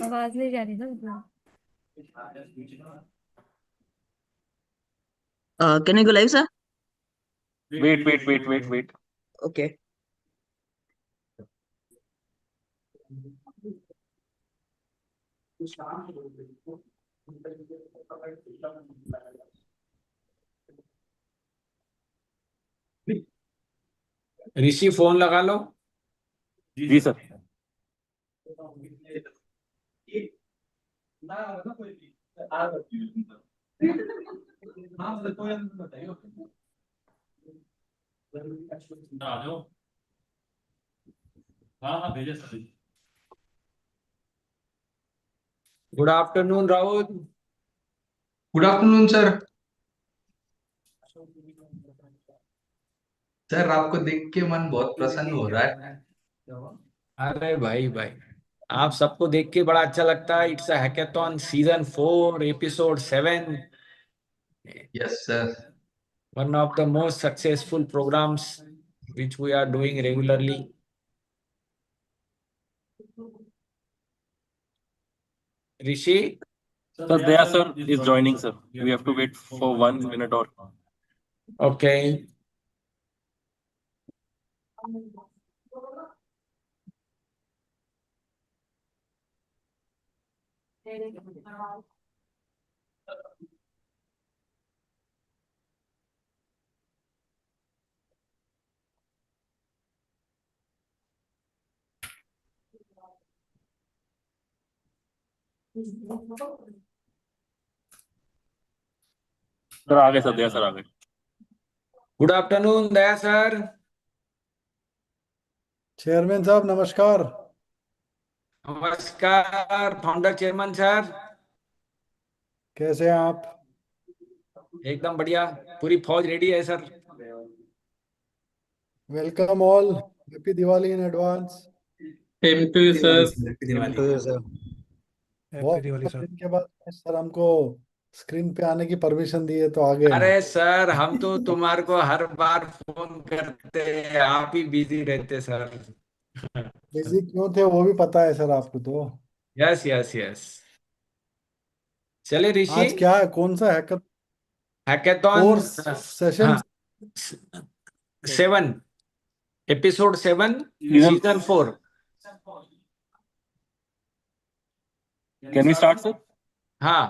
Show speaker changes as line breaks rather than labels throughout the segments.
आवाज नहीं जा रही ना मतलब।
Can I go live, sir?
Wait.
Okay.
Rishi phone लगा लो।
जी सर। हाँ भेजे sir.
Good afternoon Rahul.
Good afternoon sir. Sir आपको देख के मन बहुत प्रसन्न हो रहा है।
अरे भाई आप सबको देख के बड़ा अच्छा लगता है। It's a hackathon season 4 episode 7,
yes sir.
one of the most successful programs which we are doing regularly. Rishi,
Sir, Daya sir is joining, sir. We have to wait for 1 minute or.
okay.
Sir आ गए sir, दया sir आ गए।
Good afternoon दया sir.
Chairman साहब नमस्कार।
नमस्कार founder chairman sir.
कैसे हैं आप?
एकदम बढ़िया, पूरी फौज रेडी है sir.
Welcome all, happy Diwali in advance.
Same to you sir.
बहुत दिन के बाद सर हमको स्क्रीन पे आने की परमिशन दी है तो आ गए
अरे
हैं।
सर, हम तो तुम्हारे को हर बार फोन करते हैं, आप ही बिजी रहते सर।
बिजी क्यों थे वो भी पता है सर आपको तो।
Yes yes yes. चले ऋषि,
आज क्या है, कौन सा हैकर?
हैकेथॉन।
4 सेशन।
हाँ, 7 episode 7 season 4।
Can we start, sir?
हाँ,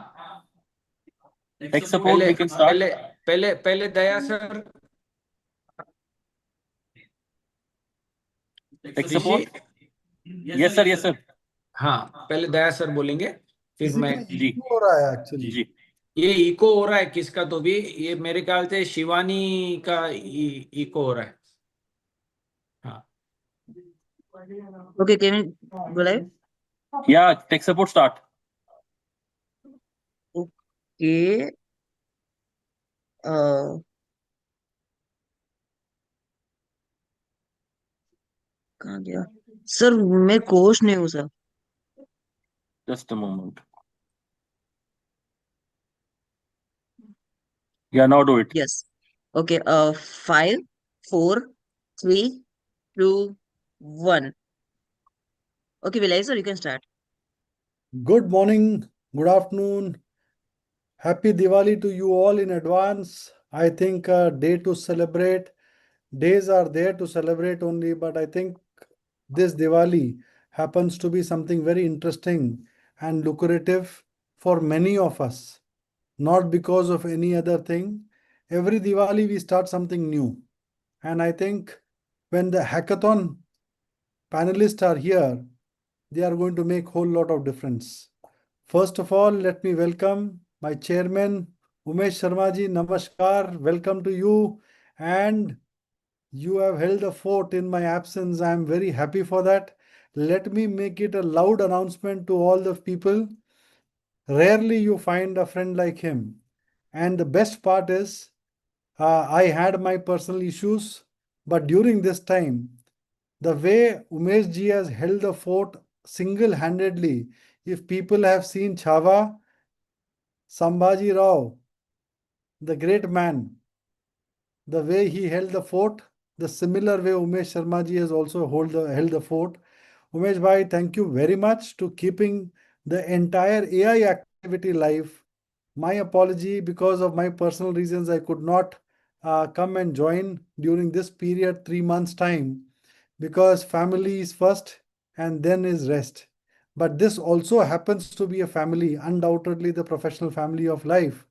Tech support,
पहले
we can start.
पहले पहले पहले दया सर।
Tech
ऋषि,
support. Yes sir.
हाँ पहले दया सर बोलेंगे, फिर
किसी
मैं।
का
जी
issue हो रहा है एक्चुअली।
जी।
ये इको हो रहा है किसका तो भी, ये मेरे ख्याल से शिवानी का इको हो रहा है। हाँ
Okay, can we go live?
Yeah, tech support start.
Okay. Uh, कहाँ गया? सर मैं कोच नहीं हूँ sir.
Just a moment. Yeah, now do it.
Yes. Okay. 5, 4, 3, 2, 1. Okay, Vilay sir, you can start.
Good morning, good afternoon, happy Diwali to you all in advance. I think day to celebrate. Days are there to celebrate only, but I think this Diwali happens to be something very interesting and lucrative for many of us, not because of any other thing. Every Diwali we start something new, and I think when the hackathon panelists are here, they are going to make whole lot of difference. First of all, let me welcome my chairman Umesh Sharma ji. Namaskar, welcome to you. And you have held the fort in my absence. I am very happy for that. Let me make it a loud announcement to all the people. Rarely you find a friend like him. And the best part is, I had my personal issues, but during this time, the way Umesh ji has held the fort single handedly, if people have seen Chhava, Sambhaji Rao, the great man, the way he held the fort, the similar way Umesh Sharma ji has also held the fort. Umesh bhai, thank you very much to keeping the entire AI activity live. My apology, because of my personal reasons, I could not come and join during this period, 3 months time, because family is first and then is rest. But this also happens to be a family, undoubtedly the professional family of life,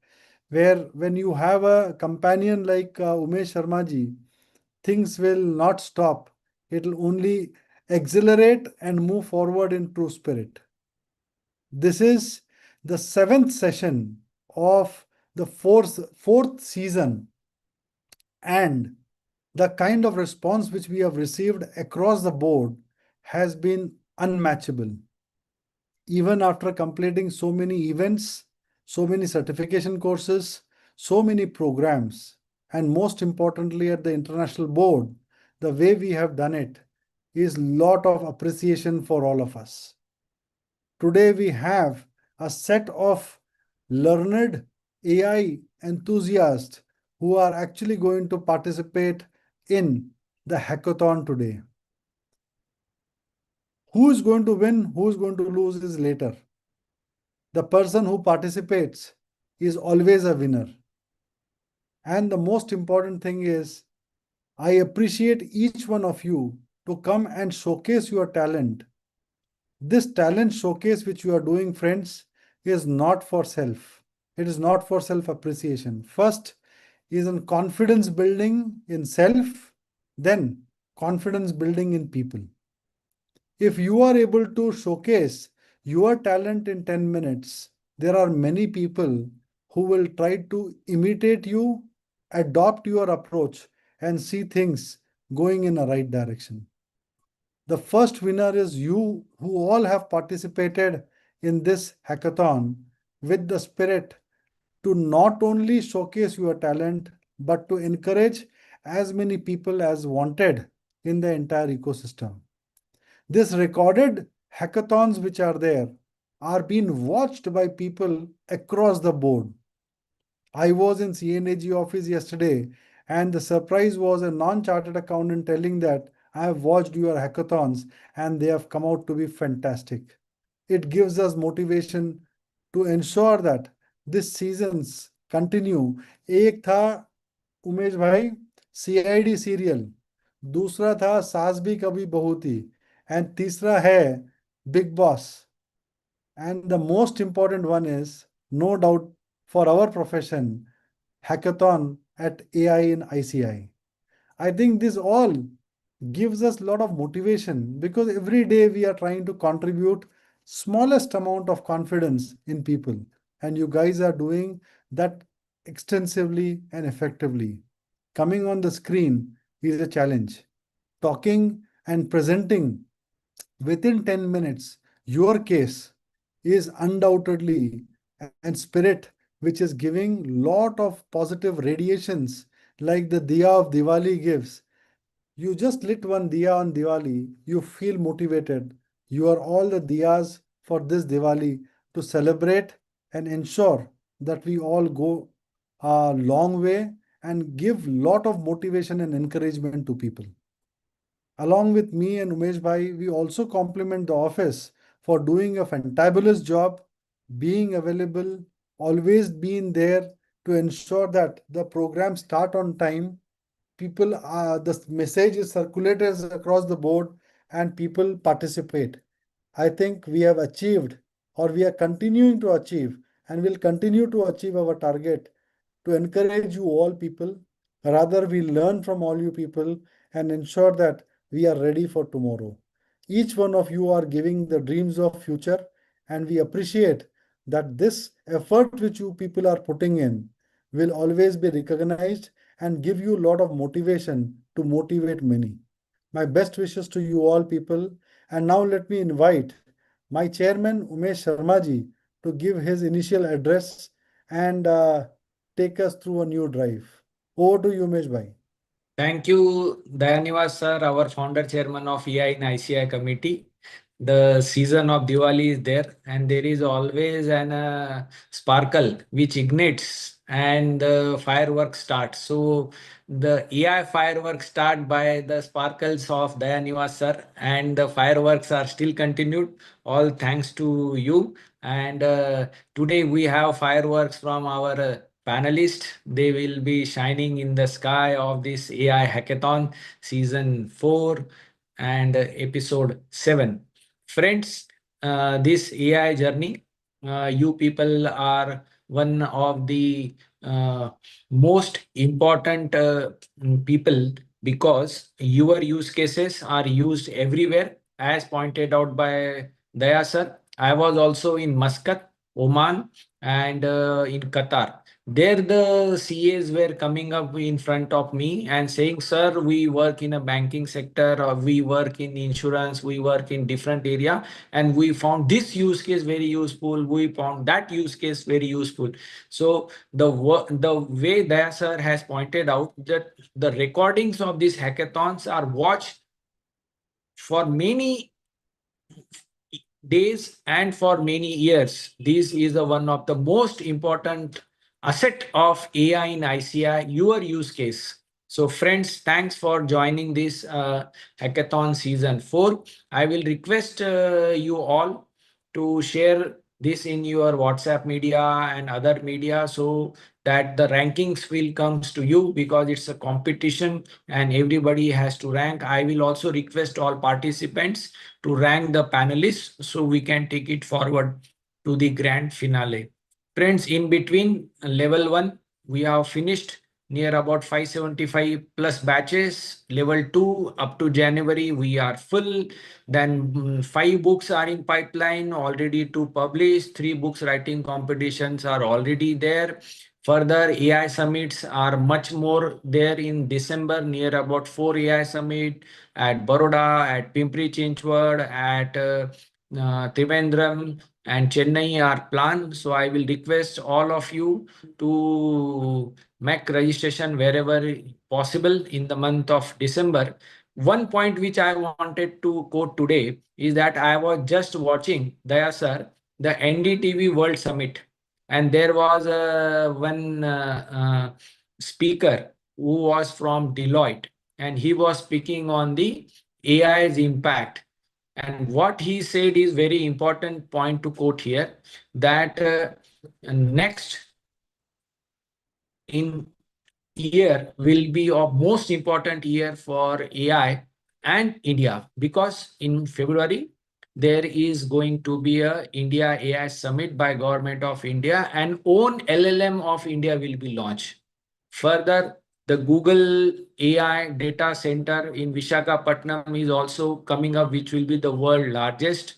where when you have a companion like Umesh Sharma ji, things will not stop. It will only accelerate and move forward in true spirit. This is the seventh session of the fourth season, and the kind of response which we have received across the board has been unmatchable. Even after completing so many events, so many certification courses, so many programs, and most importantly at the international board, the way we have done it is lot of appreciation for all of us. Today we have a set of learned AI enthusiasts who are actually going to participate in the hackathon today. Who is going to win, who is going to lose is later. The person who participates is always a winner. And the most important thing is, I appreciate each one of you to come and showcase your talent. This talent showcase which you are doing, friends, is not for self. It is not for self appreciation. First is in confidence building in self, then confidence building in people. If you are able to showcase your talent in 10 minutes, there are many people who will try to imitate you, adopt your approach, and see things going in a right direction. The first winner is you, who all have participated in this hackathon with the spirit to not only showcase your talent, but to encourage as many people as wanted in the entire ecosystem. This recorded hackathons which are there are being watched by people across the board. I was in CNAG office yesterday, and the surprise was a non-chartered accountant telling that I have watched your hackathons and they have come out to be fantastic. It gives us motivation to ensure that this seasons continue. एक था उमेश भाई CID serial, दूसरा था सास भी कभी बहू थी, एंड तीसरा है big boss. And the most important one is, no doubt for our profession, hackathon at AI in ICI. I think this all gives us a lot of motivation, because every day we are trying to contribute smallest amount of confidence in people, and you guys are doing that extensively and effectively. Coming on the screen is a challenge. Talking and presenting within 10 minutes your case is undoubtedly and spirit which is giving lot of positive radiations, like the diya of Diwali gives. You just lit one diya on Diwali, you feel motivated. You are all the diyas for this Diwali to celebrate and ensure that we all go a long way and give lot of motivation and encouragement to people. Along with me and Umesh Bhai, we also compliment the office for doing a fantabulous job, being available, always being there to ensure that the program start on time. People, the message is circulated across the board and people participate. I think we have achieved, or we are continuing to achieve, and will continue to achieve our target to encourage you all people. Rather, we learn from all you people and ensure that we are ready for tomorrow. Each one of you are giving the dreams of future, and we appreciate that this effort which you people are putting in will always be recognized and give you a lot of motivation to motivate many. My best wishes to you all people. And now let me invite my chairman Umesh Sharma ji to give his initial address and take us through a new drive. Over to you, Umesh bhai.
Thank you, Dayanivas sir, our founder chairman of EI and ICI committee. The season of Diwali is there, and there is always an sparkle which ignites and the fireworks start. So the AI fireworks start by the sparkles of Dayanivas sir, and the fireworks are still continued. All thanks to you. And today we have fireworks from our panelists. They will be shining in the sky of this AI Hackathon season 4 and episode 7. Friends, this AI journey, you people are one of the most important people, because your use cases are used everywhere, as pointed out by Daya sir. I was also in Muscat, Oman, and in Qatar. There, the CAs were coming up in front of me and saying, "Sir, we work in a banking sector, or we work in insurance, we work in different area, and we found this use case very useful. We found that use case very useful." So the way Daya sir has pointed out that the recordings of these hackathons are watched for many days and for many years. This is one of the most important asset of AI in ICI, your use case. So friends, thanks for joining this hackathon season 4. I will request you all to share this in your WhatsApp media and other media, so that the rankings will comes to you, because it's a competition and everybody has to rank. I will also request all participants to rank the panelists, so we can take it forward to the grand finale. Friends, in between level 1, we have finished near about 575 plus batches. Level 2 up to January, we are full. Then 5 books are in pipeline, already to publish. 3 books writing competitions are already there. Further, AI summits are much more there in December, near about 4 AI summit at Baroda, at Pimpri Chinchwad, at Trivandrum and Chennai are planned. So I will request all of you to make registration wherever possible in the month of December. One point which I wanted to quote today is that I was just watching, Daya sir, the NDTV World Summit, and there was one speaker who was from Deloitte, and he was speaking on the AI's impact. And what he said is very important point to quote here, that next in year will be a most important year for AI and India, because in February there is going to be a India AI Summit by Government of India, and own LLM of India will be launched. Further, the Google AI data center in Visakhapatnam is also coming up, which will be the world largest.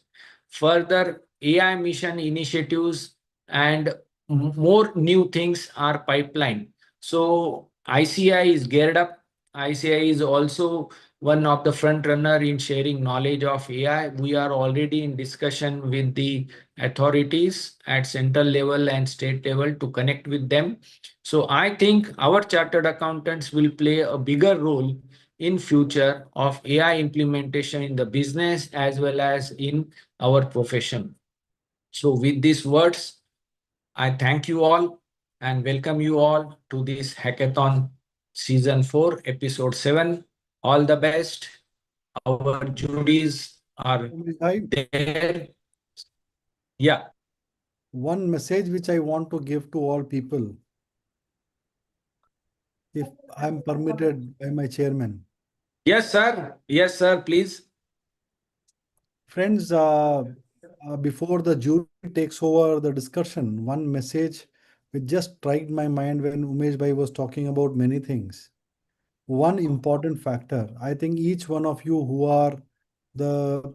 Further, AI mission initiatives and more new things are pipeline. So ICI is geared up. ICI is also one of the front runner in sharing knowledge of AI. We are already in discussion with the authorities at central level and state level to connect with them. So I think our chartered accountants will play a bigger role in future of AI implementation in the business as well as in our profession. So with these words, I thank you all and welcome you all to this hackathon season 4, episode 7. All the best. Our juries are
Umesh bhai,
there. Yeah.
one message which I want to give to all people, if I'm permitted by my chairman.
Yes, sir. Yes, sir. Please.
Friends, before the jury takes over the discussion, one message which just struck my mind when Umesh bhai was talking about many things. One important factor, I think each one of you who are the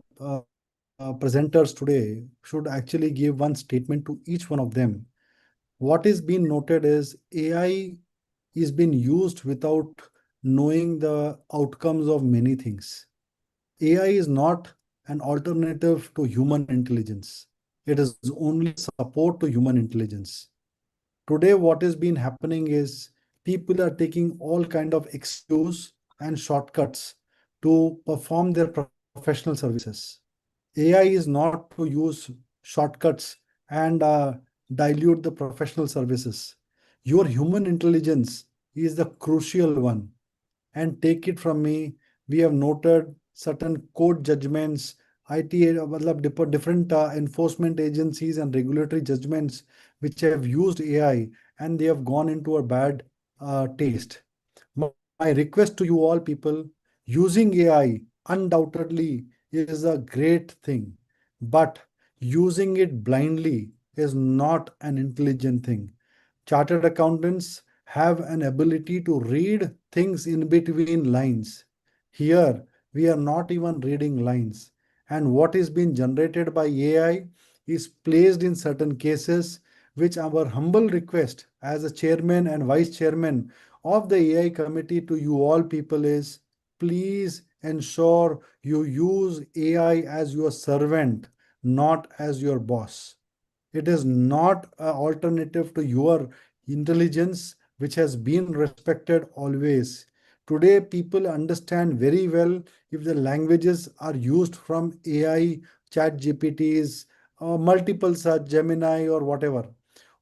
presenters today should actually give one statement to each one of them. What is being noted is AI is being used without knowing the outcomes of many things. AI is not an alternative to human intelligence. It is only support to human intelligence. Today, what has been happening is people are taking all kind of excuse and shortcuts to perform their professional services. AI is not to use shortcuts and dilute the professional services. Your human intelligence is the crucial one. And take it from me, we have noted certain court judgments, IT, matlab different enforcement agencies and regulatory judgments which have used AI and they have gone into a bad taste. My request to you all people, using AI undoubtedly is a great thing, but using it blindly is not an intelligent thing. Chartered accountants have an ability to read things in between lines. Here, we are not even reading lines. And what is being generated by AI is placed in certain cases, which our humble request as a chairman and vice chairman of the AI committee to you all people is please ensure you use AI as your servant, not as your boss. It is not an alternative to your intelligence, which has been respected always. Today, people understand very well if the languages are used from AI, chat GPTs, or multiple such Gemini or whatever.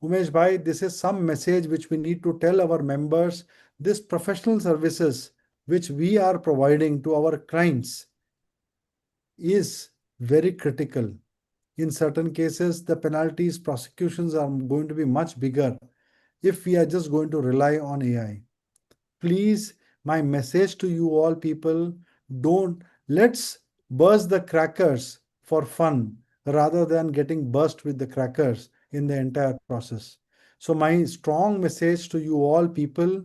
Umesh bhai, this is some message which we need to tell our members. This professional services which we are providing to our clients is very critical. In certain cases, the penalties, prosecutions are going to be much bigger if we are just going to rely on AI. Please, my message to you all people, don't let's burst the crackers for fun rather than getting burst with the crackers in the entire process. So, my strong message to you all people,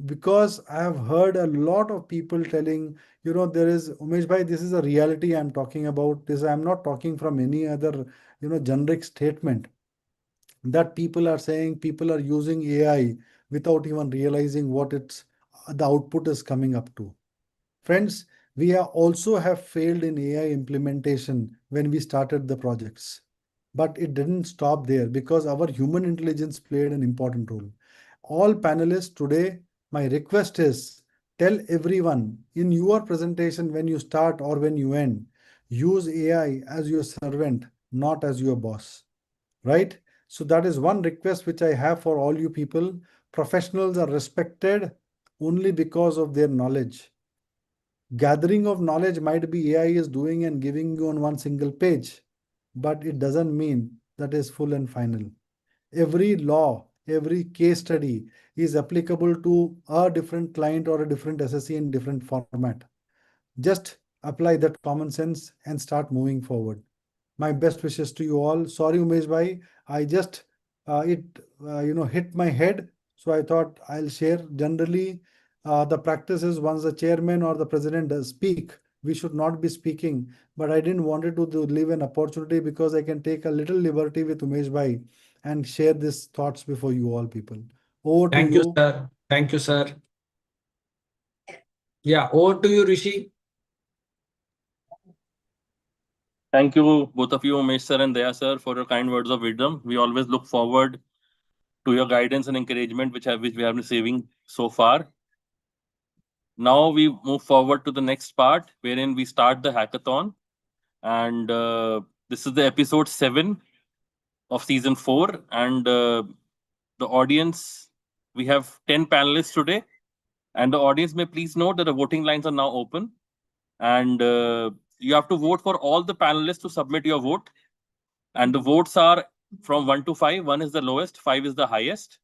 because I have heard a lot of people telling, there is Umesh bhai, this is a reality I'm talking about. This I'm not talking from any other, generic statement that people are saying people are using AI without even realizing what it's the output is coming up to. Friends, we also have failed in AI implementation when we started the projects. But it didn't stop there because our human intelligence played an important role. All panelists today, my request is tell everyone in your presentation when you start or when you end, use AI as your servant, not as your boss. Right? So that is one request which I have for all you people. Professionals are respected only because of their knowledge. Gathering of knowledge might be AI is doing and giving you on one single page, but it doesn't mean that is full and final. Every law, every case study is applicable to a different client or a different SSC in different format. Just apply that common sense and start moving forward. My best wishes to you all. Sorry, Umesh bhai, I just it hit my head, so I thought I'll share. Generally, the practice is once the chairman or the president does speak, we should not be speaking. But I didn't want it to leave an opportunity because I can take a little liberty with Umesh bhai and share these thoughts before you all people. Over to
Thank you,
you.
sir. Thank you, sir. Yeah, over to you, Rishi.
Thank you, both of you, Umesh sir and Daya sir, for your kind words of wisdom. We always look forward to your guidance and encouragement, which we have been receiving so far. Now we move forward to the next part, wherein we start the hackathon, and this is the episode 7 of season 4, and the audience. We have 10 panelists today, and the audience may please note that the voting lines are now open, and you have to vote for all the panelists to submit your vote, and the votes are from 1 to 5. 1 is the lowest, 5 is the highest.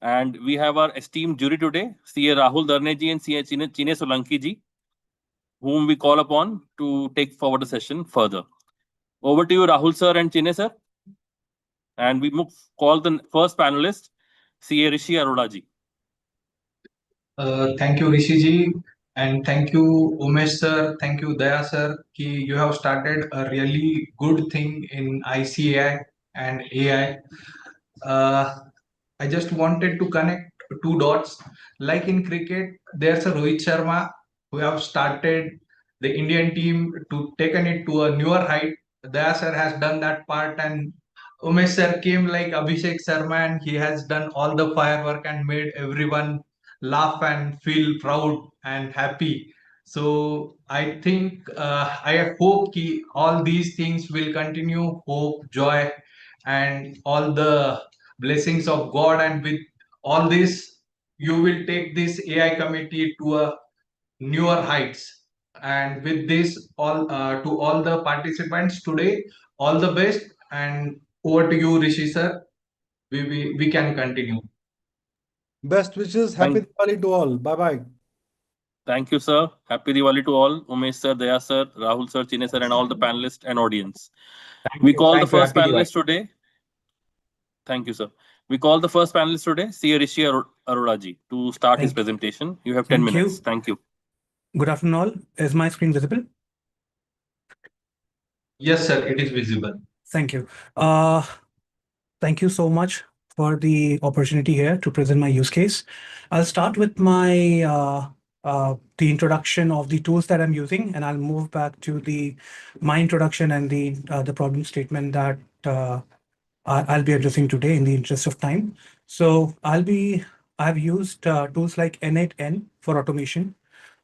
And we have our esteemed jury today, CA Rahul Darneji and CA Chine Solanki ji, whom we call upon to take forward the session further. Over to you, Rahul sir and Chine sir. And we call the first panelist, CA Rishi Arora ji.
Thank you, Rishi ji, and thank you, Umesh sir. Thank you, Daya sir. Ki you have started a really good thing in ICAI and AI. I just wanted to connect two dots. Like in cricket, there's a Rohit Sharma who have started the Indian team to taken it to a newer height. Daya sir has done that part, and Umesh sir came like Abhishek Sharma, and he has done all the firework and made everyone laugh and feel proud and happy. So I think I hope ki all these things will continue. Hope, joy, and all the blessings of God and with all this, you will take this AI committee to a newer heights. And with this, all to all the participants today, all the best. And over to you, Rishi sir. We can continue.
Best wishes. Happy
Thank,
Diwali to all. Bye bye.
thank you, sir. Happy Diwali to all. Umesh sir, Daya sir, Rahul sir, Chine sir, and all the panelists and audience. We call the
Thank you.
first
Happy Diwali.
panelist today. Thank you, sir. We call the first panelist today, C. Rishi Arora ji, to start his
Thank you.
presentation. You have 10
Thank
minutes.
you.
Thank you.
Good afternoon, all. Is my screen visible?
Yes, sir, it is visible.
Thank you. Thank you so much for the opportunity here to present my use case. I'll start with my the introduction of the tools that I'm using, and I'll move back to my introduction and the problem statement that I'll be addressing today in the interest of time. So I've used tools like N8N for automation,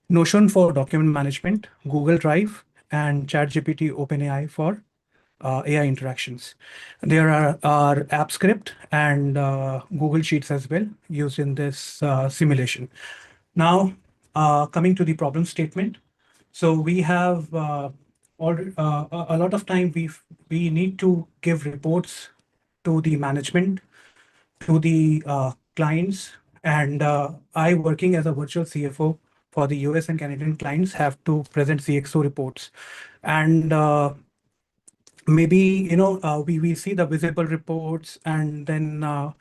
Notion for document management, Google Drive, and ChatGPT OpenAI for AI interactions. There are AppScript and Google Sheets as well used in this simulation. Now, coming to the problem statement. So we have a lot of time we need to give reports to the management, to the clients, and I, working as a virtual CFO for the US and Canadian clients, have to present CXO reports. And maybe we see the visible reports, and then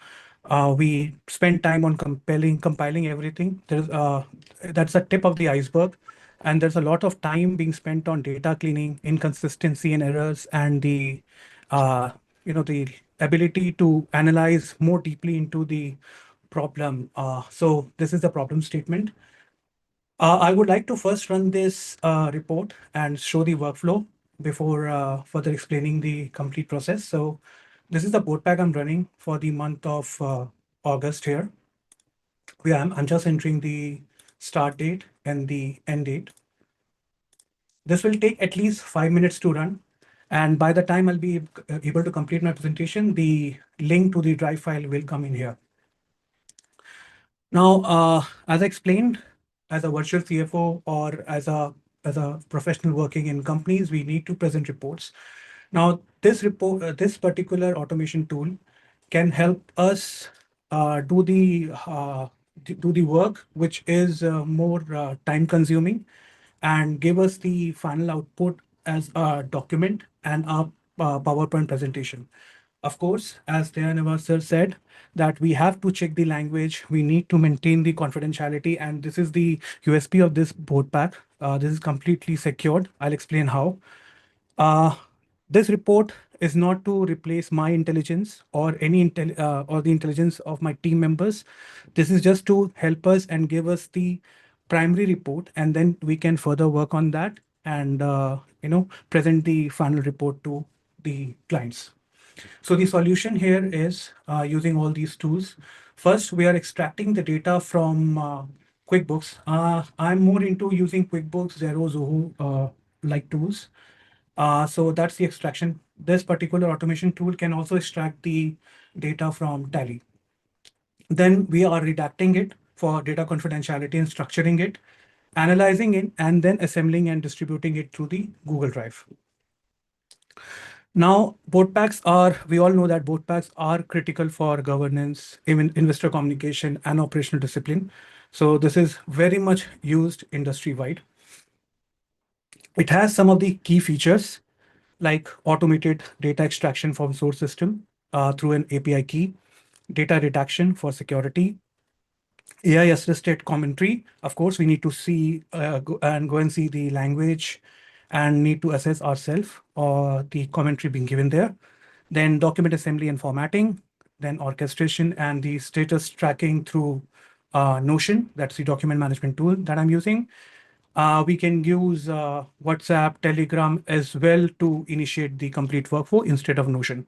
we spend time on compiling everything. That's the tip of the iceberg, and there's a lot of time being spent on data cleaning, inconsistency and errors, and uh, the ability to analyze more deeply into the problem. So this is the problem statement. I would like to first run this report and show the workflow before further explaining the complete process. So this is the board pack I'm running for the month of August here. I'm just entering the start date and the end date. This will take at least 5 minutes to run. And by the time I'll be able to complete my presentation, the link to the drive file will come in here. Now, as I explained, as a virtual CFO or as a professional working in companies, we need to present reports. Now, this particular automation tool can help us do the work which is more time consuming, and give us the final output as a document and a PowerPoint presentation. Of course, as Dayaneva sir said, that we have to check the language, we need to maintain the confidentiality, and this is the USP of this board pack. This is completely secured. I'll explain how. Uh, this report is not to replace my intelligence or or the intelligence of my team members. This is just to help us and give us the primary report, and then we can further work on that and present the final report to the clients. So the solution here is using all these tools. First, we are extracting the data from QuickBooks. I'm more into using QuickBooks, Xero, Zoho like tools. So that's the extraction. This particular automation tool can also extract the data from Tally. Then we are redacting it for data confidentiality and structuring it, analyzing it, and then assembling and distributing it through the Google Drive. Now, we all know that board packs are critical for governance, even investor communication and operational discipline. So this is very much used industry-wide. It has some of the key features like automated data extraction from source system through an API key, data redaction for security, AI assisted commentary. Of course, we need to see go and see the language and need to assess ourselves or the commentary being given there. Then document assembly and formatting, then orchestration and the status tracking through Notion. That's the document management tool that I'm using. We can use WhatsApp, Telegram as well to initiate the complete workflow instead of Notion.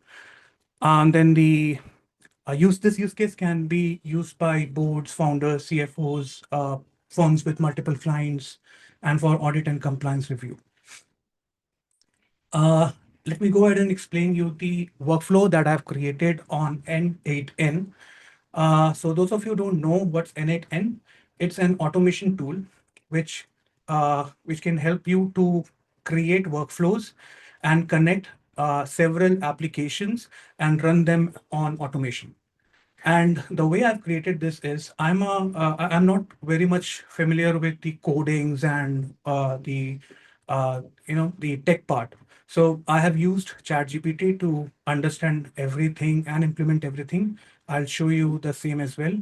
And then this use case can be used by boards, founders, CFOs, firms with multiple clients, and for audit and compliance review. Let me go ahead and explain you the workflow that I've created on N8N. So those of you who don't know what's N8N, it's an automation tool which can help you to create workflows and connect several applications and run them on automation. And the way I've created this is I'm not very much familiar with the codings and the tech part. So I have used ChatGPT to understand everything and implement everything. I'll show you the same as well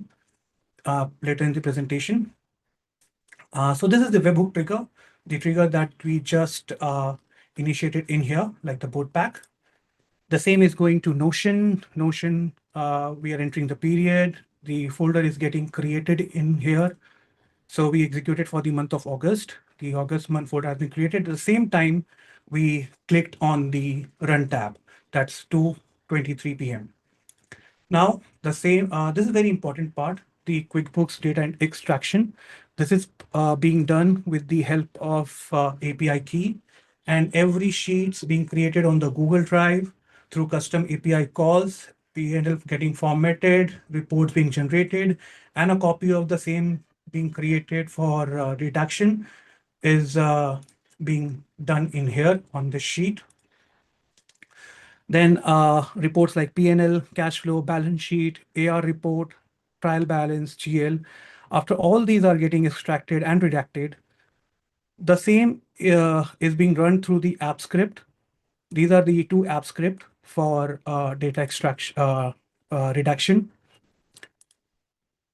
later in the presentation. So this is the webhook trigger, the trigger that we just initiated in here, like the board pack. The same is going to Notion. Notion, we are entering the period. The folder is getting created in here. So we executed for the month of August. The August month folder has been created. At the same time, we clicked on the run tab. That's 2:23 p.m. Now, this is a very important part, the QuickBooks data and extraction. This is being done with the help of API key, and every sheet's being created on the Google Drive through custom API calls, P&L getting formatted, reports being generated, and a copy of the same being created for redaction is being done in here on this sheet. Then reports like P&L, cash flow, balance sheet, AR report, trial balance, GL. After all these are getting extracted and redacted, the same is being run through the app script. These are the two app script for data extraction redaction.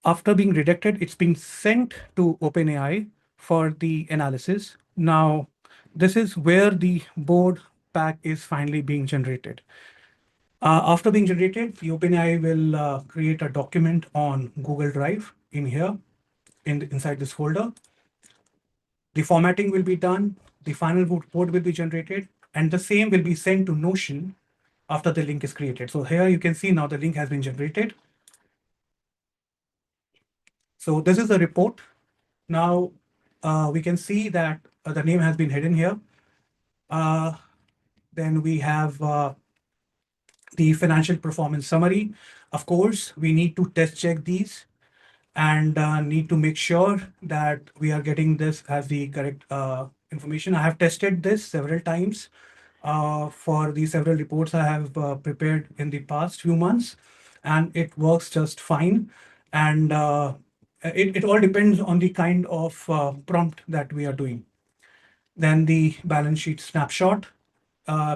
After being redacted, it's being sent to OpenAI for the analysis. Now, this is where the board pack is finally being generated. After being generated, the OpenAI will create a document on Google Drive in here, inside this folder. The formatting will be done, the final report will be generated, and the same will be sent to Notion after the link is created. So here you can see now the link has been generated. So this is the report. Now we can see that the name has been hidden here. Then we have the financial performance summary. Of course, we need to test check these and need to make sure that we are getting this as the correct information. I have tested this several times for the several reports I have prepared in the past few months, and it works just fine. And it all depends on the kind of prompt that we are doing. Then the balance sheet snapshot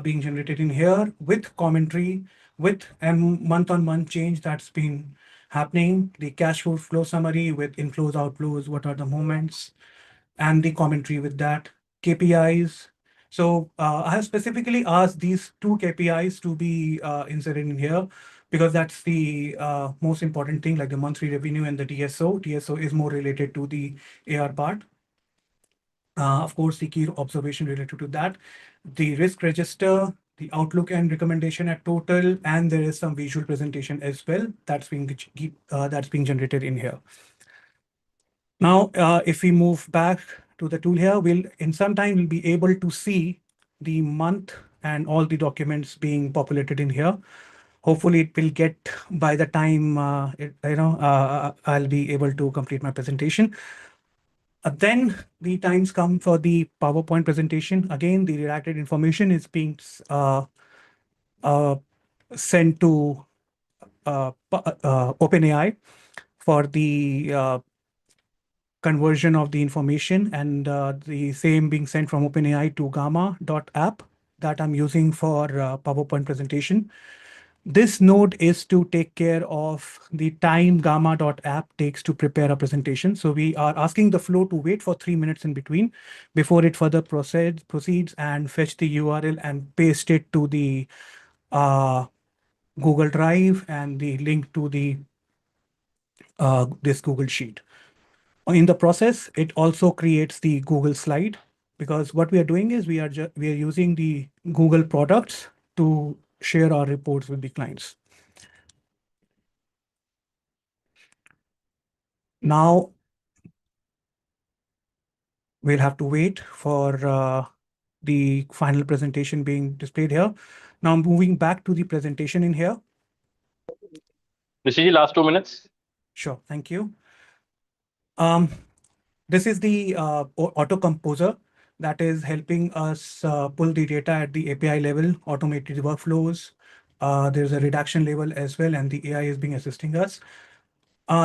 being generated in here with commentary, with a month-on-month change that's been happening, the cash flow summary with inflows, outflows, what are the movements, and the commentary with that, KPIs. So I have specifically asked these two KPIs to be inserted in here because that's the most important thing, like the monthly revenue and the DSO. DSO is more related to the AR part. Of course, the key observation related to that, the risk register, the outlook and recommendation at total, and there is some visual presentation as well that's being generated in here. Now, if we move back to the tool here, in some time we'll be able to see the month and all the documents being populated in here. Hopefully, it will get by the time I'll be able to complete my presentation. Then the times come for the PowerPoint presentation. Again, the redacted information is being sent to OpenAI for the conversion of the information, and the same being sent from OpenAI to gamma.app that I'm using for PowerPoint presentation. This node is to take care of the time gamma.app takes to prepare a presentation. So we are asking the flow to wait for 3 minutes in between before it further proceeds and fetch the URL and paste it to the Google Drive and the link to the this Google Sheet. In the process, it also creates the Google slide, because what we are doing is we are using the Google products to share our reports with the clients. Now, we'll have to wait for the final presentation being displayed here. Now, moving back to the presentation in here.
Rishi, last 2 minutes.
Sure. Thank you. This is the auto composer that is helping us pull the data at the API level, automate the workflows. There's a redaction level as well, and the AI is being assisting us.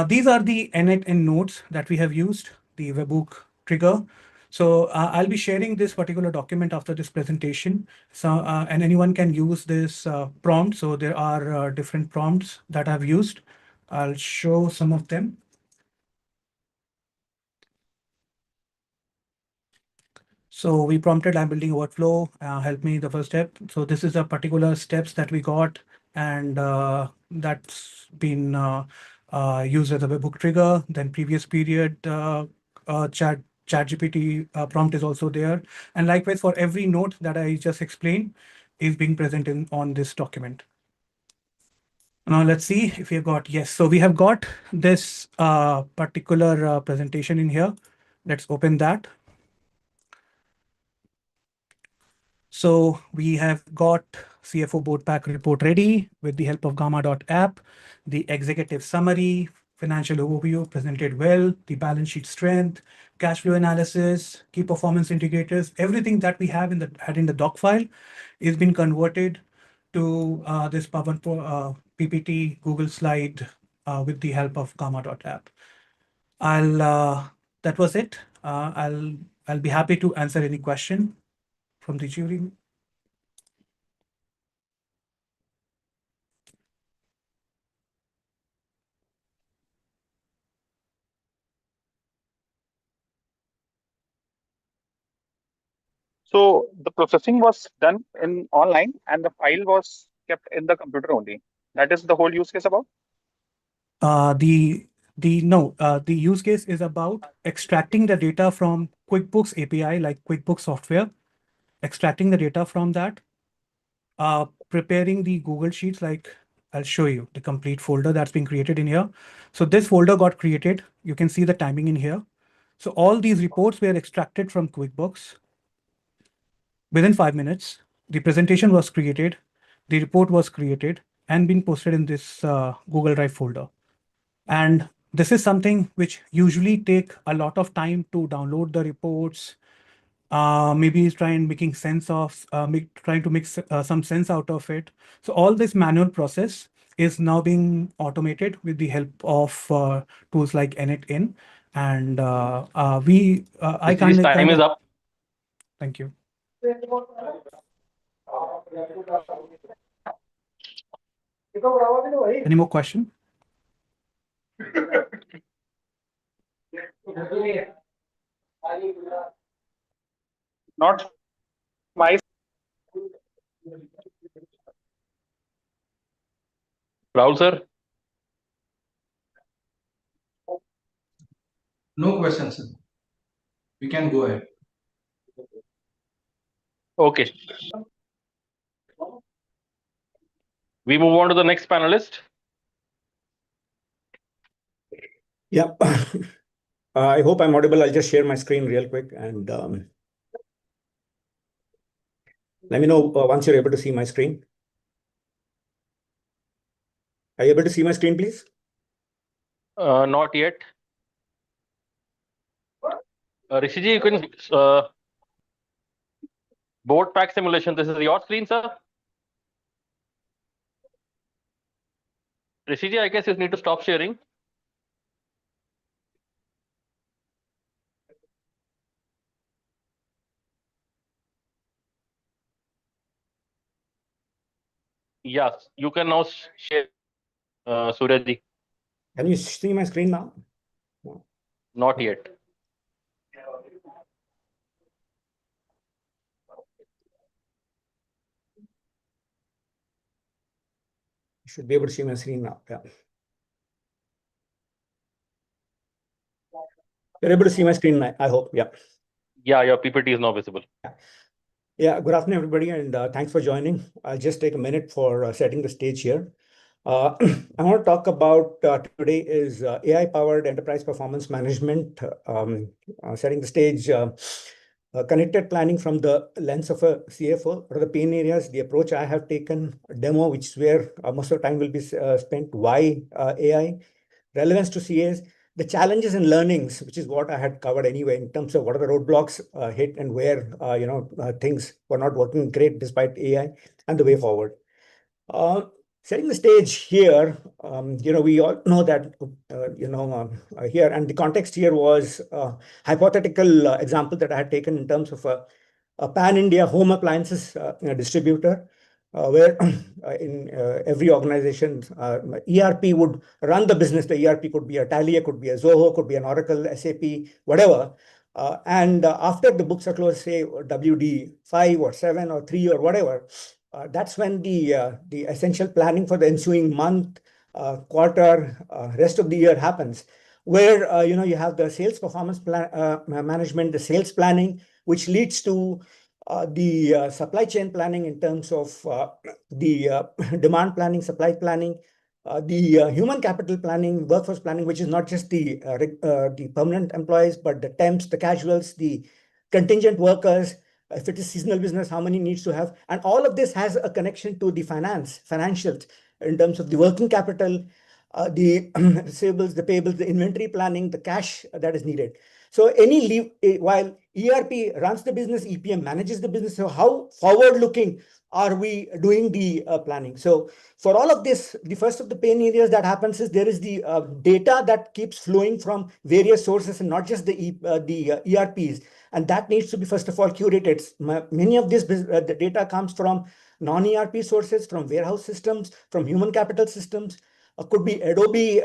These are the N8N nodes that we have used, the webhook trigger. So I'll be sharing this particular document after this presentation. So and anyone can use this prompt. So there are different prompts that I've used. I'll show some of them. So we prompted, I'm building a workflow, help me the first step. So this is a particular steps that we got, and that's been used as a webhook trigger. Then previous period ChatGPT prompt is also there. And likewise for every note that I just explained is being present on this document. Now let's see if we've got, yes. So we have got this particular presentation in here. Let's open that. So we have got CFO board pack report ready with the help of gamma.app, the executive summary, financial overview presented well, the balance sheet strength, cash flow analysis, key performance indicators, everything that we have had in the doc file is been converted to this PowerPoint PPT Google slide with the help of gamma.app. That was it. I'll be happy to answer any question from the jury.
So the processing was done in online and the file was kept in the computer only. That is the whole use case about?
The use case is about extracting the data from QuickBooks API, like QuickBooks software, extracting the data from that, preparing the Google Sheets, like I'll show you the complete folder that's been created in here. So this folder got created. You can see the timing in here. So all these reports were extracted from QuickBooks. Within 5 minutes, the presentation was created, the report was created, and been posted in this Google Drive folder. And this is something which usually take a lot of time to download the reports, maybe trying to make some sense out of it. So all this manual process is now being automated with the help of tools like N8N. And I
This
kind
time is
of
up.
thank you. Any more question?
Not my
Rahul sir.
No questions, sir. We can go ahead.
Okay. We move on to the next panelist.
Yeah. I hope I'm audible. I'll just share my screen real quick and let me know once you're able to see my screen. Are you able to see my screen, please?
Not yet. Rishiji, you can board pack simulation. This is your screen, sir. Rishiji, I guess you need to stop sharing. Yes, you can now share, Suryaji.
Can you see my screen now?
Not yet.
You should be able to see my screen now. Yeah. You're able to see my screen now, I hope. Yeah.
Yeah, your PPT is now visible.
Yeah. Good afternoon, everybody, and thanks for joining. I'll just take a minute for setting the stage here. I want to talk about today is AI-powered enterprise performance management, setting the stage, connected planning from the lens of a CFO. What are the pain areas, the approach I have taken, demo, which is where most of the time will be spent, why AI, relevance to CAs, the challenges and learnings, which is what I had covered anyway, in terms of what are the roadblocks hit and where things were not working great despite AI, and the way forward. Setting the stage here, we all know that, here, and the context here was a hypothetical example that I had taken in terms of a pan-India home appliances distributor, where in every organization, ERP would run the business. The ERP could be a Tally, could be a Zoho, could be an Oracle, SAP, whatever. And after the books are closed, say WD 5 or 7 or 3 or whatever, that's when the essential planning for the ensuing month, quarter, rest of the year happens, where you have the sales performance plan management, the sales planning, which leads to the supply chain planning in terms of the demand planning, supply planning, the human capital planning, workforce planning, which is not just the permanent employees, but the temps, the casuals, the contingent workers. If it is seasonal business, how many needs to have? And all of this has a connection to the financials in terms of the working capital, the receivables, the payables, the inventory planning, the cash that is needed. So while ERP runs the business, EPM manages the business. So how forward-looking are we doing the planning? So for all of this, the first of the pain areas that happens is there is the data that keeps flowing from various sources and not just the ERPs. And that needs to be, first of all, curated. Many of this the data comes from non-ERP sources, from warehouse systems, from human capital systems, could be Adobe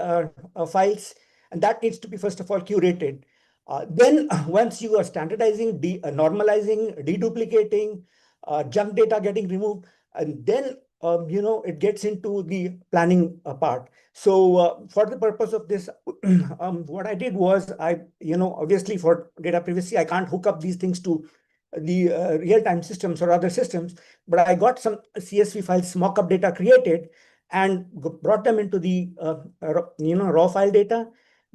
files, and that needs to be, first of all, curated. Then once you are standardizing, normalizing, deduplicating, junk data getting removed, and then it gets into the planning part. So for the purpose of this, what I did was obviously for data privacy, I can't hook up these things to the real-time systems or other systems, but I got some CSV files, mock-up data created, and brought them into the raw file data,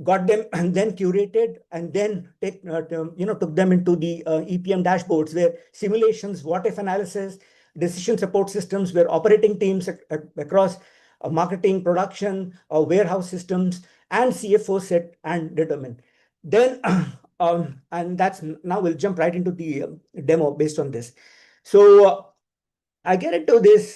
got them and then curated, and then took them into the EPM dashboards where simulations, what-if analysis, decision support systems, where operating teams across marketing, production, warehouse systems, and CFO set and determine. Then, and that's now we'll jump right into the demo based on this. So I get into this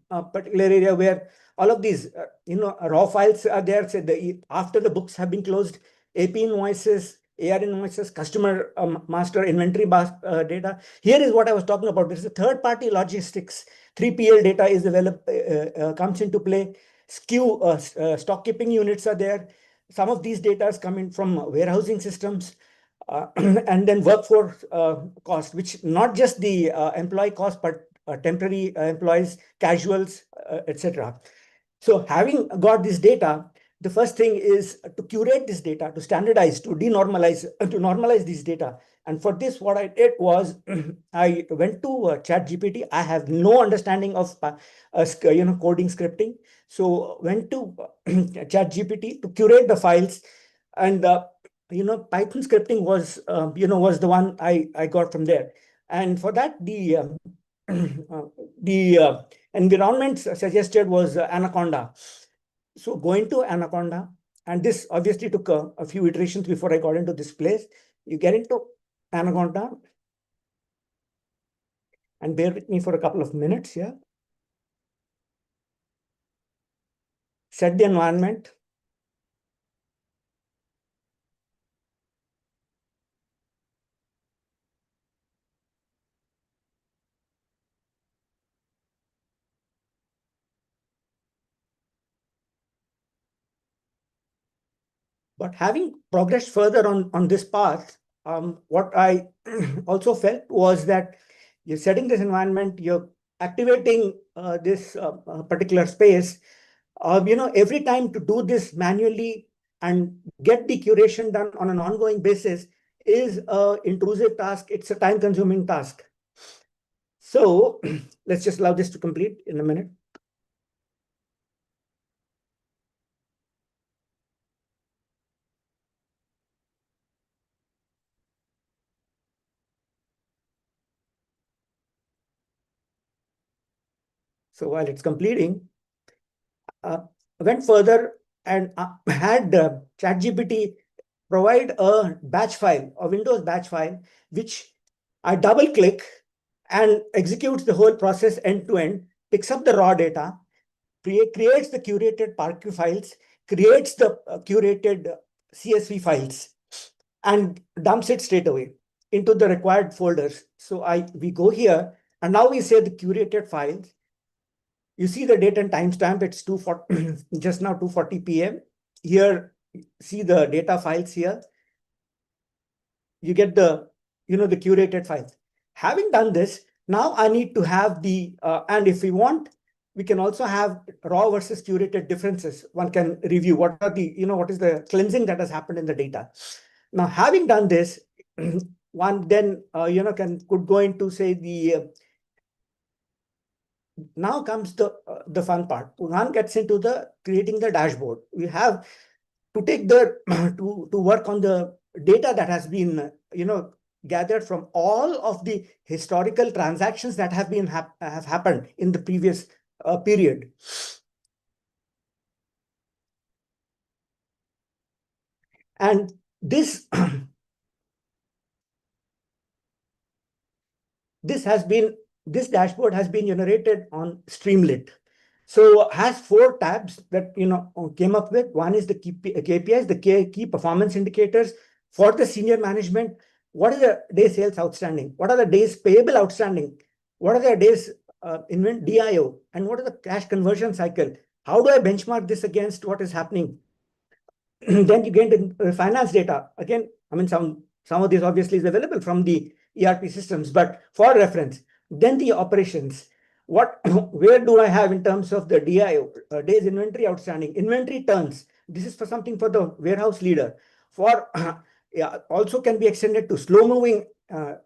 particular area where all of these, raw files are there. So after the books have been closed, AP invoices, AR invoices, customer master inventory data. Here is what I was talking about. This is third-party logistics. 3PL data is developed, comes into play. Stock keeping units are there. Some of these data is coming from warehousing systems. And then workforce cost, which not just the employee cost, but temporary employees, casuals, etc. So having got this data, the first thing is to curate this data, to standardize, to normalize this data. And for this, what I did was I went to ChatGPT. I have no understanding of coding scripting. So went to ChatGPT to curate the files, and Python scripting was the one I got from there. And for that, the environment suggested was Anaconda. So going to Anaconda, and this obviously took a few iterations before I got into this place. You get into Anaconda, and bear with me for a couple of minutes here. Set the environment. But having progressed further on this path, what I also felt was that you're setting this environment, you're activating this particular space. Every time to do this manually and get the curation done on an ongoing basis is an intrusive task. It's a time-consuming task. So let's just allow this to complete in a minute. So while it's completing, went further and had ChatGPT provide a batch file, a Windows batch file, which I double click and executes the whole process end to end, picks up the raw data, creates the curated ParQ files, creates the curated CSV files, and dumps it straight away into the required folders. So we go here, and now we say the curated files. You see the date and timestamp, it's 2:40, just now 2:40 p.m. Here, see the data files here. You get the curated files. Having done this, now I need to have and if we want, we can also have raw versus curated differences. One can review what is the cleansing that has happened in the data. Now, having done this, one then could go into, say, now comes the fun part. One gets into the creating the dashboard. We have to take the to work on the data that has been gathered from all of the historical transactions that have happened in the previous period. And this this dashboard has been generated on Streamlit. So has 4 tabs that came up with. One is the KPIs, the key performance indicators for the senior management. What is the day sales outstanding? What are the days payable outstanding? What are the days DIO? And what is the cash conversion cycle? How do I benchmark this against what is happening? Then you get into finance data. Again, I mean, some of this obviously is available from the ERP systems, but for reference, then the operations. Where do I have in terms of the DIO, days inventory outstanding, inventory turns? This is for something for the warehouse leader. For also can be extended to slow moving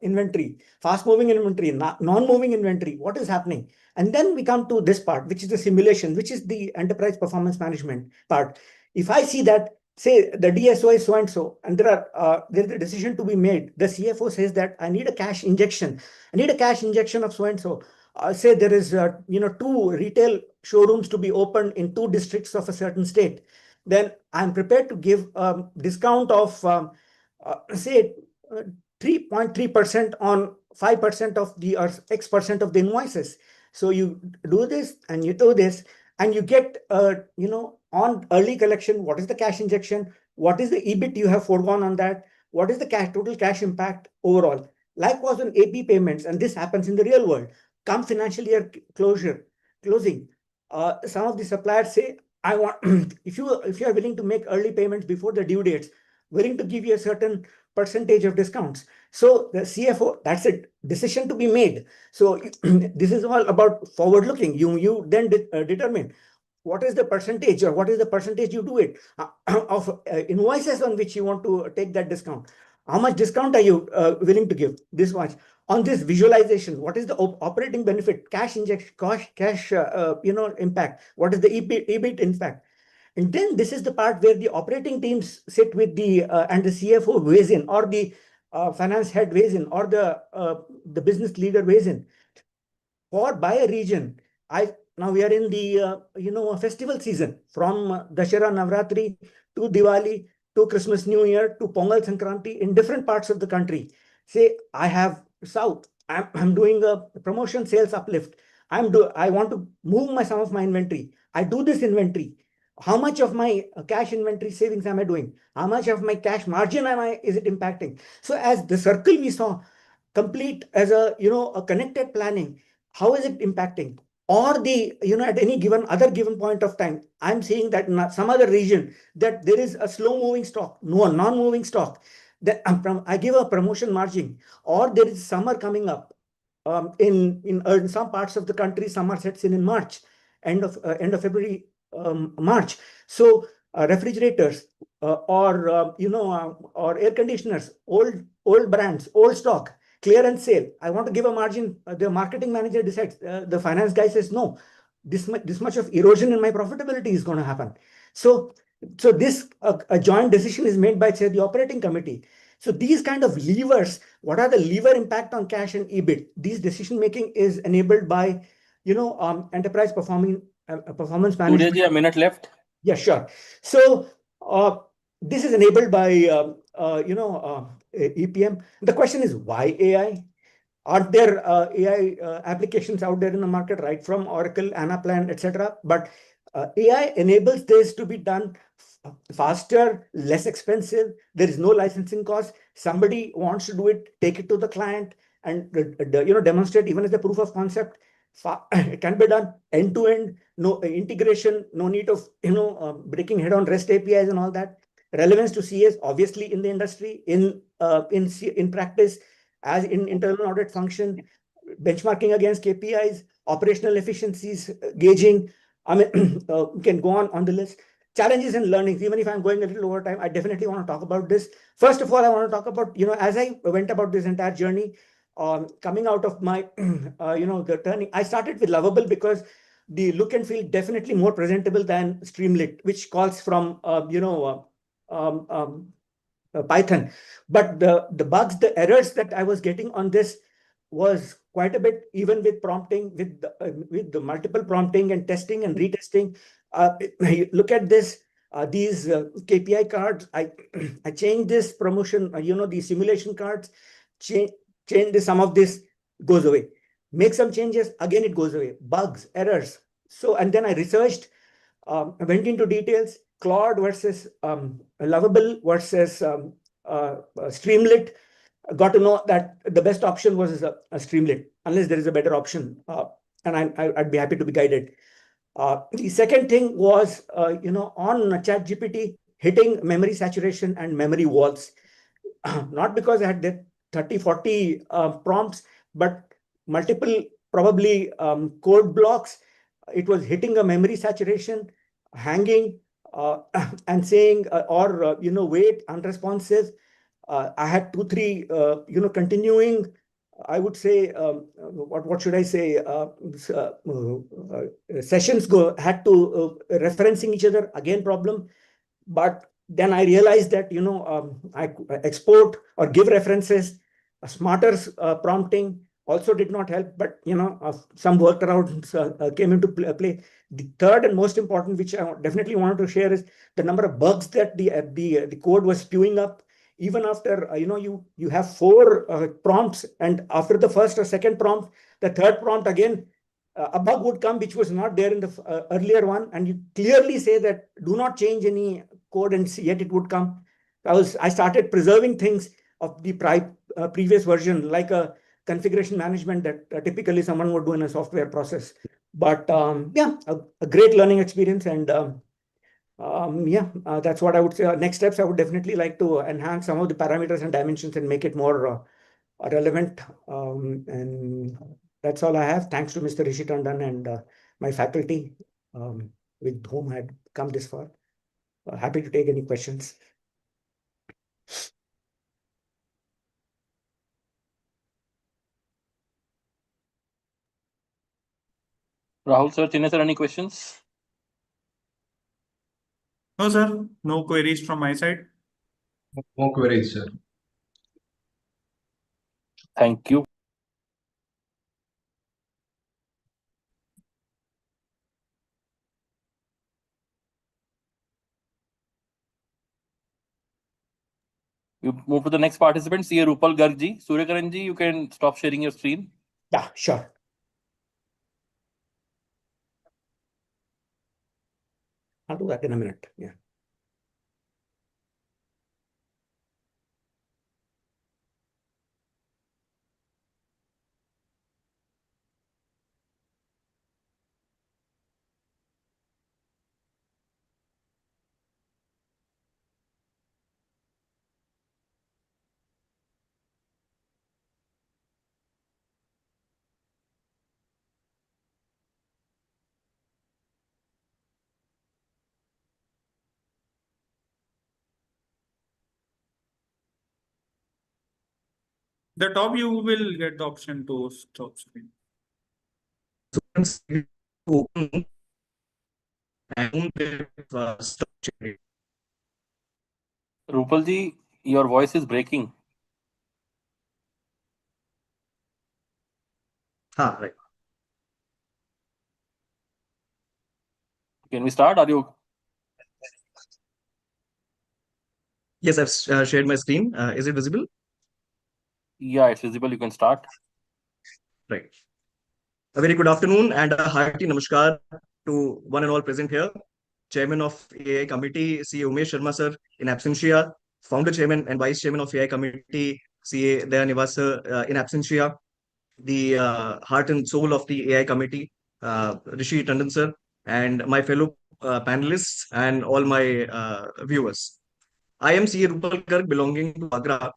inventory, fast moving inventory, non moving inventory. What is happening? And then we come to this part, which is the simulation, which is the enterprise performance management part. If I see that, say the DSO is so and so, and there's a decision to be made. The CFO says that I need a cash injection. I need a cash injection of so and so. Say there is 2 retail showrooms to be opened in 2 districts of a certain state. Then I'm prepared to give a discount of say 3.3% on 5% of the or X% of the invoices. So you do this and you do this, and you get on early collection, what is the cash injection? What is the EBIT you have foregone on that? What is the total cash impact overall? Likewise on AP payments, and this happens in the real world. Come financial year closing, some of the suppliers say, I want if you are willing to make early payments before the due dates, willing to give you a certain percentage of discounts. So the CFO, that's a decision to be made. So this is all about forward looking. You then determine what is the percentage, or what is the percentage you do it of invoices on which you want to take that discount. How much discount are you willing to give? This much. On this visualization, what is the operating benefit, cash injection, cash impact? What is the EBIT impact? And then this is the part where the operating teams sit with the and the CFO weighs in, or the finance head weighs in, or the business leader weighs in. For by a region, now we are in the festival season, from Dashera Navratri to Diwali to Christmas New Year to Pongal Sankranti in different parts of the country. Say I have South, I'm doing a promotion sales uplift. I want to move some of my inventory. I do this inventory. How much of my cash inventory savings am I doing? How much of my cash margin is it impacting? So as the circle we saw, complete as a connected planning, how is it impacting? Or at any given point of time, I'm seeing that in some other region that there is a slow moving stock, non-moving stock, that I give a promotion margin, or there is summer coming up. In some parts of the country, summer sets in March, end of February, March. So refrigerators or air conditioners, old brands, old stock, clearance sale. I want to give a margin. The marketing manager decides. The finance guy says, no, this much of erosion in my profitability is going to happen. So this a joint decision is made by, say, the operating committee. So these kind of levers, what are the lever impact on cash and EBIT? These decision making is enabled by enterprise performance management.
Surya ji, a minute left.
Yeah, sure. So this is enabled by EPM. The question is why AI? Aren't there AI applications out there in the market, right from Oracle, Anaplan, etc.? But AI enables this to be done faster, less expensive. There is no licensing cost. Somebody wants to do it, take it to the client, and demonstrate even as the proof of concept. It can be done end to end, no integration, no need of breaking head on REST APIs and all that. Relevance to CS, obviously in the industry, in practice, as in internal audit function, benchmarking against KPIs, operational efficiencies, gauging. I mean, we can go on the list. Challenges and learnings. Even if I'm going a little over time, I definitely want to talk about this. First of all, I want to talk about, as I went about this entire journey, coming out of my, the turning, I started with Lovable because the look and feel definitely more presentable than Streamlit, which calls from, Python. But the bugs, the errors that I was getting on this was quite a bit, even with prompting, with the multiple prompting and testing and retesting. Look at this, these KPI cards. I I changed this promotion, the simulation cards, change this, some of this goes away. Make some changes, again it goes away. Bugs, errors. So, and then I researched, went into details, Claude versus Lovable versus Streamlit. Got to know that the best option was a Streamlit, unless there is a better option. And I'd be happy to be guided. The second thing was, on ChatGPT, hitting memory saturation and memory walls. Not because I had the 30, 40 prompts, but multiple, probably code blocks. It was hitting a memory saturation, hanging, and saying, wait, unresponsive. I had 2, 3, continuing, I would say, what should I say? Sessions had to referencing each other, again, problem. But then I realized that, I export or give references, smarter prompting also did not help, but, some workarounds came into play. The third and most important, which I definitely wanted to share, is the number of bugs that the code was spewing up. Even after, you have 4 prompts, and after the first or second prompt, the third prompt again, a bug would come which was not there in the earlier one, and you clearly say that do not change any code, and yet it would come. I started preserving things of the previous version, like a configuration management that typically someone would do in a software process. But yeah, a great learning experience, and that's what I would say. Next steps, I would definitely like to enhance some of the parameters and dimensions and make it more relevant. And that's all I have. Thanks to Mr. Rishi Tandon and my faculty, with whom I had come this far. Happy to take any questions.
Rahul sir, Chinna sir, any questions?
No, sir. No queries from my side.
No queries, sir.
Thank you. You move to the next participant, CA Rupal Garg. Suryakaran ji, you can stop sharing your screen.
Yeah, sure. I'll do that in a minute. Yeah.
The top you will get the option to stop screen.
Once you open and stop sharing.
Rupal ji, your voice is breaking.
Right.
Can we start? Are you?
Yes, I've shared my screen. Is it visible?
Yeah, it's visible. You can start.
Right. A very good afternoon and a hearty namaskar to one and all present here. Chairman of AI Committee, CA Umesh Sharma sir in absentia, Founder Chairman and Vice Chairman of AI Committee, CA Dayanivas sir in absentia, the heart and soul of the AI Committee, Rishi Tandon sir, and my fellow panelists and all my viewers. I am CA Rupal Garg belonging to Agra.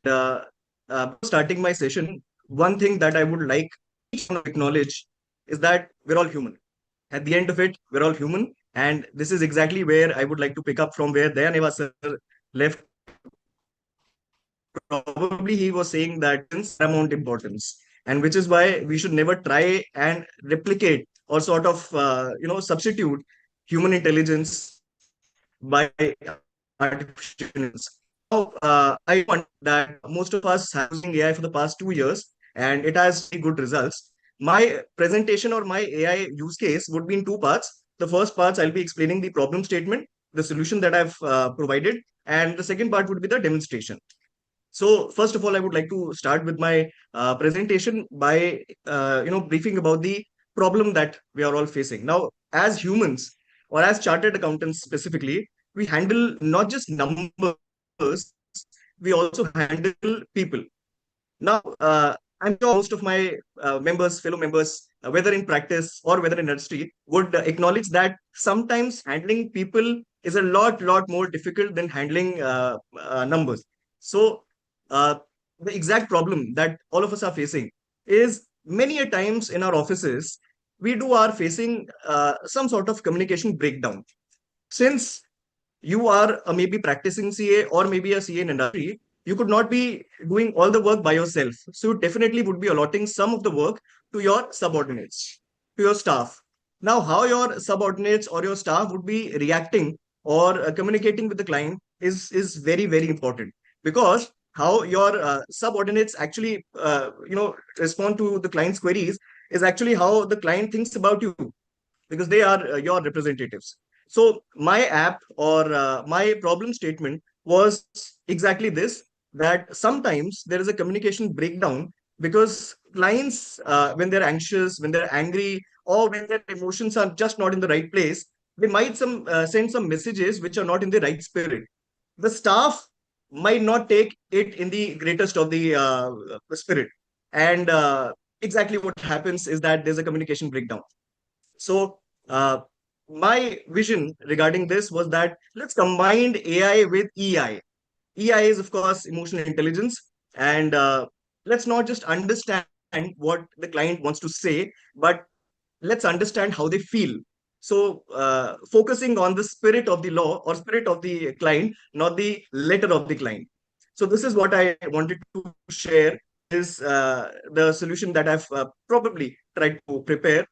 Before starting my session, one thing that I would like each one to acknowledge is that we're all human. At the end of it, we're all human. And this is exactly where I would like to pick up from where Dayaneva sir left. Probably he was saying that it's paramount importance, and which is why we should never try and replicate or sort of substitute human intelligence by artificial intelligence. Now, I want that most of us have using AI for the past 2 years, and it has very good results. My presentation or my AI use case would be in two parts. The first parts I'll be explaining the problem statement, the solution that I've provided, and the second part would be the demonstration. So first of all, I would like to start with my presentation by briefing about the problem that we are all facing. Now, as humans or as chartered accountants specifically, we handle not just numbers, we also handle people. Now, I'm sure most of my fellow members, whether in practice or whether in industry, would acknowledge that sometimes handling people is a lot more difficult than handling numbers. So, uh, the exact problem that all of us are facing is many a times in our offices, we are facing some sort of communication breakdown. Since you are maybe practicing CA or maybe a CA in industry, you could not be doing all the work by yourself. So you definitely would be allotting some of the work to your subordinates, to your staff. Now, how your subordinates or your staff would be reacting or communicating with the client is very important, because how your subordinates actually respond to the client's queries is actually how the client thinks about you, because they are your representatives. So my app or my problem statement was exactly this, that sometimes there is a communication breakdown because clients, when they're anxious, when they're angry, or when their emotions are just not in the right place, they might send some messages which are not in the right spirit. The staff might not take it in the greatest of the spirit. And exactly what happens is that there's a communication breakdown. So, my vision regarding this was that let's combine AI with EI. EI is, of course, emotional intelligence. And let's not just understand what the client wants to say, but let's understand how they feel. So, focusing on the spirit of the law or spirit of the client, not the letter of the client. So, this is what I wanted to share, is the solution that I've probably tried to prepare.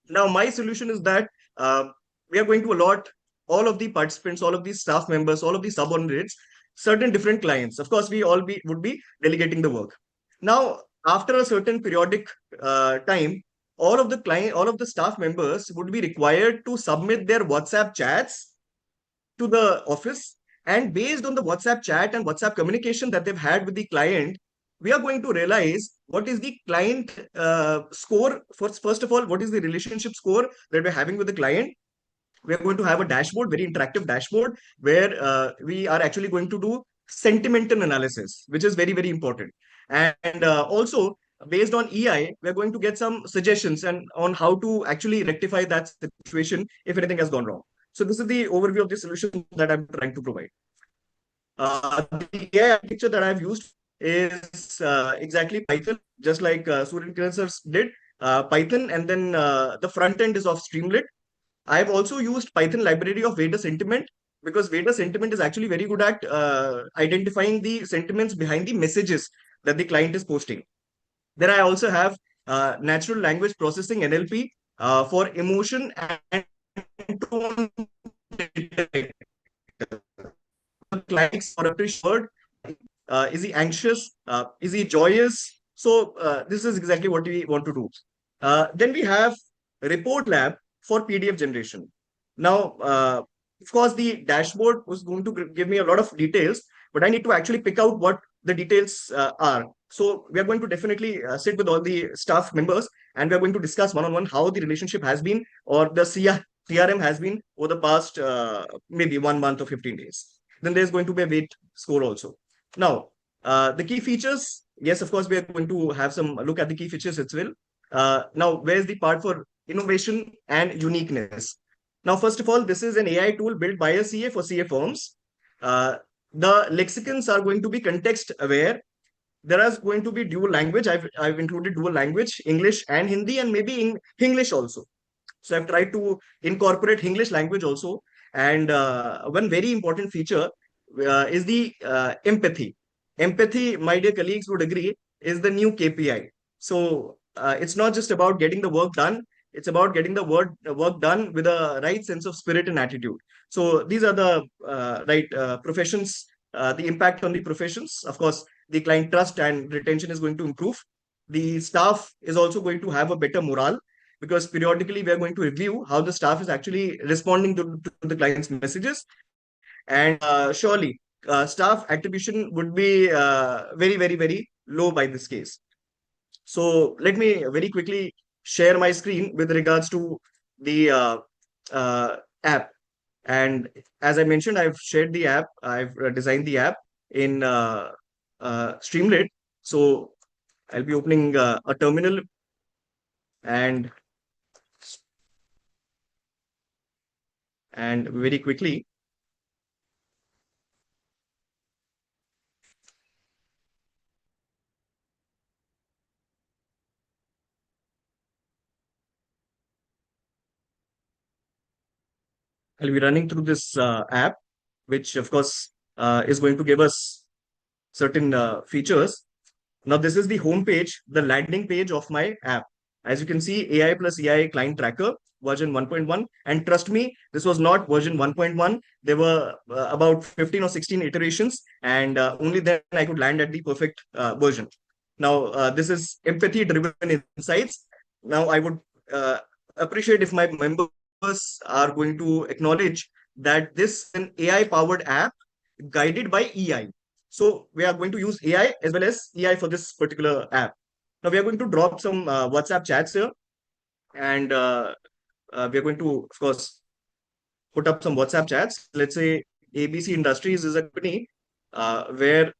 Now, my solution is that we are going to allot all of the participants, all of the staff members, all of the subordinates, certain different clients. Of course, we all would be delegating the work. Now, after a certain periodic time, all of the staff members would be required to submit their WhatsApp chats to the office. And based on the WhatsApp chat and WhatsApp communication that they've had with the client, we are going to realize what is the client score. First of all, what is the relationship score that we're having with the client? We're going to have a dashboard, very interactive dashboard, where we are actually going to do sentimental analysis, which is very important. And also, based on EI, we're going to get some suggestions and on how to actually rectify that situation if anything has gone wrong. So this is the overview of the solution that I'm trying to provide. The AI architecture that I've used is exactly Python, just like Surya Kiran sir did. Python, and then the front end is of Streamlit. I've also used Python library of Veda Sentiment, because Veda Sentiment is actually very good at identifying the sentiments behind the messages that the client is posting. Then I also have natural language processing NLP for emotion and tone detector. Clients or appreciate, is he anxious? Is he joyous? So this is exactly what we want to do. Then we have Report Lab for PDF generation. Now, Of course, the dashboard was going to give me a lot of details, but I need to actually pick out what the details are. So we are going to definitely sit with all the staff members, and we are going to discuss one-on-one how the relationship has been, or the CRM has been over the past maybe 1 month or 15 days. Then there's going to be a weight score also. Now, the key features, yes, of course, we are going to have some look at the key features as well. Now, where's the part for innovation and uniqueness? Now, first of all, this is an AI tool built by a CA for CA firms. The lexicons are going to be context aware. There is going to be dual language. I've included dual language, English and Hindi, and maybe in English also. So I've tried to incorporate English language also. And one very important feature is the empathy. Empathy, my dear colleagues would agree, is the new KPI. So it's not just about getting the work done. It's about getting the work done with a right sense of spirit and attitude. So these are the right professions, the impact on the professions. Of course, the client trust and retention is going to improve. The staff is also going to have a better morale, because periodically we are going to review how the staff is actually responding to the client's messages. And surely staff attribution would be very, very, very low by this case. So let me very quickly share my screen with regards to the app. And as I mentioned, I've shared the app. I've designed the app in Streamlit. So I'll be opening a terminal, and very quickly, I'll be running through this app, which of course is going to give us certain features. Now, this is the home page, the landing page of my app. As you can see, AI plus AI client tracker version 1.1. And trust me, this was not version 1.1. There were about 15 or 16 iterations, and only then I could land at the perfect version. Now, this is empathy-driven insights. Now, I would appreciate if my members are going to acknowledge that this is an AI-powered app guided by EI. So we are going to use AI as well as EI for this particular app. Now we are going to drop some WhatsApp chats here, and we are going to, of course, put up some WhatsApp chats. Let's say ABC Industries is a company where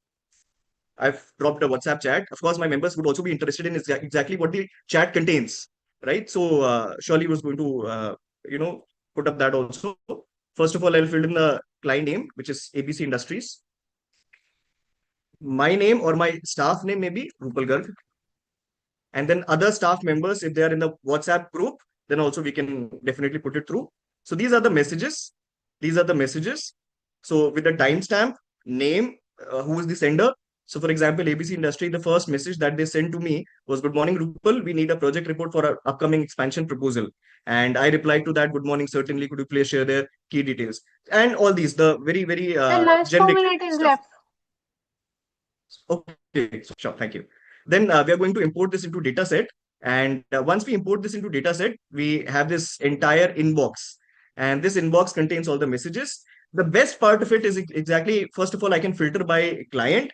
I've dropped a WhatsApp chat. Of course, my members would also be interested in exactly what the chat contains, right? So surely was going to, put up that also. First of all, I'll fill in the client name, which is ABC Industries. My name or my staff name may be Rupal Garg. And then other staff members, if they are in the WhatsApp group, then also we can definitely put it through. So these are the messages. These are the messages. So with the timestamp, name, who is the sender. So for example, ABC Industry, the first message that they sent to me was, "Good morning, Rupal. We need a project report for our upcoming expansion proposal." And I replied to that, "Good morning, certainly. Could you please share their key details?" And all these, the very, very
The last 2
generic
minutes is
stuff.
left.
Okay, sure, thank you. Then we are going to import this into dataset. And once we import this into dataset, we have this entire inbox. And this inbox contains all the messages. The best part of it is exactly, first of all, I can filter by client.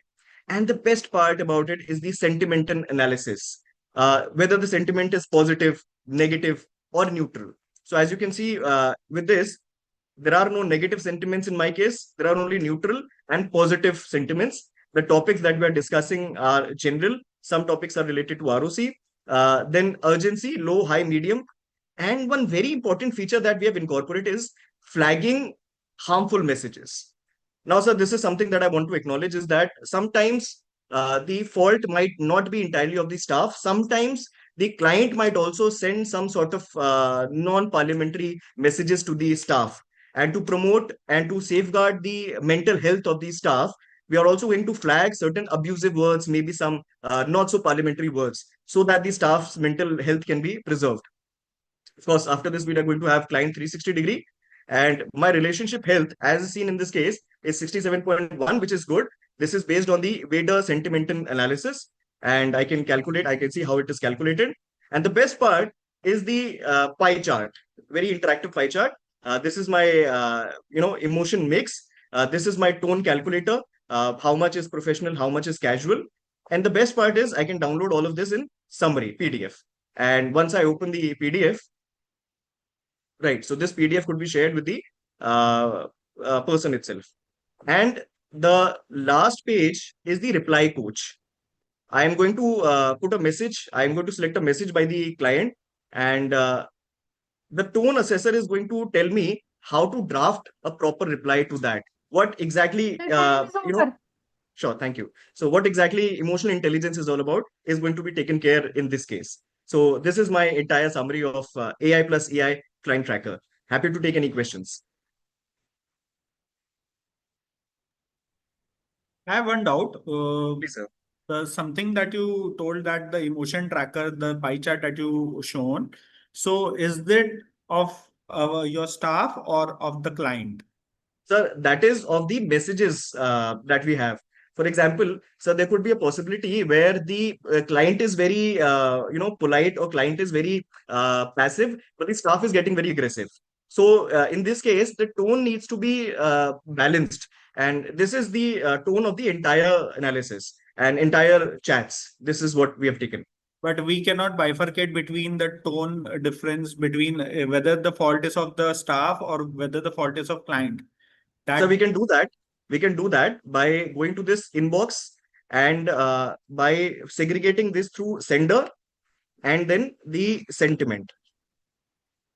And the best part about it is the sentimental analysis, whether the sentiment is positive, negative, or neutral. So as you can see with this, there are no negative sentiments in my case. There are only neutral and positive sentiments. The topics that we are discussing are general. Some topics are related to ROC. Then urgency, low, high, medium. And one very important feature that we have incorporated is flagging harmful messages. Now, sir, this is something that I want to acknowledge, is that sometimes the fault might not be entirely of the staff. Sometimes the client might also send some sort of non-parliamentary messages to the staff. And to promote and to safeguard the mental health of the staff, we are also going to flag certain abusive words, maybe some not so parliamentary words, so that the staff's mental health can be preserved. Of course, after this, we are going to have client 360-degree. And my relationship health, as seen in this case, is 67.1, which is good. This is based on the Vader sentimental analysis. And I can see how it is calculated. And the best part is the pie chart, very interactive pie chart. This is my emotion mix. This is my tone calculator. How much is professional, how much is casual. And the best part is I can download all of this in summary PDF. And once I open the PDF, right, so this PDF could be shared with the person itself. And the last page is the reply coach. I am going to put a message. I am going to select a message by the client, and the tone assessor is going to tell me how to draft a proper reply to that. What exactly, sure, thank you. So, what exactly emotional intelligence is all about is going to be taken care in this case. So, this is my entire summary of AI plus AI client tracker. Happy to take any questions.
I have one doubt.
Please, sir.
Something that you told, that the emotion tracker, the pie chart that you shown. So is that of your staff or of the client?
Sir, that is of the messages that we have. For example, so there could be a possibility where the client is very, polite, or client is very passive, but the staff is getting very aggressive. So in this case, the tone needs to be balanced, and this is the tone of the entire analysis and entire chats. This is what we have taken.
But we cannot bifurcate between the tone difference between whether the fault is of the staff or whether the fault is of client.
So we can do that. We can do that by going to this inbox and by segregating this through sender and then the sentiment.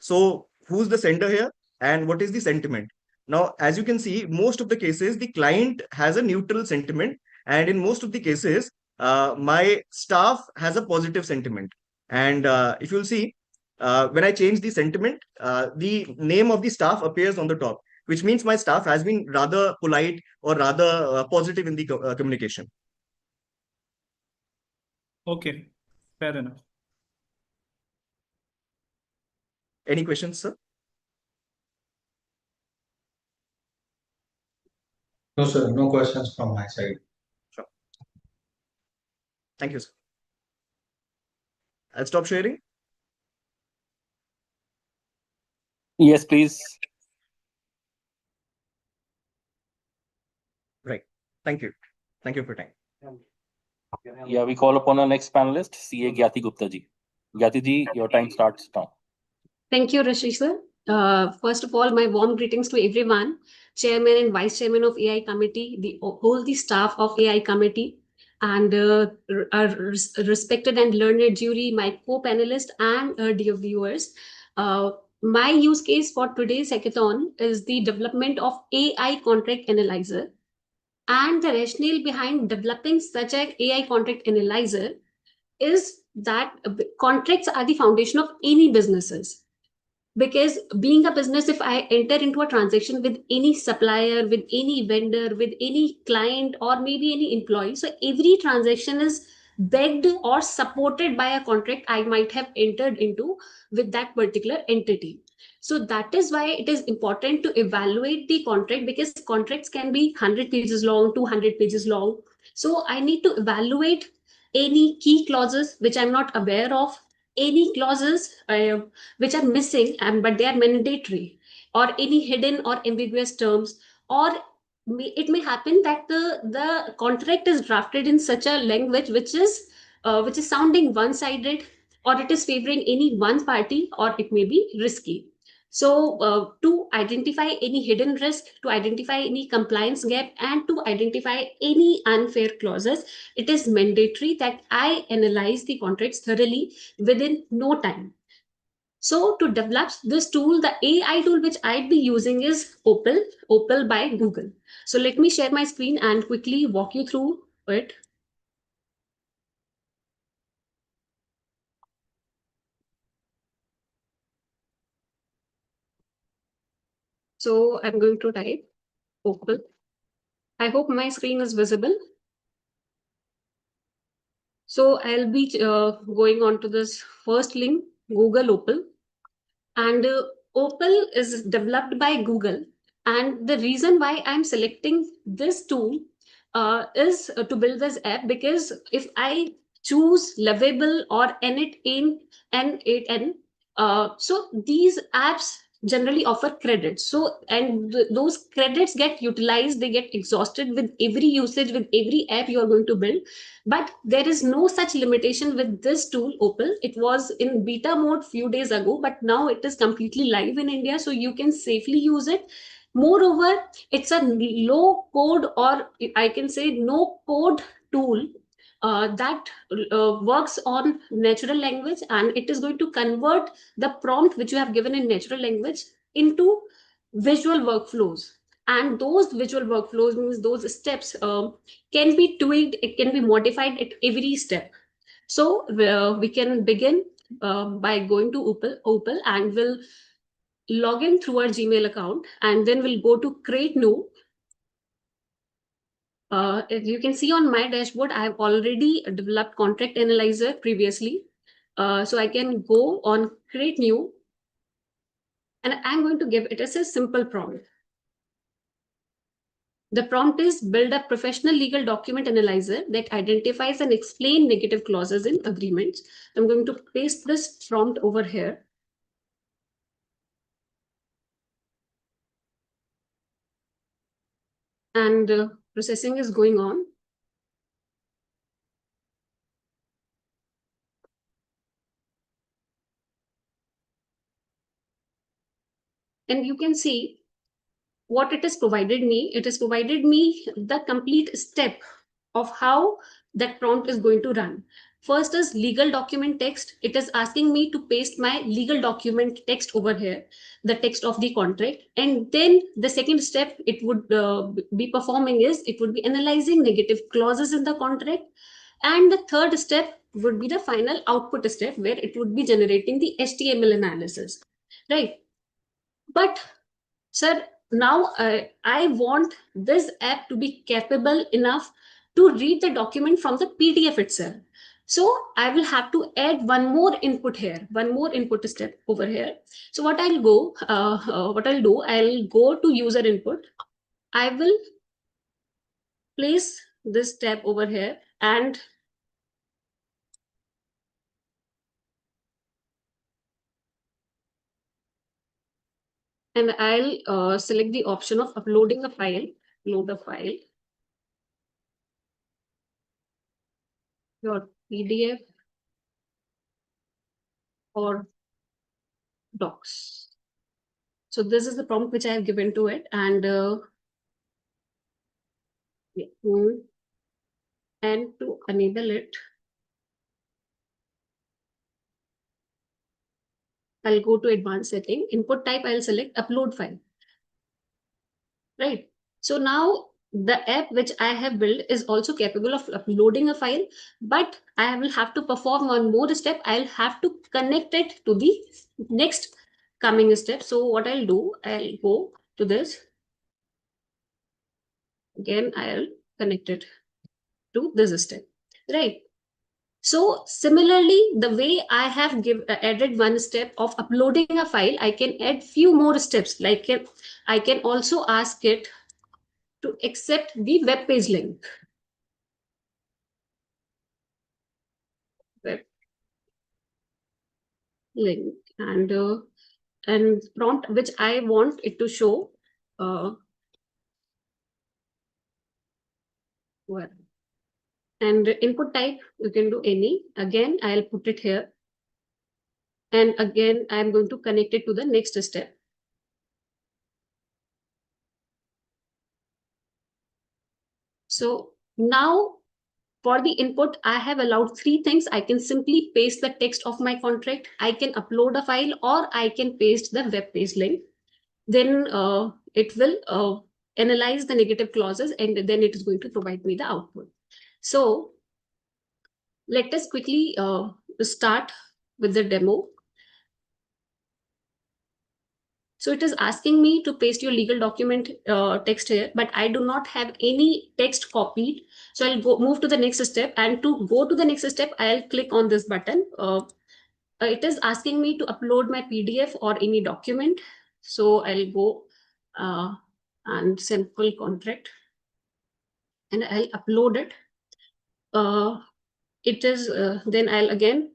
So who's the sender here and what is the sentiment? Now, as you can see, most of the cases, the client has a neutral sentiment. And in most of the cases, my staff has a positive sentiment. And if you'll see, when I change the sentiment, the name of the staff appears on the top, which means my staff has been rather polite or rather positive in the communication.
Okay, fair enough.
Any questions, sir?
No, sir. No questions from my side.
Sure. Thank you, sir. I'll stop sharing.
Yes, please.
Right. Thank you. Thank you for your time.
Yeah, we call upon our next panelist, CA Gyati Gupta ji. Gyati ji, your time starts now.
Thank you, Rashish sir. First of all, my warm greetings to everyone, Chairman and Vice Chairman of AI Committee, the staff of AI Committee, and our respected and learned jury, my co-panelists, and dear viewers. My use case for today's hackathon is the development of AI contract analyzer. And the rationale behind developing such an AI contract analyzer is that contracts are the foundation of any businesses. Because being a business, if I enter into a transaction with any supplier, with any vendor, with any client, or maybe any employee, so every transaction is backed or supported by a contract I might have entered into with that particular entity. So that is why it is important to evaluate the contract, because contracts can be 100 pages long, 200 pages long. So I need to evaluate any key clauses which I'm not aware of, any clauses which are missing and but they are mandatory, or any hidden or ambiguous terms, or it may happen that the contract is drafted in such a language which is sounding one sided, or it is favoring any one party, or it may be risky. So to identify any hidden risk, to identify any compliance gap, and to identify any unfair clauses, it is mandatory that I analyze the contracts thoroughly within no time. So to develop this tool, the AI tool which I'd be using is Opal by Google. So let me share my screen and quickly walk you through it. So I'm going to type Opal. I hope my screen is visible. So I'll be going on to this first link, Google Opal. And Opal is developed by Google. And the reason why I'm selecting this tool is to build this app, because if I choose Lovable or N8N, so these apps generally offer credits. So, and those credits get utilized, they get exhausted with every usage, with every app you are going to build. But there is no such limitation with this tool, Opal. It was in beta mode few days ago, but now it is completely live in India, so you can safely use it. Moreover, it's a low code, or I can say no code tool that works on natural language, and it is going to convert the prompt which you have given in natural language into visual workflows. And those visual workflows means those steps can be tweaked, it can be modified at every step. So we can begin by going to Opal, and we'll log in through our Gmail account, and then we'll go to create new. As you can see on my dashboard, I have already developed contract analyzer previously. So I can go on create new, and I'm going to give it as a simple prompt. The prompt is build a professional legal document analyzer that identifies and explain negative clauses in agreements. I'm going to paste this prompt over here. And processing is going on. And you can see what it has provided me. It has provided me the complete step of how that prompt is going to run. First is legal document text. It is asking me to paste my legal document text over here, the text of the contract. And then the second step it would be performing is it would be analyzing negative clauses in the contract. And the third step would be the final output step, where it would be generating the HTML analysis, right? But sir, now I want this app to be capable enough to read the document from the PDF itself. So I will have to add one more input here, one more input step over here. So what I'll do, I'll go to user input. I will place this tab over here, and I'll select the option of uploading a file, load a file, your PDF or docs. So this is the prompt which I have given to it, and and to enable it, I'll go to advanced setting, input type, I'll select upload file, right? So now the app which I have built is also capable of uploading a file, but I will have to perform one more step. I'll have to connect it to the next coming step. So what I'll do, I'll go to this. Again, I'll connect it to this step, right? So similarly, the way I have added one step of uploading a file, I can add few more steps. Like I can also ask it to accept the web page link. Web link and prompt which I want it to show. Well, and input type you can do any. Again, I'll put it here. And again, I'm going to connect it to the next step. So now for the input, I have allowed three things. I can simply paste the text of my contract. I can upload a file, or I can paste the web page link. Then it will analyze the negative clauses, and then it is going to provide me the output. So let us quickly start with the demo. So it is asking me to paste your legal document text here, but I do not have any text copied. So I'll move to the next step, and to go to the next step, I'll click on this button. It is asking me to upload my PDF or any document. So I'll go and sample contract, and I'll upload it. It is then I'll again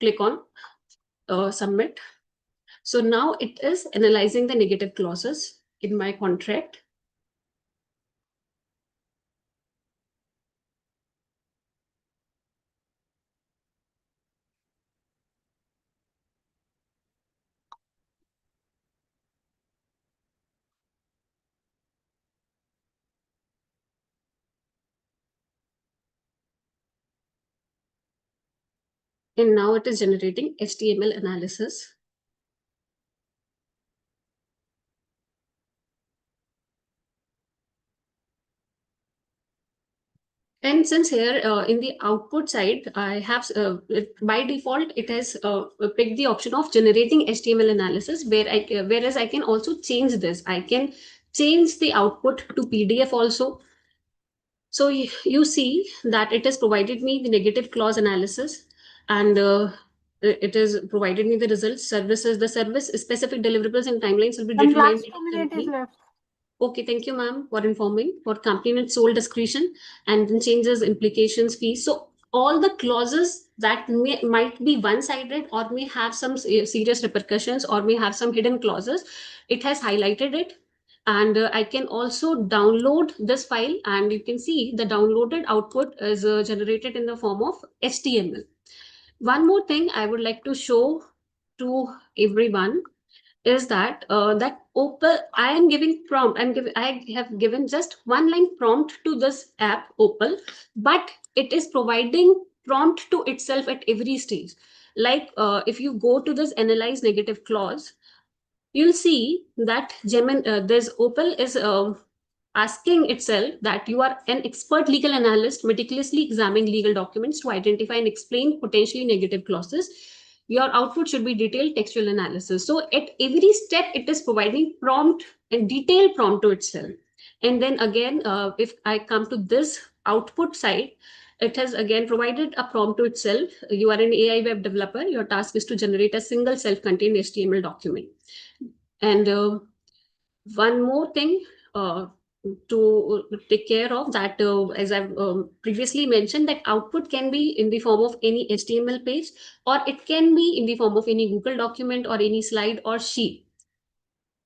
click on submit. So now it is analyzing the negative clauses in my contract. And now it is generating HTML analysis. And since here in the output side, I have by default, it has picked the option of generating HTML analysis, whereas I can also change this. I can change the output to PDF also. So you see that it has provided me the negative clause analysis, and it has provided me the results, services, the service specific deliverables and timelines will be
And
determined.
last 2 minutes is left.
Okay, thank you, ma'am, for informing. For company and sole discretion, and then changes, implications, fees. So all the clauses that might be one-sided or may have some serious repercussions or may have some hidden clauses, it has highlighted it. And I can also download this file, and you can see the downloaded output is generated in the form of HTML. One more thing I would like to show to everyone is that Opal, I am giving prompt. I have given just one line prompt to this app Opal, but it is providing prompt to itself at every stage. Like if you go to this analyze negative clause, you'll see that this Opal is asking itself that you are an expert legal analyst meticulously examining legal documents to identify and explain potentially negative clauses. Your output should be detailed textual analysis. So at every step, it is providing prompt and detailed prompt to itself. And then again, if I come to this output side, it has again provided a prompt to itself. You are an AI web developer. Your task is to generate a single self-contained HTML document. And one more thing to take care of that, as I've previously mentioned, that output can be in the form of any HTML page, or it can be in the form of any Google document or any slide or sheet.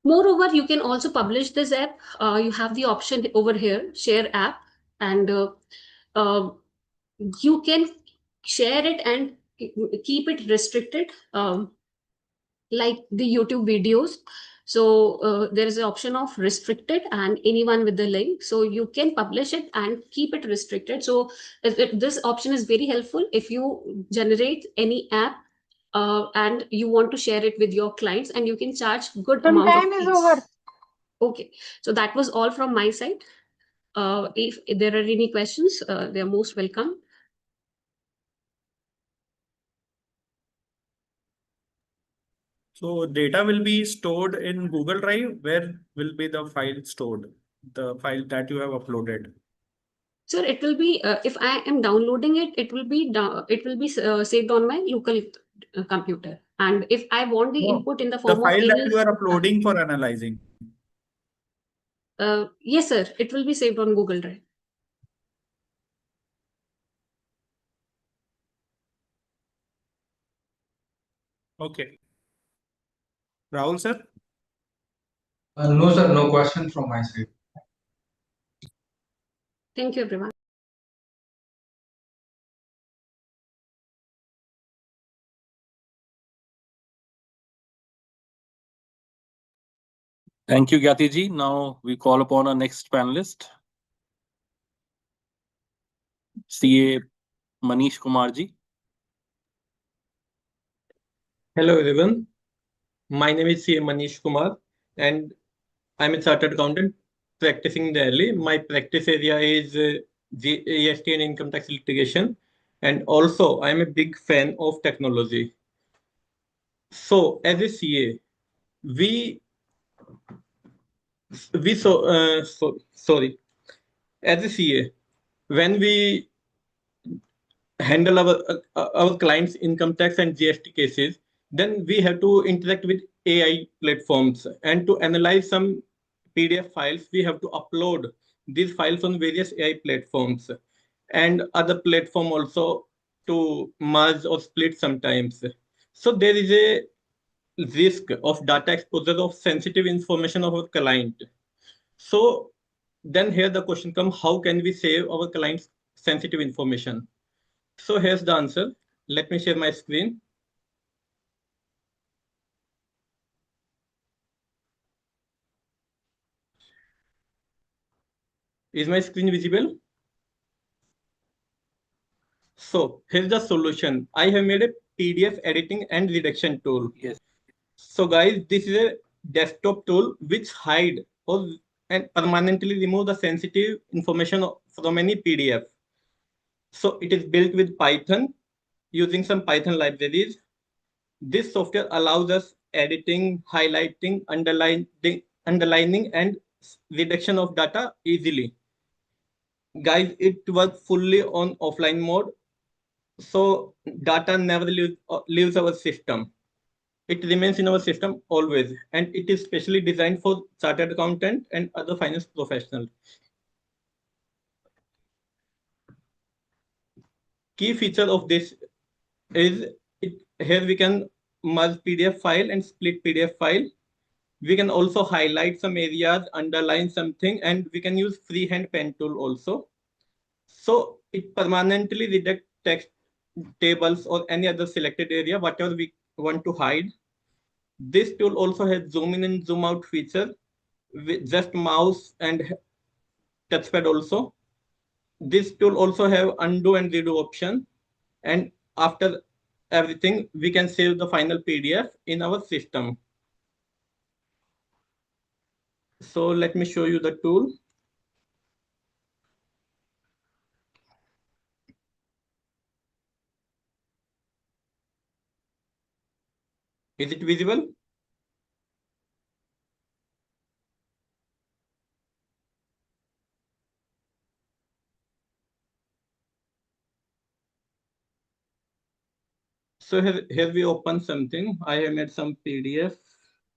Moreover, you can also publish this app. You have the option over here, share app, and you can share it and keep it restricted. Like the YouTube videos. So there is an option of restricted and anyone with the link. So you can publish it and keep it restricted. So this option is very helpful if you generate any app and you want to share it with your clients, and you can charge good
Then
amount of
time is
fees.
over.
Okay, so that was all from my side. If there are any questions, they are most welcome.
So data will be stored in Google Drive. Where will be the file stored? The file that you have uploaded.
Sir, it will be if I am downloading it, it will be saved on my local computer. And if I want the input in the
The
form of
file that
any,
you are uploading for analyzing.
yes, sir, it will be saved on Google Drive.
Okay. Rahul sir?
No, sir, no question from my side.
Thank you, everyone.
Thank you, Gyati ji. Now we call upon our next panelist, CA Manish Kumar ji.
Hello everyone, my name is CA Manish Kumar and I'm a chartered accountant practicing in Delhi. My practice area is GST and income tax litigation, and also I'm a big fan of technology. So as a CA, we sorry, as a CA, when we handle our clients' income tax and GST cases, then we have to interact with AI platforms, and to analyze some PDF files, we have to upload these files on various AI platforms and other platform also to merge or split sometimes. So there is a risk of data exposure of sensitive information of our client. So then here the question comes, how can we save our client's sensitive information? So here's the answer. Let me share my screen. Is my screen visible? So here's the solution. I have made a PDF editing and reduction tool.
Yes.
So guys, this is a desktop tool which hide or and permanently remove the sensitive information from any PDF. So it is built with Python using some Python libraries. This software allows us editing, highlighting, underlining and reduction of data easily. Guys, it works fully on offline mode. So data never leaves our system. It remains in our system always. And it is specially designed for chartered accountant and other finance professionals. Key feature of this is here we can merge PDF file and split PDF file. We can also highlight some areas, underline something, and we can use freehand pen tool also. So it permanently redact text tables or any other selected area, whatever we want to hide. This tool also has zoom in and zoom out feature with just mouse and touchpad also. This tool also have undo and redo option. And after everything, we can save the final PDF in our system. So let me show you the tool. Is it visible? So here we open something. I have made some PDF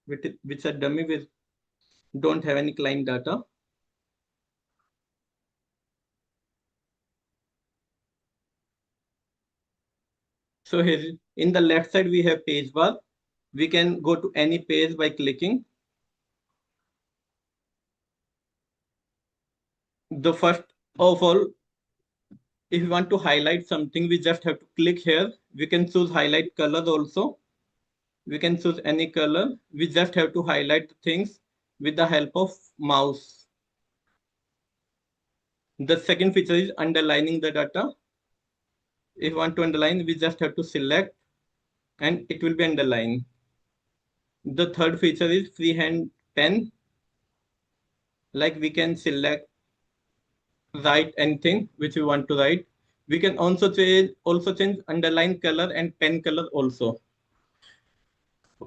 which are dummy with don't have any client data. So here in the left side we have page bar. We can go to any page by clicking. The first of all, if you want to highlight something, we just have to click here. We can choose highlight color also. We can choose any color. We just have to highlight things with the help of mouse. The second feature is underlining the data. If you want to underline, we just have to select and it will be underlined. The third feature is freehand pen. Like we can select, write anything which we want to write. We can also change underline color and pen color also.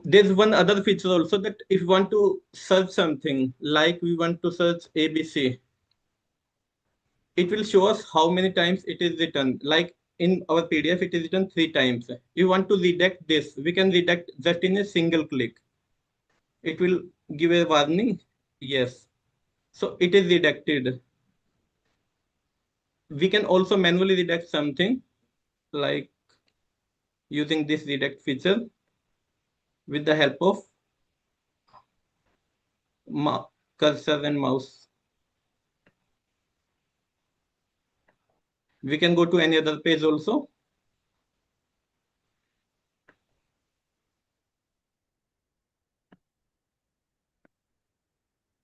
There's one other feature also that if you want to search something, like we want to search ABC, it will show us how many times it is written. Like in our PDF, it is written 3 times. If you want to redact this, we can redact just in a single click. It will give a warning. Yes. So it is redacted. We can also manually redact something like using this redact feature with the help of cursor and mouse. We can go to any other page also.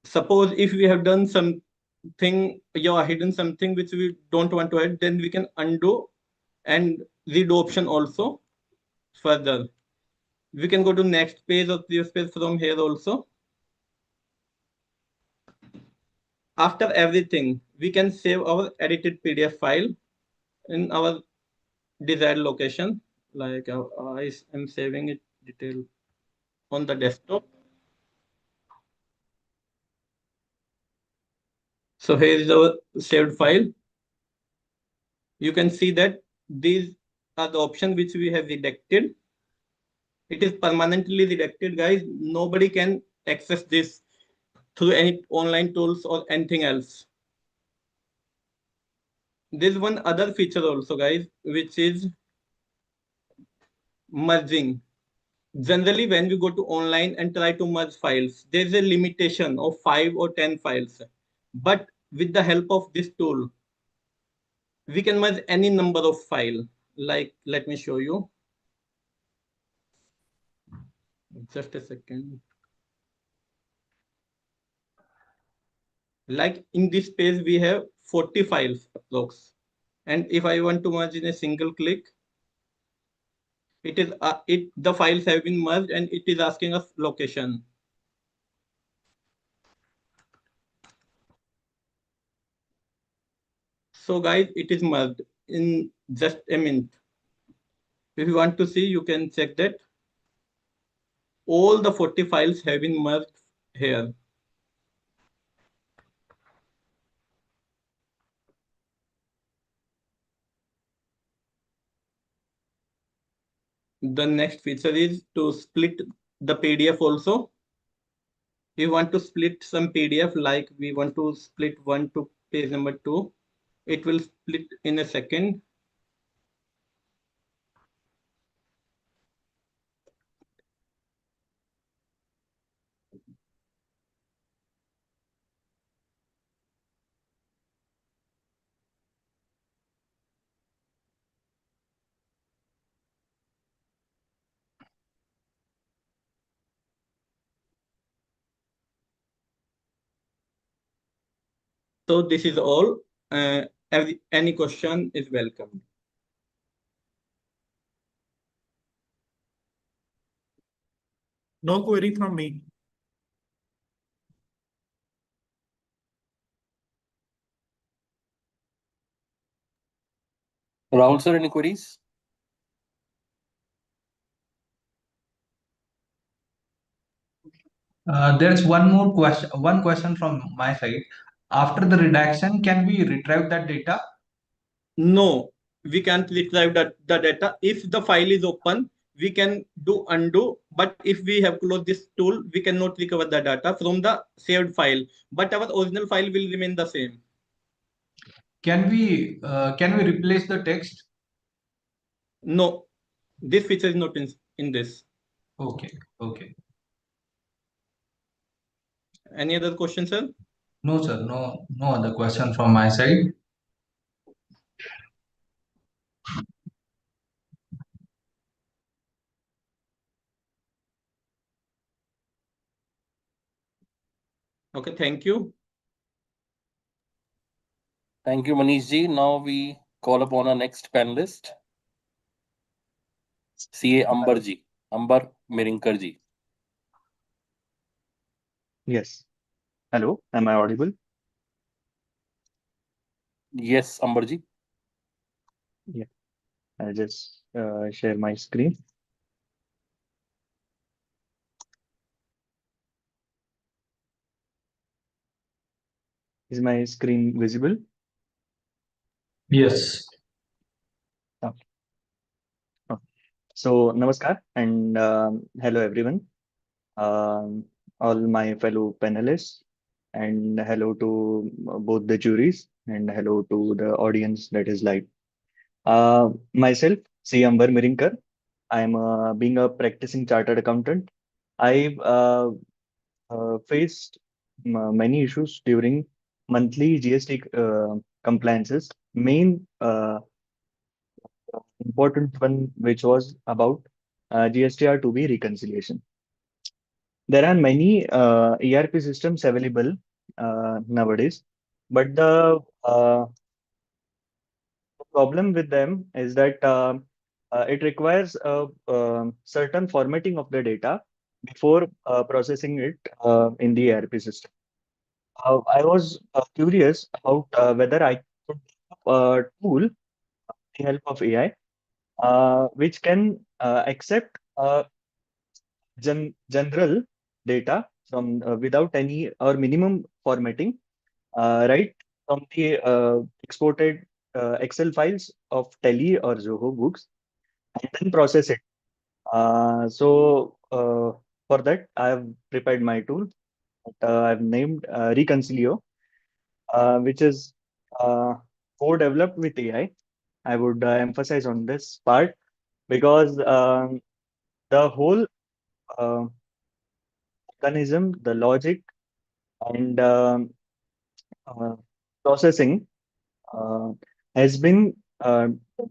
Suppose if we have done something, you are hidden something which we don't want to hide, then we can undo and redo option also further. We can go to next page or previous page from here also. After everything, we can save our edited PDF file in our desired location. Like I am saving it detail on the desktop. So here is our saved file. You can see that these are the options which we have redacted. It is permanently redacted, guys. Nobody can access this through any online tools or anything else. There's one other feature also, guys, which is merging. generally when we go to online and try to merge files, there is a limitation of 5 or 10 files. But with the help of this tool, we can merge any number of file. Like, let me show you. Just a second. Like in this page, we have 40 files approx. And if I want to merge in a single click, the files have been merged and it is asking us location. So guys, it is merged in just a minute. If you want to see, you can check that all the 40 files have been merged here. The next feature is to split the PDF also. We want to split some PDF, like we want to split one to page number 2. It will split in a second. So this is all. Any question is welcome.
No query from me.
Rahul sir, any queries?
There's one question from my side. After the redaction, can we retrieve that data?
No, we can't retrieve the data. If the file is open, we can do undo. But if we have closed this tool, we cannot recover the data from the saved file. But our original file will remain the same.
Can we replace the text?
No, this feature is not in this.
Okay. Okay.
Any other question, sir?
No, sir. No other question from my side.
Okay, thank you.
Thank you, Manish ji. Now we call upon our next panelist, CA Ambar ji. Ambar Mirinkar ji.
Yes. Hello, am I audible?
Yes, Ambar ji.
Yeah. I'll just share my screen. Is my screen visible?
Yes.
Okay. Okay. So, namaskar and hello everyone. All my fellow panelists, and hello to both the juries, and hello to the audience that is live. Myself, C. Ambar Mirinkar. I'm being a practicing chartered accountant. I've faced many issues during monthly GST compliances. Main important one, which was about GSTR to be reconciliation. There are many ERP systems available nowadays, but the problem with them is that it requires a certain formatting of the data before processing it in the ERP system. I was curious about whether I could develop a tool with the help of AI, which can accept general data from without any or minimum formatting, right from the exported Excel files of Tally or Zoho books, and then process it. For that, I have prepared my tool. I've named Reconcilio, which is co-developed with AI. I would emphasize on this part because the whole uh, mechanism, the logic, and uh, processing uh, has been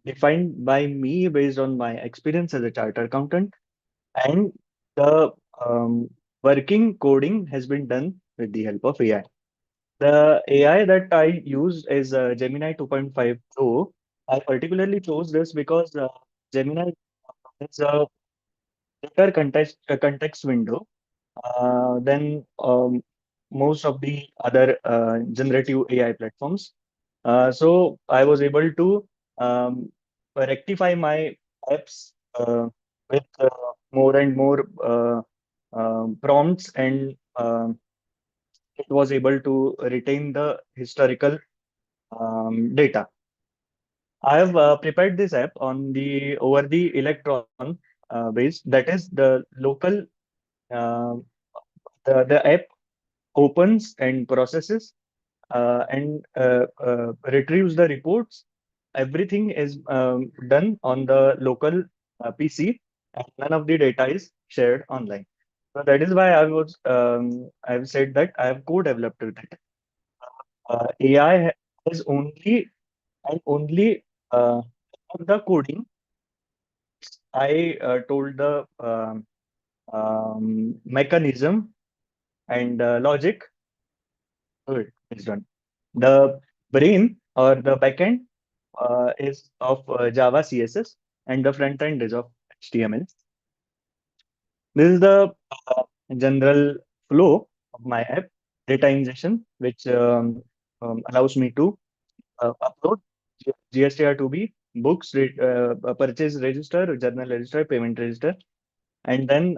defined by me based on my experience as a chartered accountant, and the working coding has been done with the help of AI. The AI that I used is Gemini 2.5 Pro. I particularly chose this because Gemini is a better context window than most of the other generative AI platforms. So I was able to rectify my apps with more and more prompts, and it was able to retain the historical data. I have prepared this app on the over the Electron base. That is the local. Uh, the app opens and processes and retrieves the reports. Everything is done on the local PC, and none of the data is shared online. So that is why I've said that I have co-developed with it. AI is only and only the coding. I told the mechanism and logic to it is done. The brain or the backend is of Java CSS, and the front end is of HTML. This is the general flow of my app. Data ingestion, which allows me to upload GSTR2B, books, purchase register, journal register, payment register, and then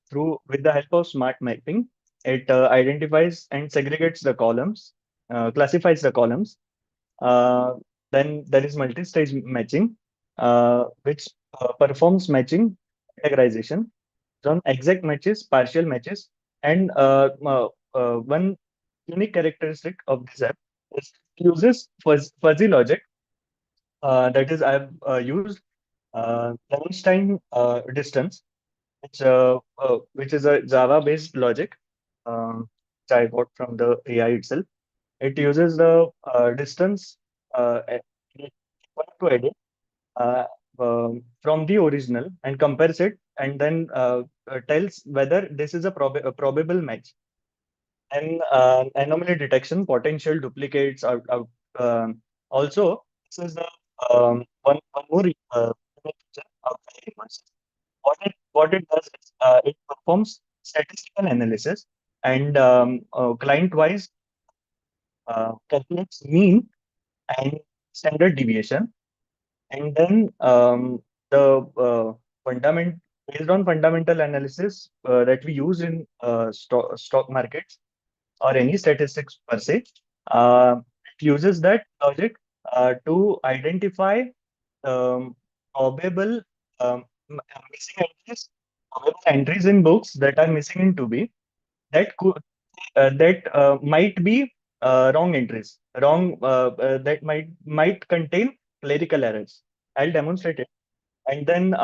through with the help of smart mapping, it identifies and segregates the columns, classifies the columns. Uh, then there is multi-stage matching, which performs matching categorization on exact matches, partial matches, and one unique characteristic of this app is it uses fuzzy logic. That is, I've used Einstein distance, which is a Java-based logic, which I got from the AI itself. It uses the distance to edit uh, from the original and compares it, and then tells whether this is a probable match. And anomaly detection, potential duplicates are also, this is the one more feature of the reverse. What it does is it performs statistical analysis and client-wise calculates mean and standard deviation, and then the fundament based on fundamental analysis that we use in stock markets or any statistics per se. It uses that logic to identify probable missing entries, probable entries in books that are missing in 2B that could that might be wrong entries, wrong that might contain clerical errors. I'll demonstrate it, and then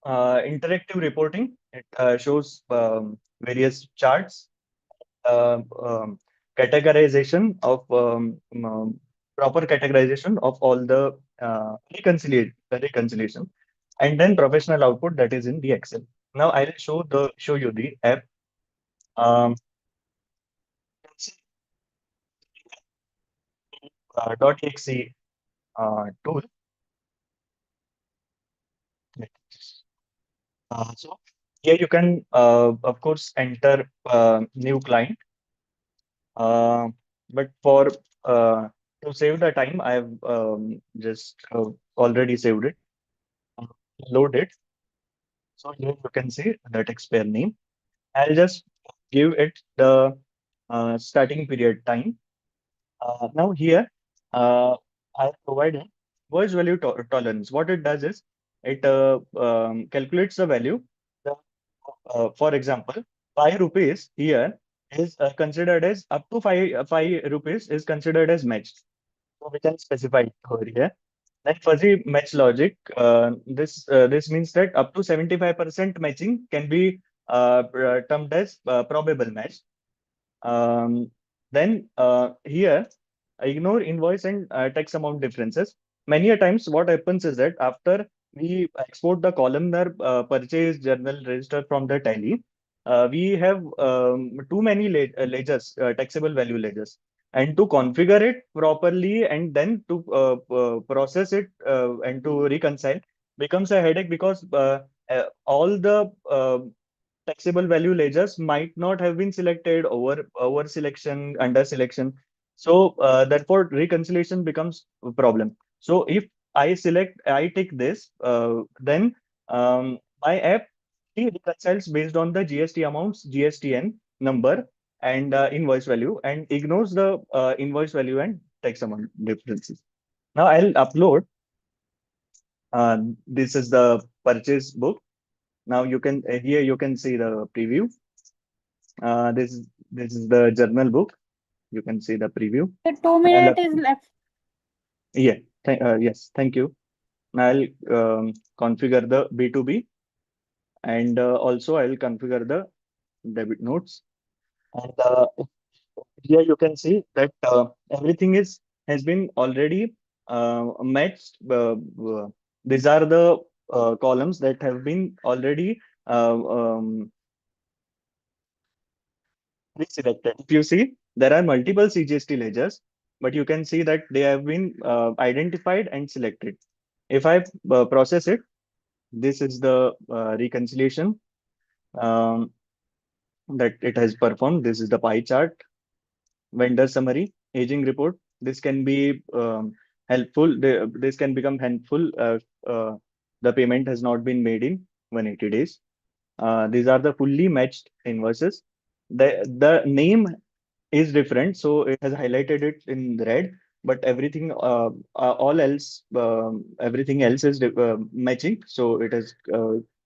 interactive reporting. It shows various charts, uh, um, categorization of proper categorization of all the reconciliation, and then professional output that is in the Excel. Now I'll show you the app. Um, .exe tool. So here you can, of course, enter new client. But for to save the time, I've just already saved it. Load it. So here you can see that expire name. I'll just give it the starting period time. Now here, I provided voice value tolerance. What it does is it calculates the value. The, for example, 5 rupees here is considered as up to 5 rupees is considered as matched. So we can specify it over here. Then fuzzy match logic. This means that up to 75% matching can be termed as probable match. Um, then here, ignore invoice and text amount differences. Many a times, what happens is that after we export the columnar purchase journal register from the tally, we have too many ledgers, taxable value ledgers. And to configure it properly and then to process it and to reconcile becomes a headache because all the taxable value ledgers might not have been selected over selection, under selection. So therefore reconciliation becomes a problem. So if I take this, then my app reconciles based on the GST amounts, GSTN number, and invoice value, and ignores the invoice value and tax amount differences. Now I'll upload. This is the purchase book. Now you can here you can see the preview. This is the journal book. You can see the preview.
The 2 minute is left.
Yeah. Yes. Thank you. Now I'll configure the B2B, and also I'll configure the debit notes. And here you can see that everything has been already matched. These are the columns that have been already pre-selected. If you see, there are multiple CGST ledgers, but you can see that they have been identified and selected. If I process it, this is the reconciliation um, that it has performed. This is the pie chart, vendor summary, aging report. This can be helpful. This can become helpful if the payment has not been made in 180 days. These are the fully matched invoices. The name is different, so it has highlighted it in red, but everything else is matching, so it has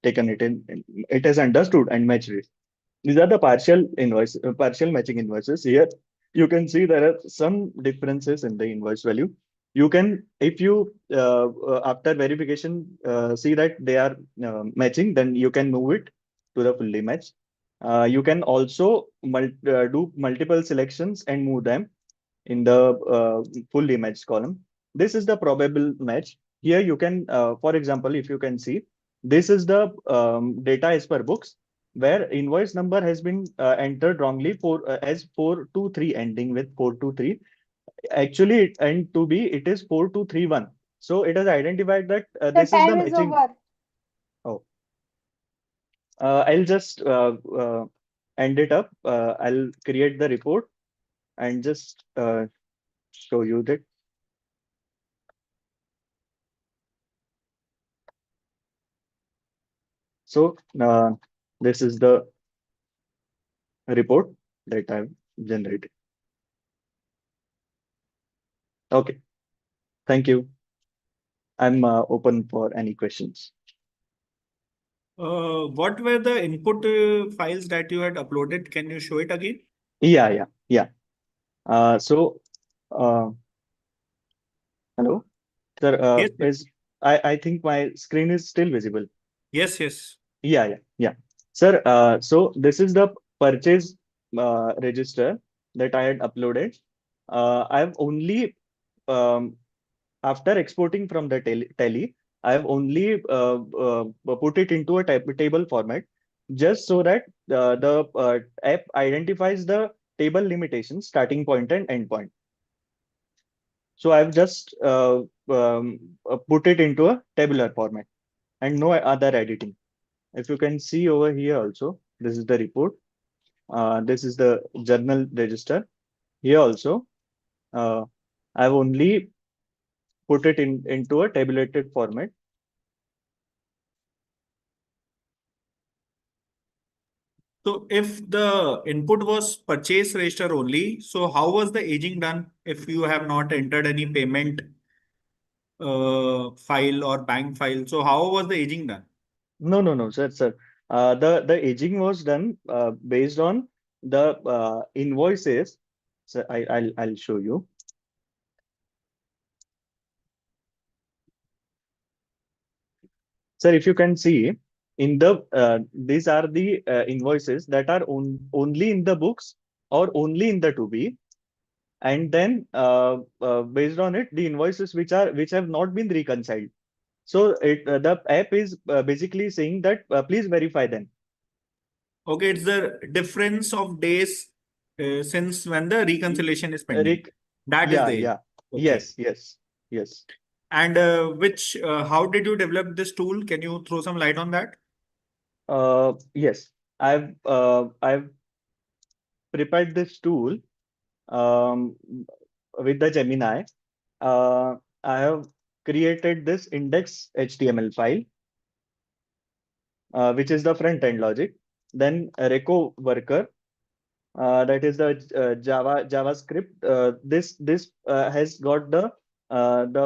taken it in, it has understood and matched it. These are the partial matching invoices. Here you can see there are some differences in the invoice value. You can, if you after verification see that they are matching, then you can move it to the fully matched. You can also do multiple selections and move them in the fully matched column. This is the probable match. Here you can, for example, if you can see, this is the data as per books, where invoice number has been entered wrongly as 423 ending with 423. Actually, and to be, it is 4231. So it has identified that
The
this is the
time is
matching.
over.
Oh, I'll just end it up. I'll create the report and just show you that. So this is the report that I've generated. Okay, thank you. I'm open for any questions.
What were the input files that you had uploaded? Can you show it again?
Yeah. So, hello, sir.
Yes, yes.
I think my screen is still visible.
Yes.
Yeah. Sir, so this is the purchase register that I had uploaded. I've only after exporting from the tally, I've only put it into a table format just so that the app identifies the table limitations, starting point and end point. So I've just put it into a tabular format and no other editing. If you can see over here also, this is the report. This is the journal register. Here also, I've only put it into a tabulated format.
So if the input was purchase register only, so how was the aging done if you have not entered any payment file or bank file? So how was the aging done?
No, sir. The aging was done based on the invoices. So I'll show you. Sir, if you can see in the these are the invoices that are only in the books or only in the to be, and then based on it, the invoices which have not been reconciled. So the app is basically saying that please verify them.
Okay, it's the difference of days since when the reconciliation is pending.
Rec
That is
yeah,
there.
yeah.
Okay.
Yes.
And how did you develop this tool? Can you throw some light on that?
Yes. I've prepared this tool um, with the Gemini. I have created this index HTML file, which is the front end logic. Then a Reco worker, that is the JavaScript. This has got the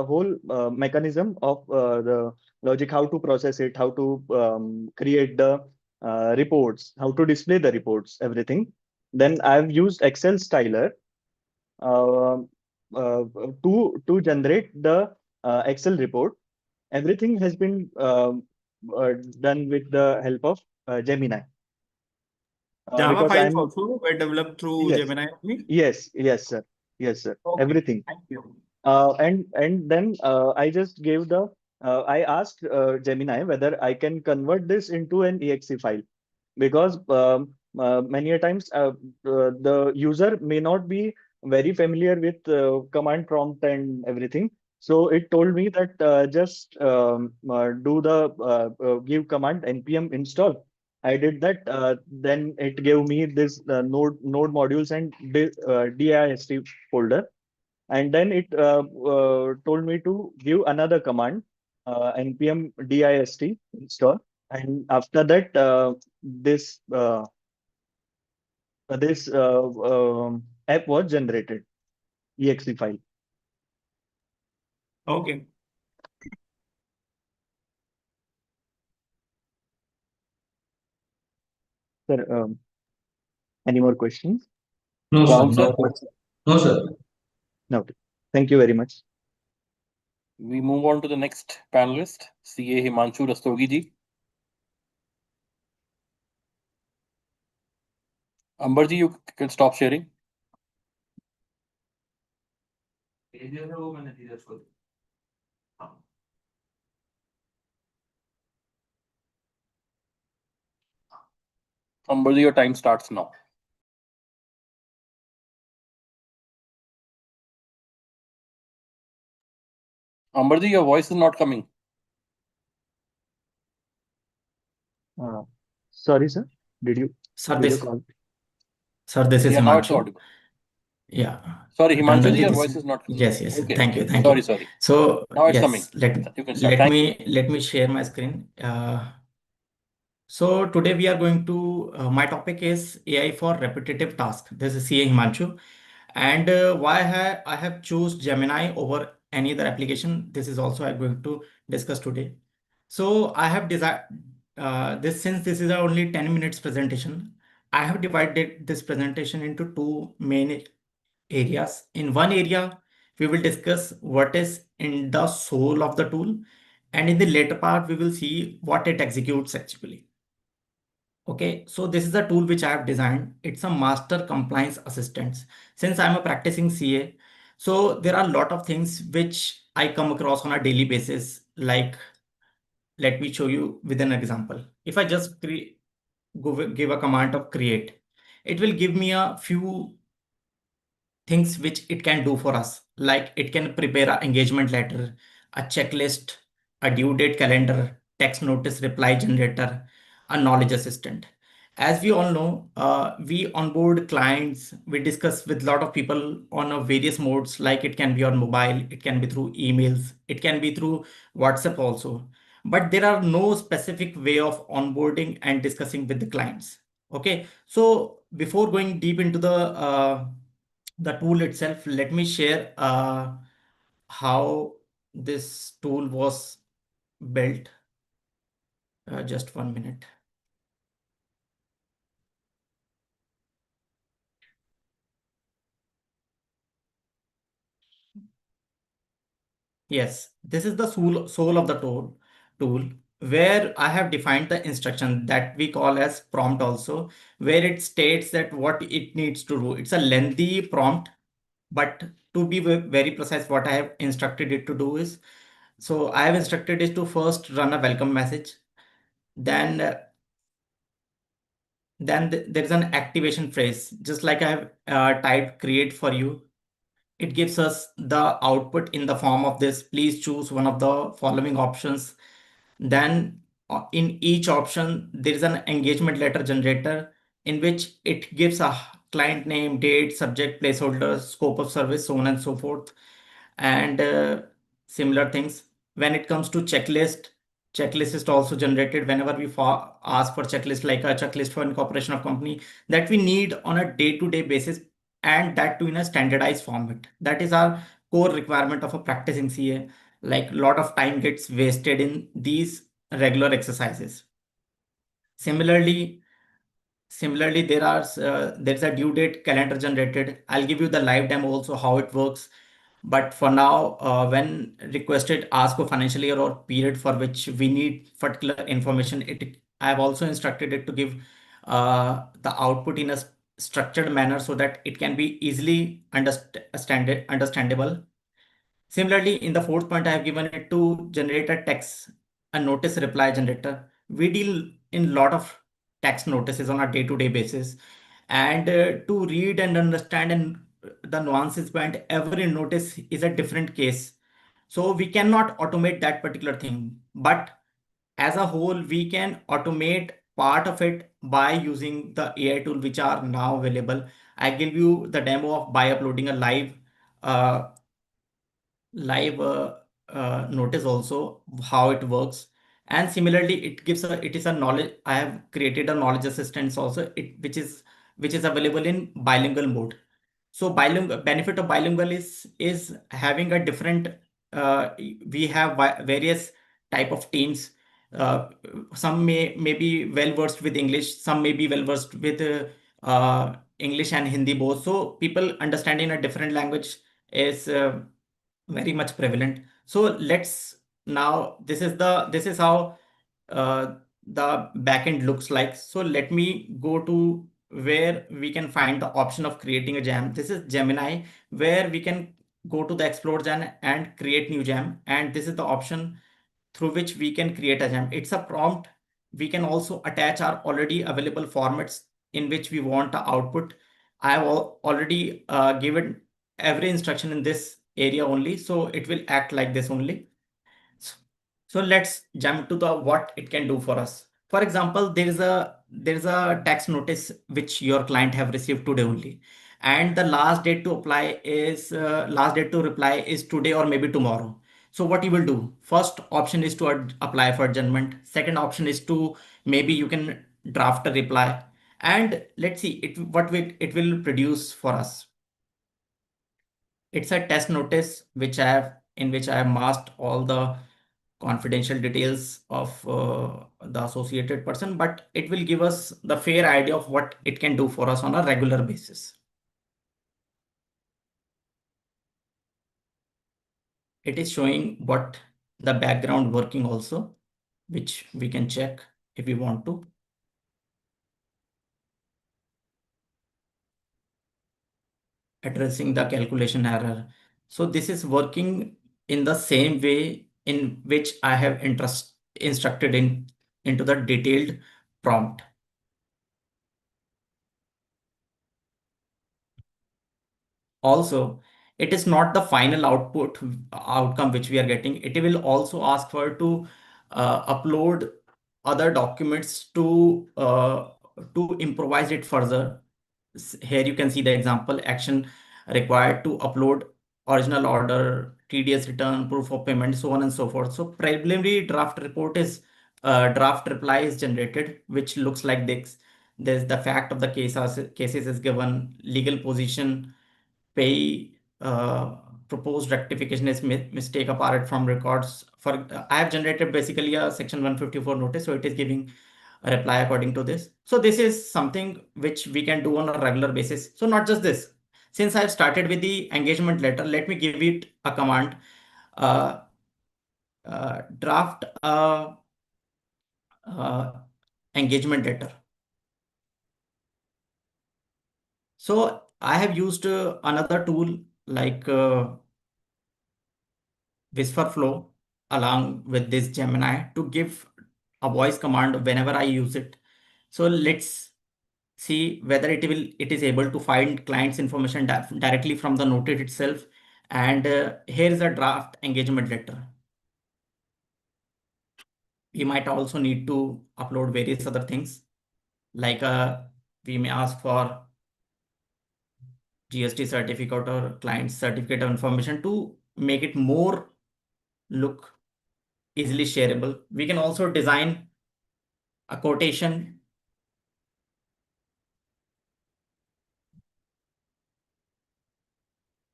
whole mechanism of the logic, how to process it, how to create the reports, how to display the reports, everything. Then I've used Excel styler uh, to generate the Excel report. Everything has been done with the help of Gemini.
Java
Because
files
I'm
also were developed through
Yes,
Gemini only?
yes, sir. Yes, sir.
Okay,
Everything.
thank you.
And then I just gave the I asked Gemini whether I can convert this into an exe file, because many a times the user may not be very familiar with command prompt and everything. So it told me that just do the give command npm install. I did that. Then it gave me this node modules and dist folder, and then it told me to give another command, npm dist install, and after that this app was generated, exe file.
Okay.
Sir, any more questions?
No, sir.
Rahul sir,
No question. No, sir.
No. Thank you very much.
we move on to the next panelist, CA Himanshu Rastogi ji. Amber ji, you can stop sharing. Amber ji, your time starts now. Amber ji, your voice is not coming.
Sorry, sir. Did you
Sir,
did you
this
call?
sir, this is
Yeah, now it's
Himanshu.
audible.
Yeah.
Sorry, Himanshu ji,
Ranjan ji,
your
this
voice is not coming.
yes, yes.
Okay.
Thank you, thank
Sorry,
you.
sorry.
So
Now it's coming.
yes, let
You can start.
let me share my screen. So today we are going to my topic is AI for repetitive task. This is CA Himanshu, and I have choose Gemini over any other application. This is also I'm going to discuss today. So I have designed this, since this is a only 10 minutes presentation. I have divided this presentation into two main areas. In one area, we will discuss what is in the soul of the tool, and in the later part, we will see what it executes actually. Okay, so this is a tool which I have designed. It's a master compliance assistant. Since I'm a practicing CA, so there are a lot of things which I come across on a daily basis. Like, let me show you with an example. If I just give a command of create, it will give me a few things which it can do for us. Like it can prepare an engagement letter, a checklist, a due date calendar, text notice reply generator, a knowledge assistant. As we all know, we onboard clients, we discuss with a lot of people on a various modes, like it can be on mobile, it can be through emails, it can be through WhatsApp also. But there are no specific way of onboarding and discussing with the clients. Okay, so before going deep into the tool itself, let me share how this tool was built. Just 1 minute. Yes, this is the soul of the tool. where I have defined the instruction that we call as prompt also, where it states that what it needs to do. It's a lengthy prompt, but to be very precise, what I have instructed it to do is, so I have instructed it to first run a welcome message. Then there's an activation phrase, just like I have typed create for you. It gives us the output in the form of this. Please choose one of the following options. Then in each option, there is an engagement letter generator in which it gives a client name, date, subject, placeholder, scope of service, so on and so forth, and similar things. When it comes to checklist is also generated whenever we ask for checklist, like a checklist for incorporation of company that we need on a day-to-day basis, and that too in a standardized format. That is our core requirement of a practicing CA. Like a lot of time gets wasted in these regular exercises. Similarly, there's a due date calendar generated. I'll give you the live demo also how it works. But for now, when requested ask for financial year or period for which we need particular information, I have also instructed it to give the output in a structured manner so that it can be easily understandable. Similarly, in the fourth point, I have given it to generate a text, a notice reply generator. We deal in a lot of text notices on a day-to-day basis, and to read and understand and the nuances behind every notice is a different case. So we cannot automate that particular thing, but as a whole, we can automate part of it by using the AI tool which are now available. I give you the demo of by uploading a uh, live notice also how it works. And similarly, it is a knowledge. I have created a knowledge assistance also, which is available in bilingual mode. So bilingual benefit of bilingual is having a different we have various type of teams. uh, some may be well versed with English, some may be well versed with English and Hindi both. So people understanding a different language is very much prevalent. So let's now, this is how the backend looks like. So let me go to where we can find the option of creating a jam. This is Gemini, where we can go to the explore jam and create new jam, and this is the option through which we can create a jam. It's a prompt. We can also attach our already available formats in which we want the output. I have already given every instruction in this area only, so it will act like this only. So let's jump to the what it can do for us. For example, there is a tax notice which your client have received today only, and the last date to reply is today or maybe tomorrow. So what you will do? First option is to apply for adjournment. Second option is to maybe you can draft a reply, and let's see it will produce for us. It's a test notice in which I have masked all the confidential details of the associated person, but it will give us the fair idea of what it can do for us on a regular basis. It is showing what the background working also, which we can check if we want to. Addressing the calculation error. So this is working in the same way in which I have instructed into the detailed prompt. Also, it is not the final outcome which we are getting. It will also ask for to upload other documents to improvise it further. Here you can see the example action required to upload original order, TDS return, proof of payment, so on and so forth. So preliminary draft report is draft reply is generated, which looks like this. There's the fact of the cases is given, legal position, pay, proposed rectification is mistake apart from records. I have generated basically a section 154 notice, so it is giving a reply according to this. So this is something which we can do on a regular basis. So not just this. Since I've started with the engagement letter, let me give it a command. Draft engagement letter. So I have used another tool like Whisper Flow along with this Gemini to give a voice command whenever I use it. So let's see whether it is able to find client's information directly from the notebook itself. And here is a draft engagement letter. We might also need to upload various other things like we may ask for GST certificate or client certificate of information to make it more look easily shareable. We can also design a quotation,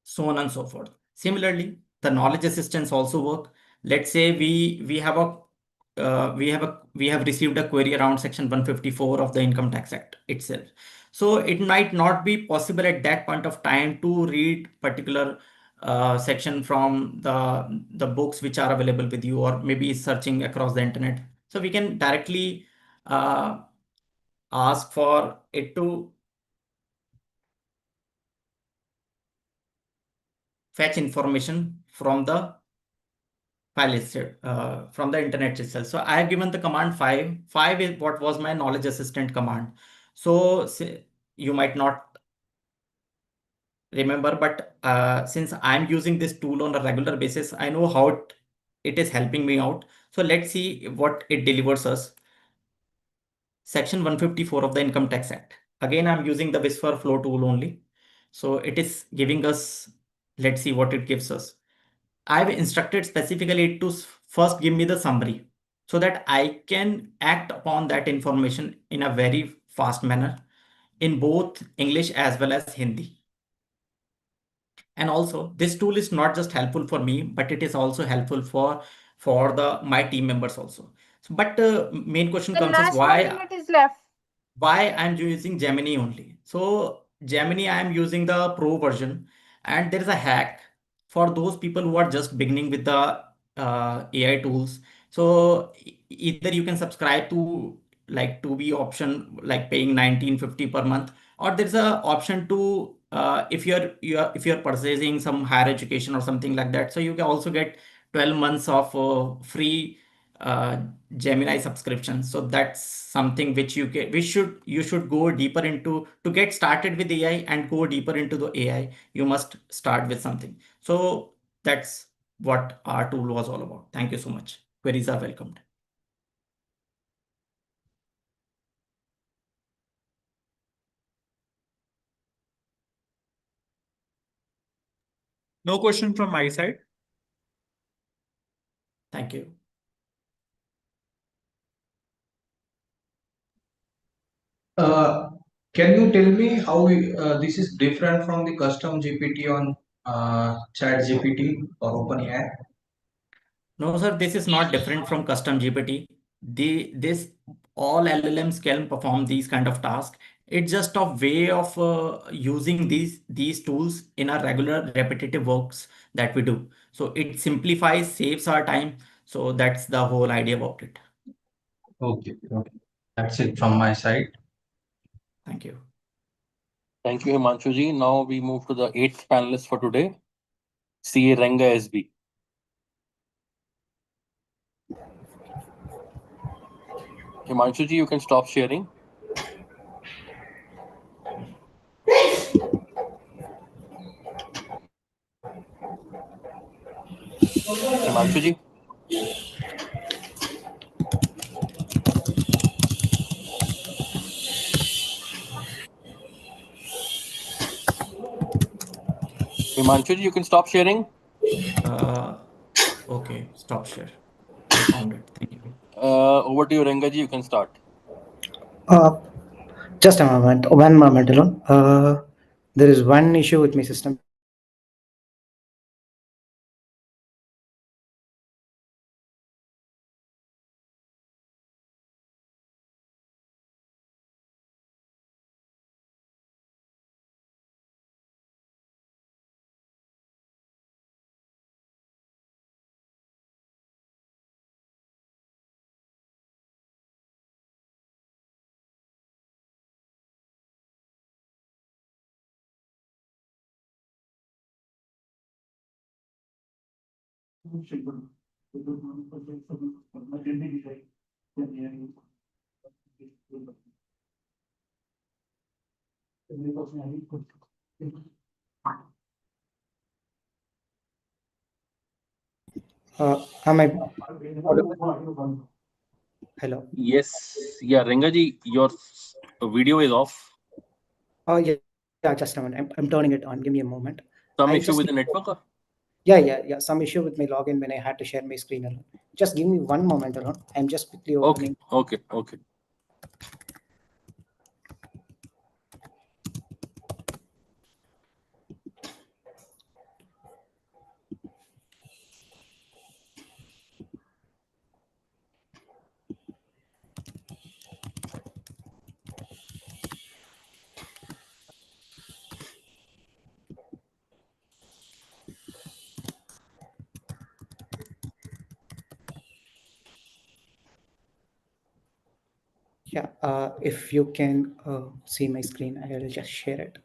so on and so forth. Similarly, the knowledge assistants also work. Let's say we have a we have received a query around section 154 of the Income Tax Act itself. So it might not be possible at that point of time to read particular section from the books which are available with you, or maybe searching across the internet. So we can directly ask for it to fetch information from the file itself, from the internet itself. So I have given the command 5. 5 is what was my knowledge assistant command. So you might not remember, but since I'm using this tool on a regular basis, I know how it is helping me out. So let's see what it delivers us. Section 154 of the Income Tax Act. Again, I'm using the Whisper Flow tool only. So it is giving us, let's see what it gives us. I've instructed specifically to first give me the summary so that I can act upon that information in a very fast manner in both English as well as Hindi. And also, this tool is not just helpful for me, but it is also helpful for my team members also. So, but main question
The
comes is
last 1 minute is left.
why I'm using Gemini only. So Gemini, I'm using the pro version, and there is a hack for those people who are just beginning with the AI tools. So either you can subscribe to like 2B option, like paying 1950 per month, or there's a option to if you're purchasing some higher education or something like that. So you can also get 12 months of free uh, Gemini subscription. So that's something which you should go deeper into to get started with AI and go deeper into the AI. You must start with something. So that's what our tool was all about. Thank you so much. Queries are welcomed.
No question from my side.
Thank you.
Can you tell me how this is different from the custom GPT on Chat GPT or OpenAI?
No, sir, this is not different from custom GPT. This all LLMs can perform these kind of tasks. It's just a way of using these tools in our regular repetitive works that we do. So it simplifies, saves our time. So that's the whole idea about it.
Okay, okay. That's it from my side.
Thank you.
Thank you, Himanshu ji. Now we move to the 8th panelist for today, CA Ranga SB. Himanshu ji, you can stop sharing. Himanshu ji. Himanshu ji, you can stop sharing.
Okay, stop share. I found it. Thank you.
Over to you, Ranga ji. You can start.
Just a moment. One moment alone. There is one issue with my system. Am I Hello?
Yes. Yeah, Rengaji, your video is off.
Yeah, just a minute. I'm turning it on. Give me a moment.
Some
I
issue
just
with the network?
yeah. Some issue with my login when I had to share my screen alone. Just give me one moment alone. I'm just quickly
Okay,
opening.
okay.
Yeah, if you can see my screen, I will just share it.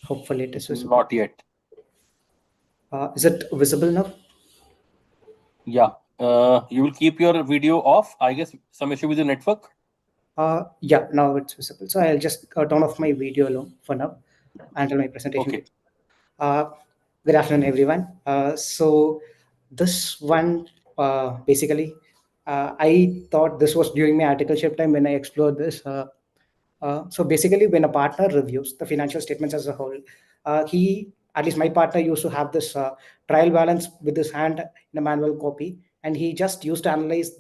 Hopefully it is visible.
Not yet.
Is it visible now?
Yeah. You will keep your video off. I guess some issue with the network.
Yeah, now it's visible. So I'll just turn off my video alone for now until my presentation.
Okay.
Good afternoon, everyone. So this one, basically, I thought this was during my articleship time when I explored this. So basically, when a partner reviews the financial statements as a whole, at least my partner used to have this trial balance with his hand in a manual copy, and he just used to analyze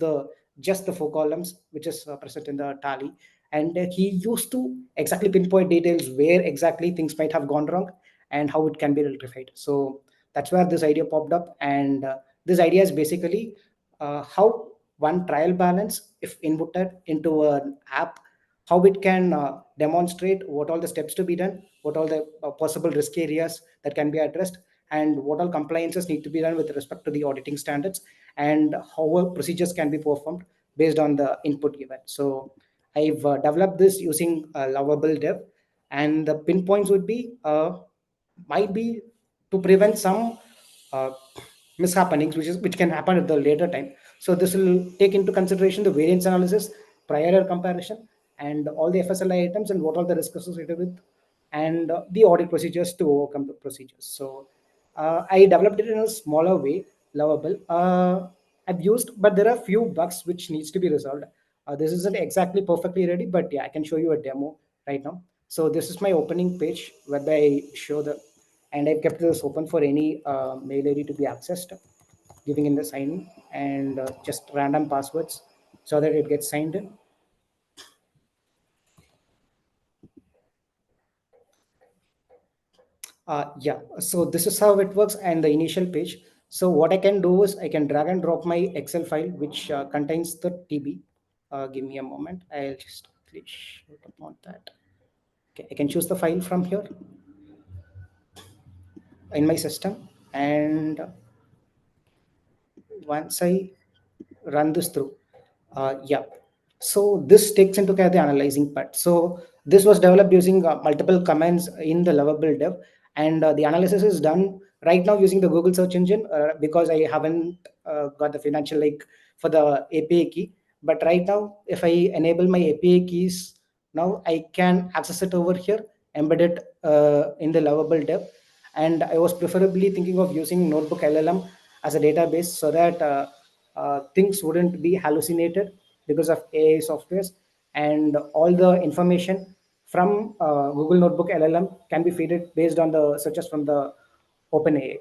just the four columns which is present in the tally, and he used to exactly pinpoint details where exactly things might have gone wrong and how it can be rectified. So that's where this idea popped up, and this idea is basically how one trial balance, if inputted into an app, how it can demonstrate what all the steps to be done, what all the possible risk areas that can be addressed, and what all compliances need to be done with respect to the auditing standards, and how procedures can be performed based on the input given. So I've developed this using lovable dev, and the pinpoints would be might be to prevent some uh, mishappenings which can happen at the later time. So this will take into consideration the variance analysis, prior error comparison, and all the FSLI items and what are the risks associated with, and the audit procedures to overcome the procedures. So I developed it in a smaller way, lovable. I've used, but there are few bugs which needs to be resolved. This isn't exactly perfectly ready, but yeah, I can show you a demo right now. So this is my opening page whereby I show the, and I've kept this open for any mail ID to be accessed, giving in the sign and just random passwords so that it gets signed in. Yeah, so this is how it works and the initial page. So what I can do is I can drag and drop my Excel file which contains the TB. Give me a moment. I'll just quickly show upon that. Okay, I can choose the file from here in my system, and once I run this through, yeah, so this takes into care the analyzing part. So this was developed using multiple commands in the lovable dev, and the analysis is done right now using the Google search engine because I haven't got the financial link for the API key. But right now, if I enable my API keys, now I can access it over here, embed it in the lovable dev. And I was preferably thinking of using Notebook LLM as a database so that things wouldn't be hallucinated because of AI softwares, and all the information from Google Notebook LLM can be fed based on the searches from the OpenAI.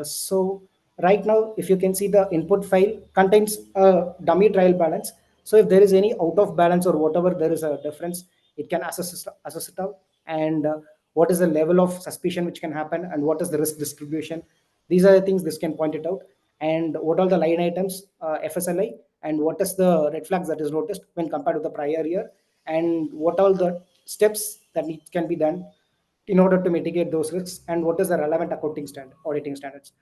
So right now, if you can see, the input file contains a dummy trial balance. So if there is any out of balance or whatever, there is a difference, it can assess it out, and what is the level of suspicion which can happen, and what is the risk distribution. These are the things this can point it out, and what are the line items, FSLI, and what is the red flags that is noticed when compared to the prior year, and what all the steps that can be done in order to mitigate those risks, and what is the relevant accounting standard, auditing standards.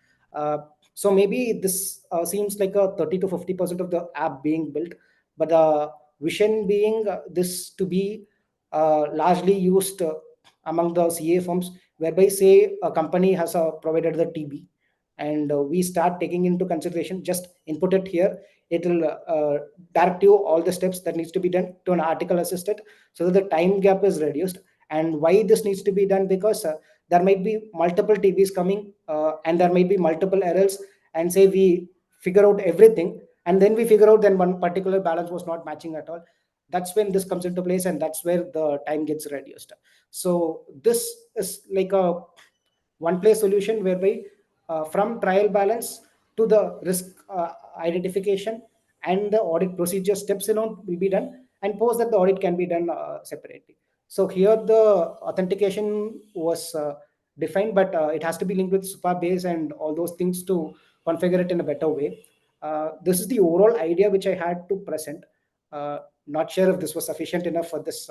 So maybe this seems like a 30 to 50% of the app being built, but the vision being this to be largely used among the CA firms, whereby say a company has provided the TB, and we start taking into consideration, just input it here, it will direct you all the steps that needs to be done to an article assistant, so that the time gap is reduced. And why this needs to be done? Because there might be multiple TVs coming, and there might be multiple errors, and say we figure out everything, and then we figure out then one particular balance was not matching at all. That's when this comes into place, and that's where the time gets reduced. So this is like a one place solution whereby from trial balance to the risk identification and the audit procedure steps alone will be done, and post that the audit can be done separately. So here the authentication was defined, but it has to be linked with super base and all those things to configure it in a better way. This is the overall idea which I had to present. Not sure if this was sufficient enough for this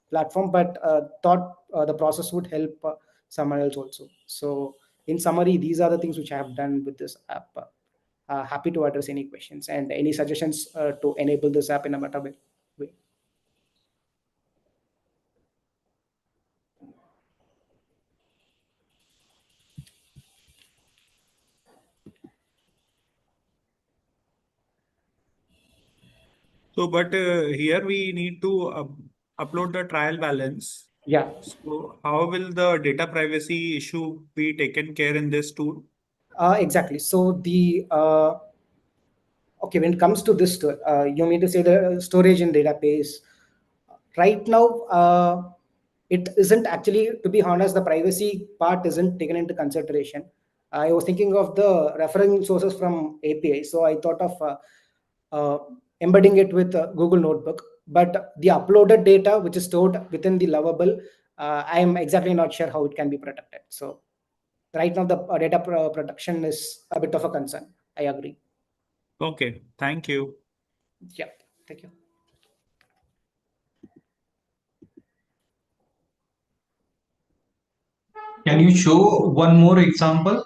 platform, but thought the process would help someone else also. So in summary, these are the things which I have done with this app. Happy to address any questions and any suggestions to enable this app in a better way.
So, but here we need to upload the trial balance.
Yeah.
So, how will the data privacy issue be taken care in this tool?
Exactly. So the okay, when it comes to this, you mean to say the storage in database. Right now, it isn't actually, to be honest, the privacy part isn't taken into consideration. I was thinking of the referring sources from API, so I thought of embedding it with Google Notebook. But the uploaded data, which is stored within the lovable, I am exactly not sure how it can be protected. So right now, the data protection is a bit of a concern. I agree.
Okay, thank you.
Yeah, thank you.
Can you show one more example?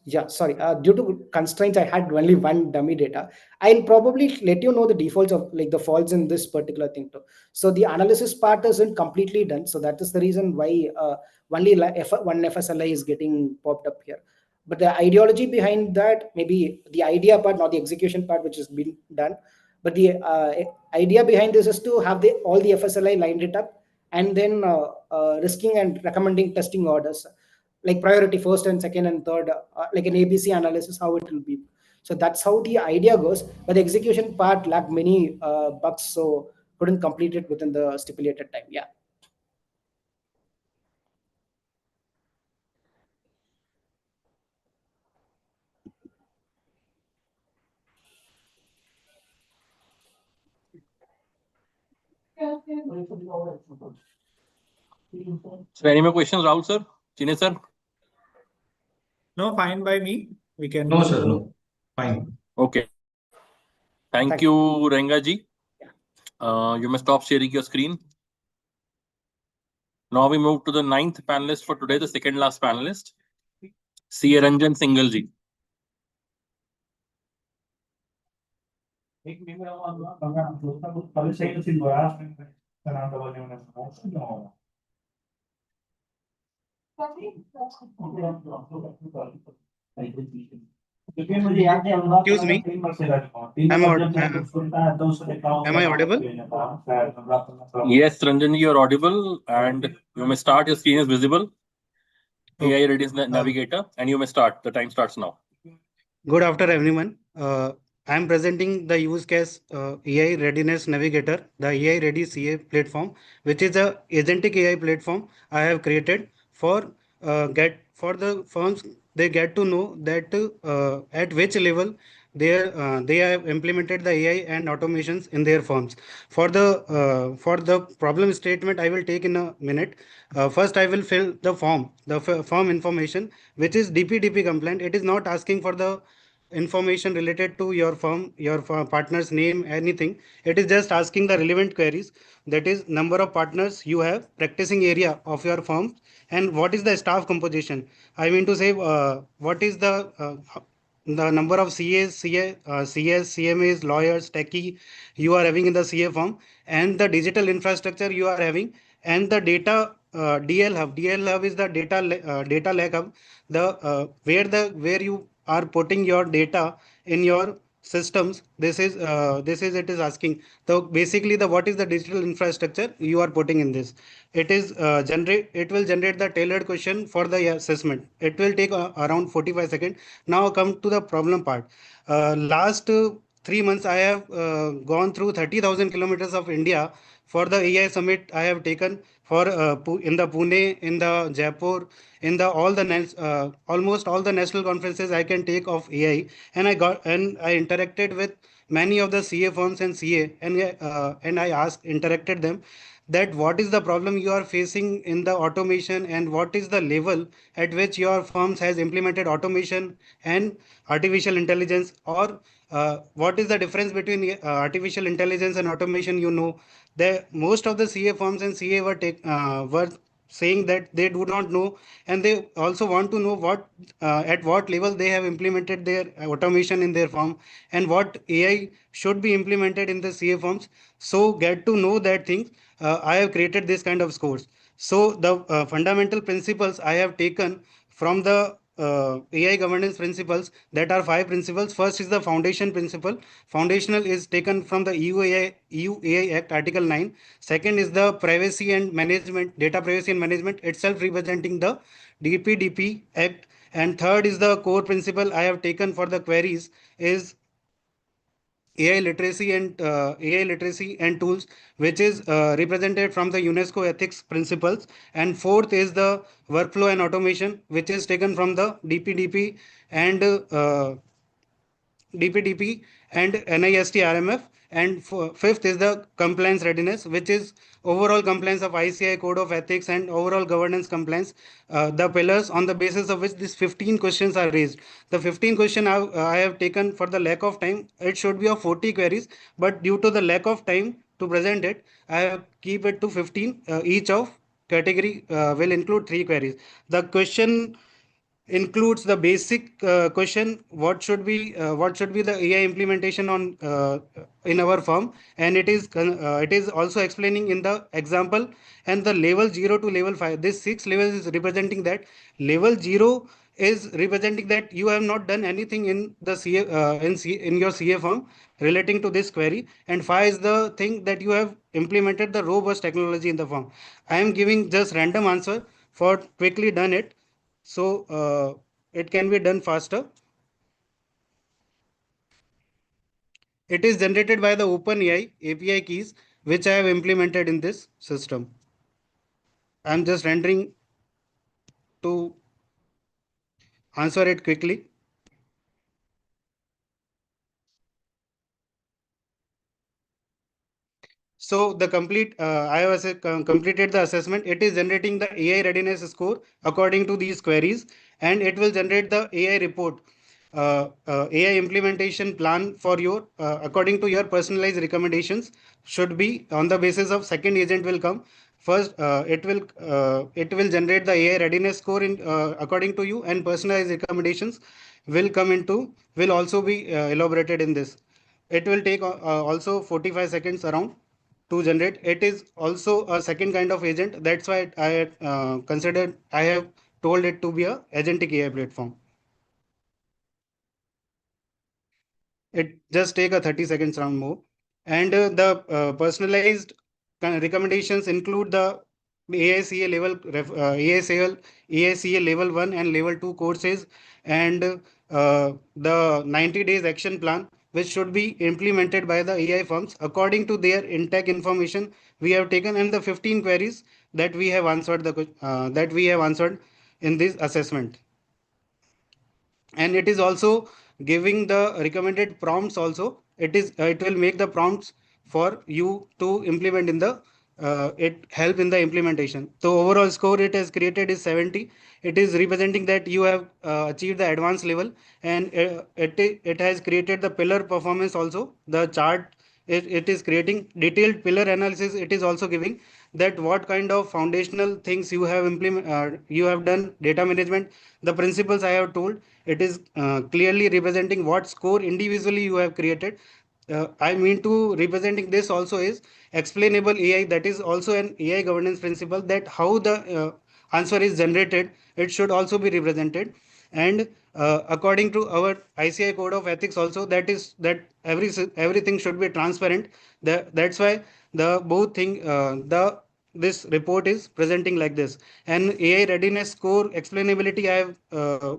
Yeah, sorry. Due to constraints, I had only one dummy data. I'll probably let you know the defaults of like the faults in this particular thing too. So the analysis part isn't completely done. So that is the reason why only one FSLI is getting popped up here. But the ideology behind that, maybe the idea part, not the execution part, which has been done. But the idea behind this is to have all the FSLI lined it up, and then risking and recommending testing orders, like priority first and second and third, like an ABC analysis, how it will be. So that's how the idea goes. But the execution part lacked many bugs, so couldn't complete it within the stipulated time. Yeah.
So any more questions, Rahul sir? Chine sir?
No, fine by me. We can.
No, sir, no. Fine.
Okay. Thank you, Renga ji. You may stop sharing your screen. Now we move to the 9th panelist for today, the second last panelist, C. Ranjan Singhal ji.
Excuse me. Am I audible?
Yes, Ranjan, you are audible, and you may start. Your screen is visible. AI Readiness Navigator, and you may start. The time starts now.
Good afternoon, everyone. I am presenting the use case AI Readiness Navigator, the AI Ready CA platform, which is a agentic AI platform I have created for the firms. They get to know that at which level they have implemented the AI and automations in their firms. For the problem statement, I will take in a minute. First, I will fill the form information, which is DPDP compliant. It is not asking for the information related to your firm, your partner's name, anything. It is just asking the relevant queries, that is number of partners you have, practicing area of your firm, and what is the staff composition. I mean to say, what is the number of CS, CMAs, lawyers, techie you are having in the CA firm, and the digital infrastructure you are having, and the data DL hub. DL hub is the data lake hub, where you are putting your data in your systems. This is it is asking. So basically, the what is the digital infrastructure you are putting in this? It will generate the tailored question for the assessment. It will take around 45 seconds. Now come to the problem part. Last 3 months I have gone through 30,000 kilometers of India for the AI summit. I have taken for in the Pune, in the Jaipur, in the almost all the national conferences I can take of AI, and I interacted with many of the CA firms and CA, and I asked interacted them that what is the problem you are facing in the automation, and what is the level at which your firms has implemented automation and artificial intelligence, or what is the difference between artificial intelligence and automation. Most of the CA firms and CA were saying that they do not know, and they also want to know at what level they have implemented their automation in their firm, and what AI should be implemented in the CA firms. So get to know that thing. I have created this kind of scores. So the fundamental principles I have taken from the AI governance principles, that are 5 principles. First is the foundation principle. Foundational is taken from the EU AI Act Article 9. Second is the privacy and management, data privacy and management, itself representing the DPDP Act. And third is the core principle I have taken for the queries is AI literacy and tools, which is represented from the UNESCO ethics principles. And fourth is the workflow and automation, which is taken from the and DPDP and NIST RMF. And fifth is the compliance readiness, which is overall compliance of ICI Code of Ethics and overall governance compliance. The pillars on the basis of which these 15 questions are raised. The 15 question I have taken for the lack of time. It should be of 40 queries, but due to the lack of time to present it, I have keep it to 15. Each of category will include 3 queries. The question includes the basic question: what should be the AI implementation on in our firm, and it is also explaining in the example, and the level 0 to level 5. This 6 levels is representing that level 0 is representing that you have not done anything in the in your CA firm relating to this query, and 5 is the thing that you have implemented the robust technology in the firm. I am giving just random answer for quickly done it, so it can be done faster. It is generated by the OpenAI API keys, which I have implemented in this system. I'm just rendering to answer it quickly. So the I have completed the assessment. It is generating the AI readiness score according to these queries, and it will generate the AI report, AI implementation plan for your according to your personalized recommendations. Should be on the basis of second agent will come. First, it will generate the AI readiness score in according to you, and personalized recommendations will also be elaborated in this. It will take also 45 seconds around to generate. It is also a second kind of agent. That's why I have told it to be a agentic AI platform. It just take a 30 seconds round more. And the personalized recommendations include the AICA level, AICA level 1 and level 2 courses, and the 90 days action plan, which should be implemented by the AI firms according to their intake information we have taken, and the 15 queries that we have answered in this assessment. And it is also giving the recommended prompts also. It will make the prompts for you to implement in the it help in the implementation. So overall score it has created is 70. It is representing that you have achieved the advanced level, and it has created the pillar performance also. The chart, it is creating detailed pillar analysis. It is also giving that what kind of foundational things you have done data management. The principles I have told, it is clearly representing what score individually you have created. I mean to representing this also is explainable AI. That is also an AI governance principle, that how the answer is generated, it should also be represented. And according to our ICI code of ethics also, that is that everything should be transparent. That's why the both thing the this report is presenting like this. And AI readiness score explainability I have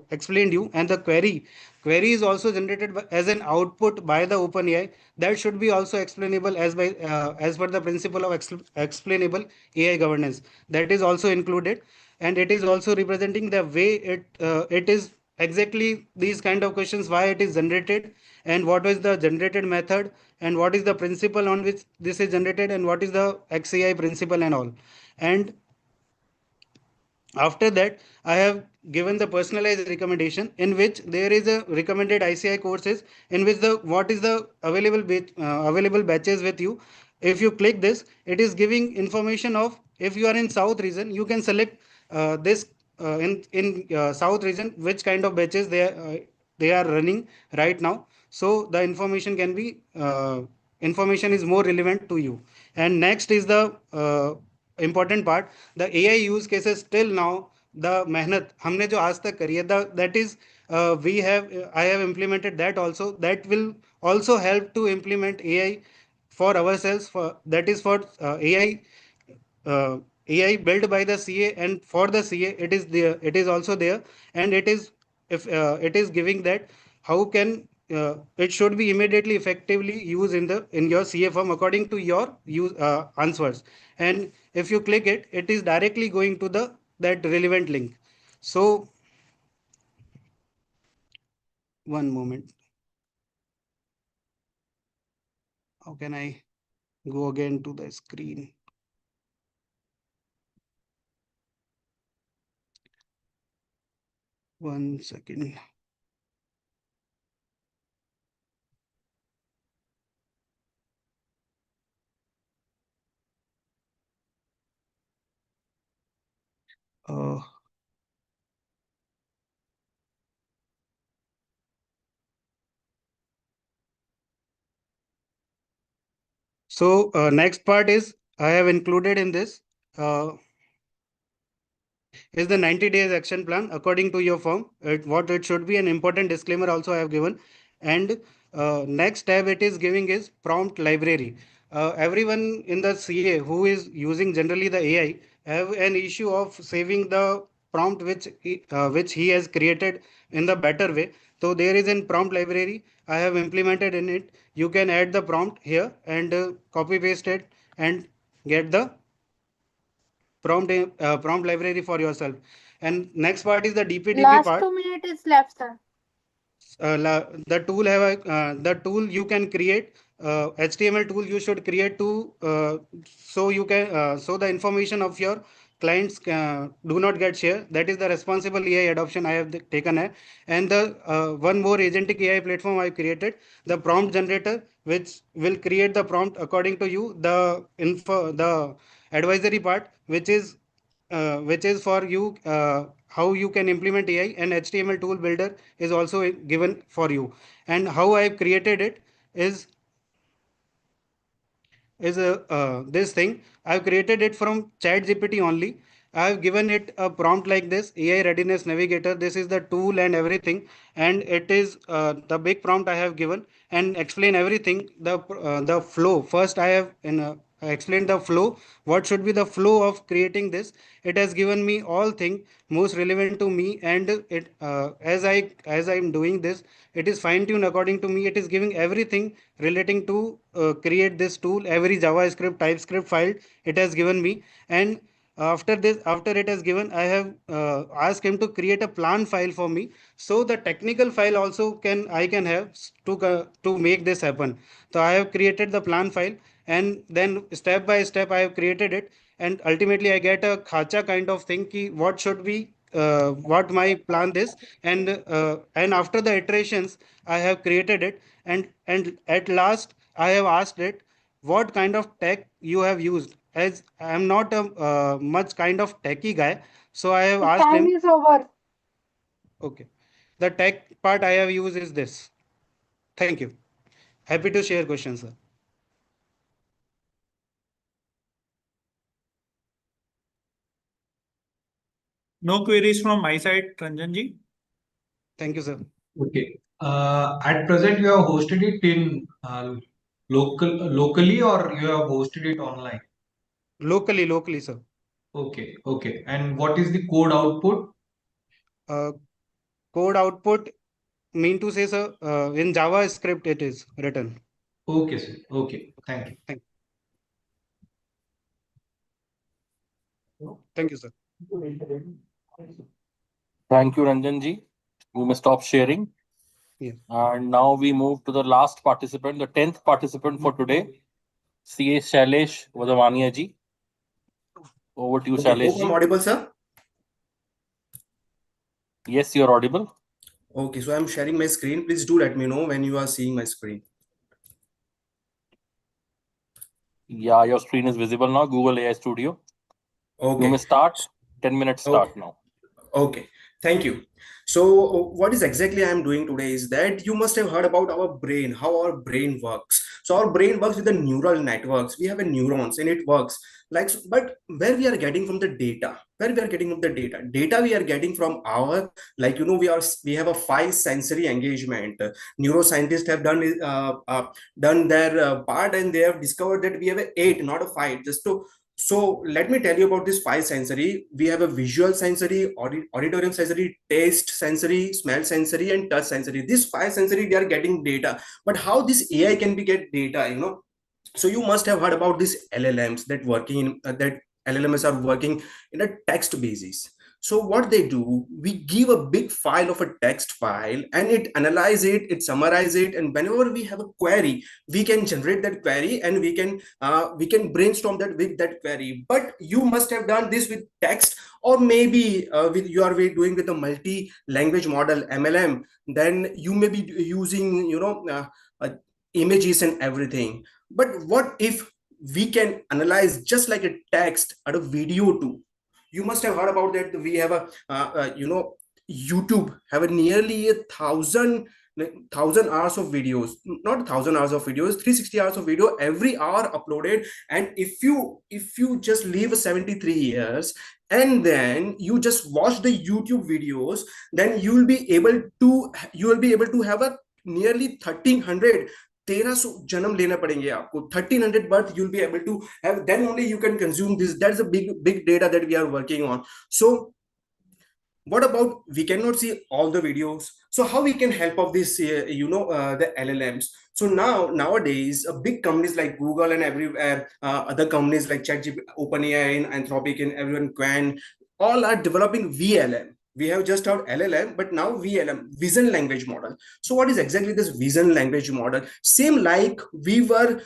explained you, and the query is also generated as an output by the OpenAI. That should be also explainable as per the principle of explainable AI governance. That is also included, and it is also representing the way it is exactly these kind of questions, why it is generated, and what is the generated method, and what is the principle on which this is generated, and what is the XAI principle and all. And after that, I have given the personalized recommendation, in which there is a recommended ICI courses, in which the what is the available batches with you. If you click this, it is giving information of, if you are in South region, you can select this in South region, which kind of batches they are running right now. So the information is more relevant to you. And next is the important part, the AI use cases till now, the मेहनत हमने जो आज तक करी है, that is I have implemented that also. That will also help to implement AI for ourselves. For that is for AI built by the CA, and for the CA it is there. It is also there, and it is, if it is giving that how can it should be immediately effectively used in your CA form according to your answers. And if you click it, it is directly going to the that relevant link. So one moment, how can I go again to the screen? One second. uh, so next part is I have included in this is the 90 days action plan according to your firm. What it should be, an important disclaimer also I have given. And next tab it is giving is prompt library. Everyone in the CA who is using generally the AI have an issue of saving the prompt which he has created in the better way. So there is an prompt library I have implemented in it. You can add the prompt here and copy paste it and get the prompt library for yourself. And next part is the DPDP
Last
part.
2 minutes is left, sir.
The tool you can create HTML tool you should create to so you can so the information of your clients do not get shared. That is the responsible AI adoption I have taken. And the one more agentic AI platform I created, the prompt generator, which will create the prompt according to you. The advisory part, which is for you how you can implement AI, and HTML tool builder is also given for you. And how I have created it is this thing. I've created it from ChatGPT only. I've given it a prompt like this: AI Readiness Navigator. This is the tool and everything, and it is the big prompt I have given and explain everything. The flow. First, I explained the flow. What should be the flow of creating this? It has given me all thing most relevant to me, and it as I'm doing this, it is fine tuned according to me. It is giving everything relating to create this tool. Every JavaScript, TypeScript file it has given me. And after it has given, I have asked him to create a plan file for me, so the technical file also I can have to make this happen. So I have created the plan file, and then step by step I have created it, and ultimately I get a khacha kind of thing ki what should be what my plan is. And after the iterations I have created it, and at last I have asked it what kind of tech you have used, as I am not a much kind of techie guy. So I have
The
asked
time
him,
is over.
okay, the tech part I have used is this. Thank you. Happy to share questions, sir.
No queries from my side, Ranjanji.
Thank you, sir.
Okay. At present, you have hosted it in locally, or you have hosted it online?
Locally, sir.
Okay. Okay. And what is the code output?
Code output mean to say, sir, in JavaScript it is written.
Okay, sir. Okay. Thank you.
Thank you, sir.
Thank you, Ranjanji. You may stop sharing.
Yes.
And now we move to the last participant, the 10th participant for today, CA Shailesh Vadavania ji. Over to you,
Okay,
Shailesh
hope
ji.
I'm audible, sir.
Yes, you're audible.
Okay, so I'm sharing my screen. Please do let me know when you are seeing my screen.
Yeah, your screen is visible now, Google AI Studio.
Okay.
You may start. 10 minutes start
Okay.
now.
Okay, thank you. So what is exactly I am doing today is that you must have heard about our brain, how our brain works. So our brain works with the neural networks. We have a neurons and it works like, but where we are getting from the data, where we are getting from the data we are getting from our, like, we have a 5 sensory engagement. Neuroscientists have done their part, and they have discovered that we have a 8, not a 5. So let me tell you about this 5 sensory. We have a visual sensory, auditorium sensory, taste sensory, smell sensory, and touch sensory. This 5 sensory, they are getting data. But how this AI can be get data? So you must have heard about these LLMs that LLMs are working in a text basis. So what they do, we give a big file of a text file, and it analyze it, it summarize it, and whenever we have a query, we can generate that query, and we can brainstorm that with that query. But you must have done this with text, or maybe with you are doing with a multi-language model MLM. Then you may be using images and everything. But what if we can analyze just like a text or a video too? You must have heard about that. We have YouTube have a nearly 1,000 hours of videos, not 1,000 hours of videos, 360 hours of video every hour uploaded. And if you just live 73 years and then you just watch the YouTube videos, then you will be able to have a nearly 1,300 1300 जन्म लेना पड़ेंगे आपको. 1,300 birth you'll be able to have, then only you can consume this. That's a big data that we are working on. So what about, we cannot see all the videos, so how we can help of this the LLMs? So nowadays big companies like Google and everywhere, other companies like ChatGPT, OpenAI, and Anthropic, and everyone Quen, all are developing VLM. We have just heard LLM, but now VLM, vision language model. So what is exactly this vision language model? Same like we were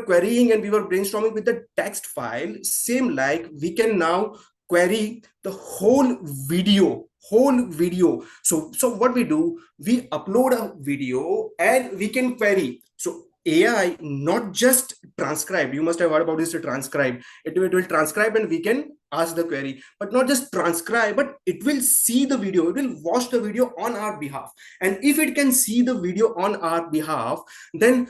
querying and we were brainstorming with the text file, same like we can now query the whole video. So what we do, we upload a video and we can query. So AI not just transcribe, you must have heard about this, to transcribe. It will transcribe and we can ask the query, but not just transcribe, but it will see the video, it will watch the video on our behalf. And if it can see the video on our behalf, then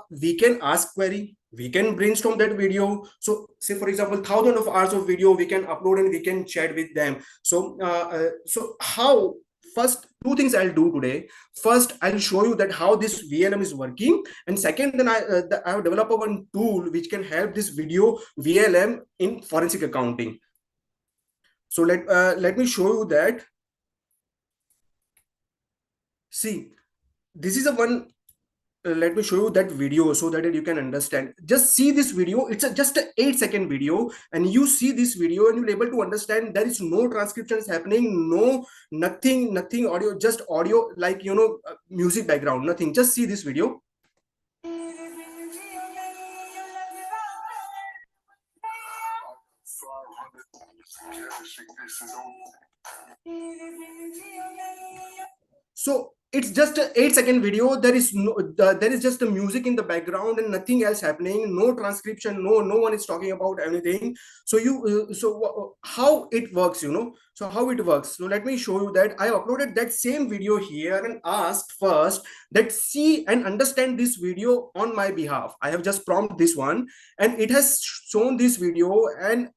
we can ask query, we can brainstorm that video. So say for example, 1,000 hours of video we can upload and we can chat with them. So how, first two things I'll do today. First, I'll show you that how this VLM is working, and second, then I have developed one tool which can help this video VLM in forensic accounting. So let me show you that. See, this is a one. Let me show you that video so that you can understand. Just see this video. It's just an 8-second video, and you see this video and you're able to understand there is no transcriptions happening, nothing audio, just audio, like music background, nothing. Just see this video. So it's just a 8-second video. There is there is just the music in the background and nothing else happening. No transcription. No one is talking about anything. So how it works, So how it works. So let me show you that I uploaded that same video here and asked first that see and understand this video on my behalf. I have just prompted this one, and it has shown this video and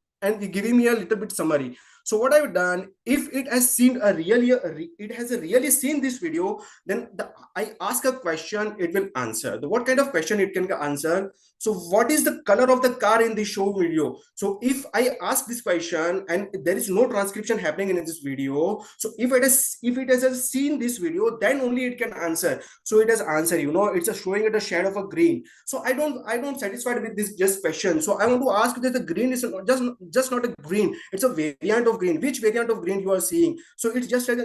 giving me a little bit summary. So what I've done, if it has seen it has really seen this video, then I ask a question, it will answer. What kind of question it can answer? So what is the color of the car in the show video? So if I ask this question and there is no transcription happening in this video, so if it has seen this video, then only it can answer. So it has answer, it's showing it a shade of a green. So I don't satisfied with this just question. So I want to ask that the green is just not a green, it's a variant of green. Which variant of green you are seeing? So it's just like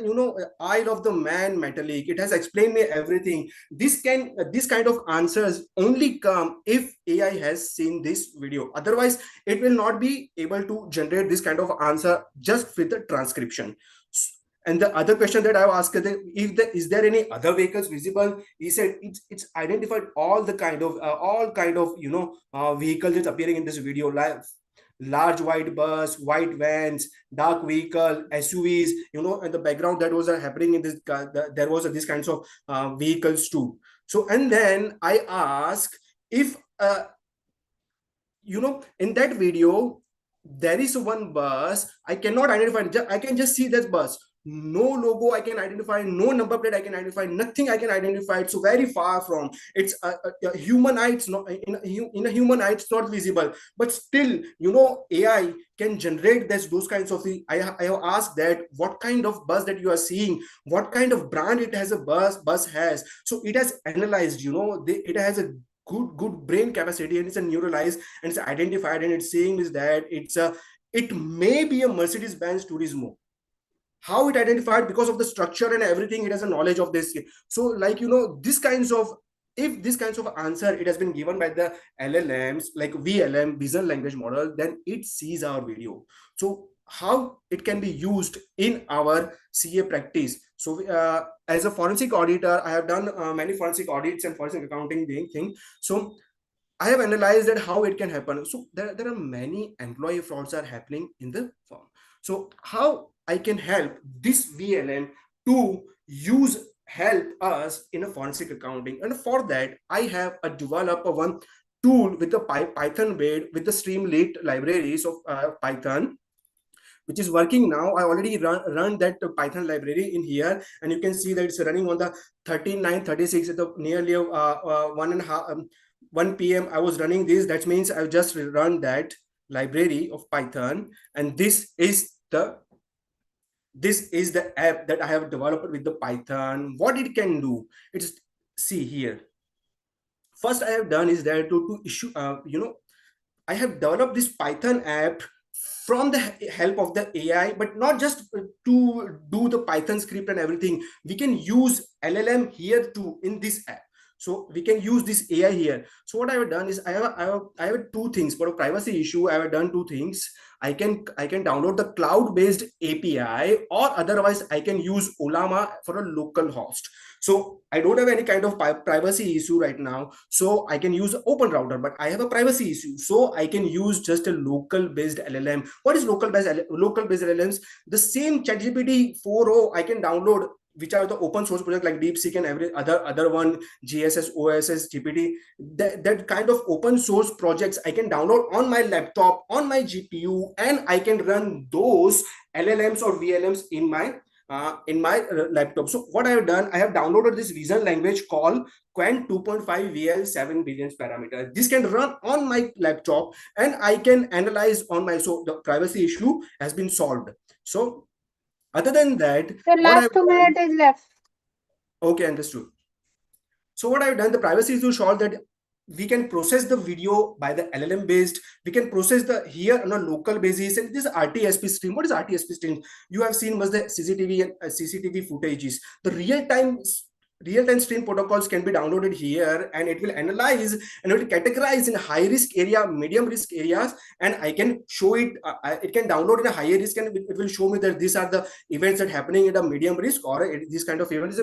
Isle of the Man metallic. It has explained me everything. This kind of answers only come if AI has seen this video. Otherwise it will not be able to generate this kind of answer just with the transcription. And the other question that I've asked is there any other vehicles visible? He said it's identified all kind of vehicles that's appearing in this video. Large white bus, white vans, dark vehicle, SUVs, in the background that was happening in this, there was these kinds of vehicles too. So, and then I ask if, in that video, there is one bus, I cannot identify, I can just see that bus. No logo I can identify, no number plate I can identify, nothing I can identify. It's so very far from, it's a human eye, it's not in a human eye, it's not visible, but still AI can generate those kinds of things. I have asked that what kind of bus that you are seeing, what kind of brand it has, a bus has. So it has analyzed, it has a good brain capacity, and it's a neuralized, and it's identified, and it's saying is that it may be a Mercedes-Benz Turismo. How it identified? Because of the structure and everything, it has a knowledge of this. So this kinds of, if this kinds of answer it has been given by the LLMs, like VLM, vision language model, then it sees our video. So how it can be used in our CA practice. So as a forensic auditor, I have done many forensic audits and forensic accounting thing. So I have analyzed that how it can happen. So there are many employee frauds are happening in the firm. So how I can help this VLM to help us in a forensic accounting. And for that, I have developed one tool with the Python bed with the Streamlit libraries of Python, which is working now. I already run that Python library in here, and you can see that it's running on the 13936 at the nearly 1 p.m. I was running this. That means I've just run that library of Python, and this is the app that I have developed with the Python. What it can do, it's see here. First I have done is that to issue I have developed this Python app from the help of the AI, but not just to do the Python script and everything. We can use LLM here too in this app. So we can use this AI here. So what I have done is I have two things. For a privacy issue, I have done two things. I can download the cloud-based API, or otherwise I can use Olama for a local host. So I don't have any kind of privacy issue right now. So I can use open router, but I have a privacy issue. So I can use just a local-based LLM. What is local-based LLMs? The same ChatGPT 4.0 I can download, which are the open source project like DeepSeek and every other one, GSS, OSS, GPT. That kind of open source projects I can download on my laptop, on my GPU, and I can run those LLMs or VLMs in my laptop. So what I have done, I have downloaded this vision language called Quant 2.5 VL 7 billion parameter. This can run on my laptop, and I can analyze on my, so the privacy issue has been solved. So other than that,
the last 2 minutes is left.
Okay, understood. So what I've done, the privacy issue solved, that we can process the video by the LLM based. We can process the here on a local basis, and this RTSP stream. What is RTSP stream? You have seen was the CCTV and CCTV footages. The real-time stream protocols can be downloaded here, and it will analyze and it will categorize in high risk area, medium risk areas, and I can show it. It can download in a higher risk, and it will show me that these are the events that are happening at a medium risk, or this kind of events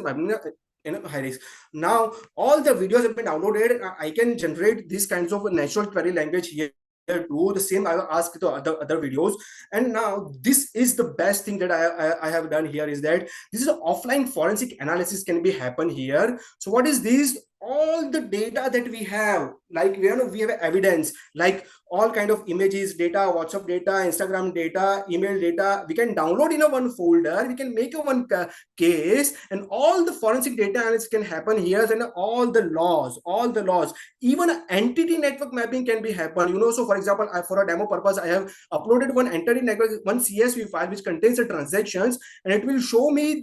high risk. Now all the videos have been downloaded. I can generate these kinds of natural query language here too. The same I will ask the other videos. And now this is the best thing that I have done here, is that this is offline forensic analysis can be happen here. So what is this? All the data that we have, like we have evidence, like all kind of images data, WhatsApp data, Instagram data, email data, we can download in a one folder, we can make a one case, and all the forensic data analysis can happen here. And all the laws, even entity network mapping can be happen, so for example, for a demo purpose, I have uploaded one entity network, one CSV file which contains the transactions, and it will show me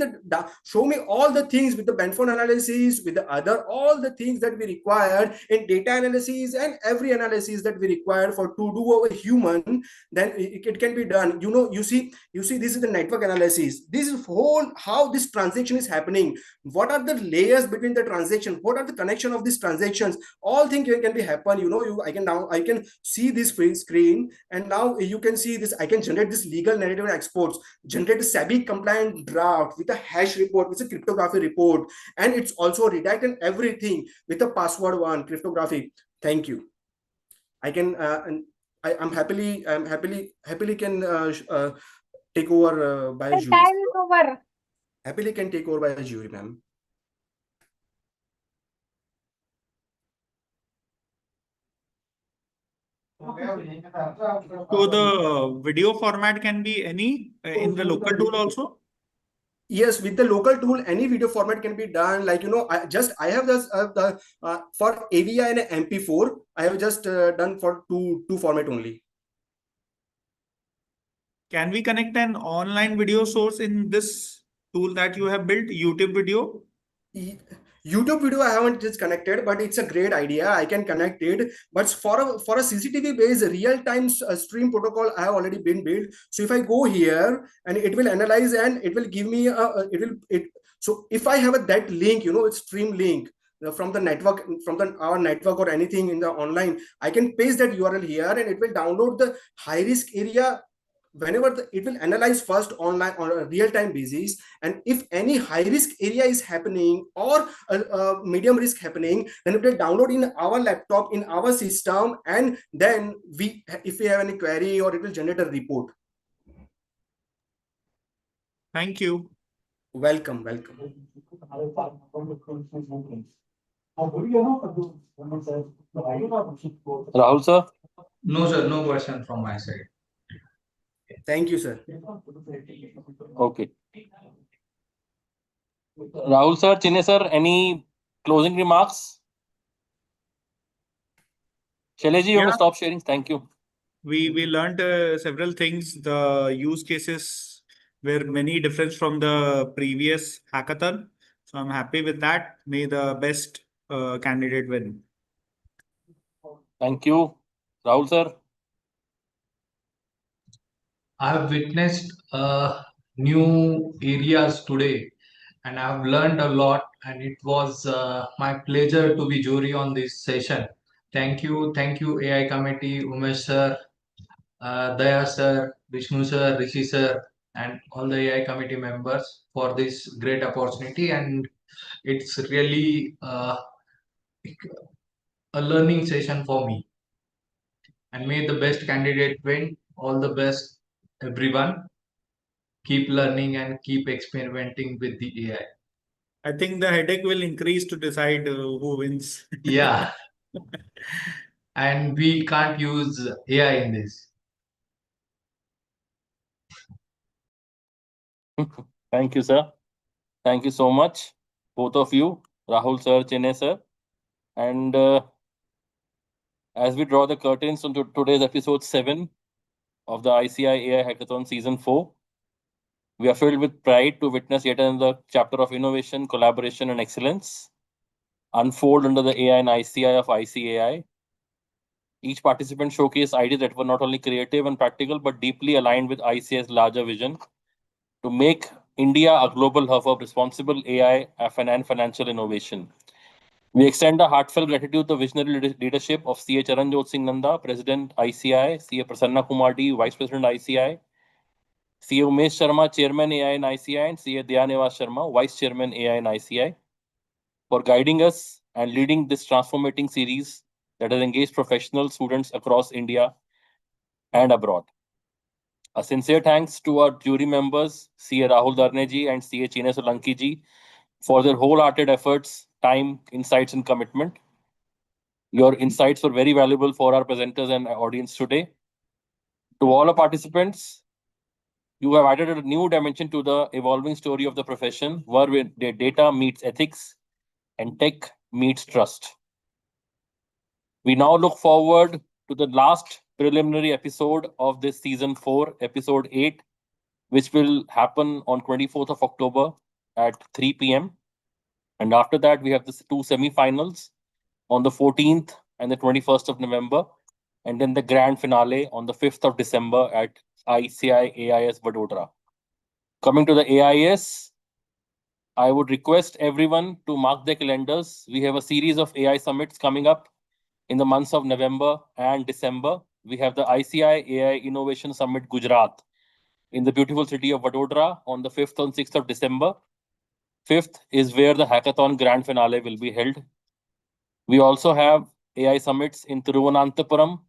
all the things with the Benford analysis, with the other all the things that we require in data analysis, and every analysis that we require for to do a human, then it can be done. You see this is the network analysis. This is whole how this transaction is happening, what are the layers between the transaction, what are the connection of these transactions, all things can be happen. I can see this screen, and now you can see this. I can generate this legal narrative and exports, generate a SEBI compliant draft with a hash report, with a cryptography report, and it's also redacted everything with a password one cryptography. Thank you. I can and I'm happily can take over by a jury.
Time is over.
Happily can take over by a jury, ma'am.
So the video format can be any in the local tool also?
Yes, with the local tool, any video format can be done. Like, I have just for AVI and MP4, I have just done for two format only.
Can we connect an online video source in this tool that you have built, YouTube video?
YouTube video I haven't just connected, but it's a great idea. I can connect it. But for a CCTV based real time stream protocol, I have already been built. So if I go here and it will analyze and it will give me so if I have that link, it's stream link from the network, from our network or anything in the online, I can paste that URL here and it will download the high risk area. Whenever it will analyze first online on a real-time basis, and if any high risk area is happening or a medium risk happening, then it will download in our laptop, in our system, and then if we have any query, or it will generate a report.
Thank you.
Welcome.
Rahul sir?
No, sir, no question from my side.
Thank you, sir.
Okay. Rahul sir, Chine sir, any closing remarks? Shaileji, you may stop sharing. Thank you.
We learned several things. The use cases were many different from the previous hackathon. So I'm happy with that. May the best candidate win.
Thank you. Rahul sir?
I have witnessed new areas today, and I have learned a lot, and it was my pleasure to be jury on this session. Thank you AI committee, Umesh sir, Daya sir, Vishnu sir, Rishi sir, and all the AI committee members for this great opportunity. And it's really a learning session for me. And may the best candidate win. All the best, everyone. Keep learning and keep experimenting with the AI.
I think the headache will increase to decide who wins.
Yeah. And we can't use AI in this.
Thank you, sir. Thank you so much, both of you, Rahul sir, Chine sir. And as we draw the curtains on today's episode 7 of the ICI AI Hackathon Season 4, we are filled with pride to witness yet another chapter of innovation, collaboration, and excellence unfold under the AI and ICI of ICAI. Each participant showcased ideas that were not only creative and practical, but deeply aligned with ICAI's larger vision to make India a global hub of responsible AI and financial innovation. We extend our heartfelt gratitude to the visionary leadership of CA Charanjot Singh Nanda, President ICI, CA Prasanna Kumar D, Vice President ICI, CA Umesh Sharma, Chairman AI and ICI, and CA Dyanivas Sharma, Vice Chairman AI and ICI. for guiding us and leading this transformating series that has engaged professional students across India and abroad. A sincere thanks to our jury members, CA Rahul Darneji and CA Chine Solanki ji, for their wholehearted efforts, time, insights, and commitment. Your insights were very valuable for our presenters and audience today. To all our participants, you have added a new dimension to the evolving story of the profession, where data meets ethics and tech meets trust. We now look forward to the last preliminary episode of this season 4, episode 8, which will happen on 24th of October at 3 p.m. And after that, we have the two semi-finals on the 14th and the 21st of November, and then the grand finale on the 5th of December at ICI AIS Vadodara. Coming to the AIS, I would request everyone to mark their calendars. We have a series of AI summits coming up in the months of November and December. We have the ICI AI Innovation Summit Gujarat in the beautiful city of Vadodara on the 5th and 6th of December. 5th is where the Hackathon grand finale will be held. We also have AI summits in Thiruvananthapuram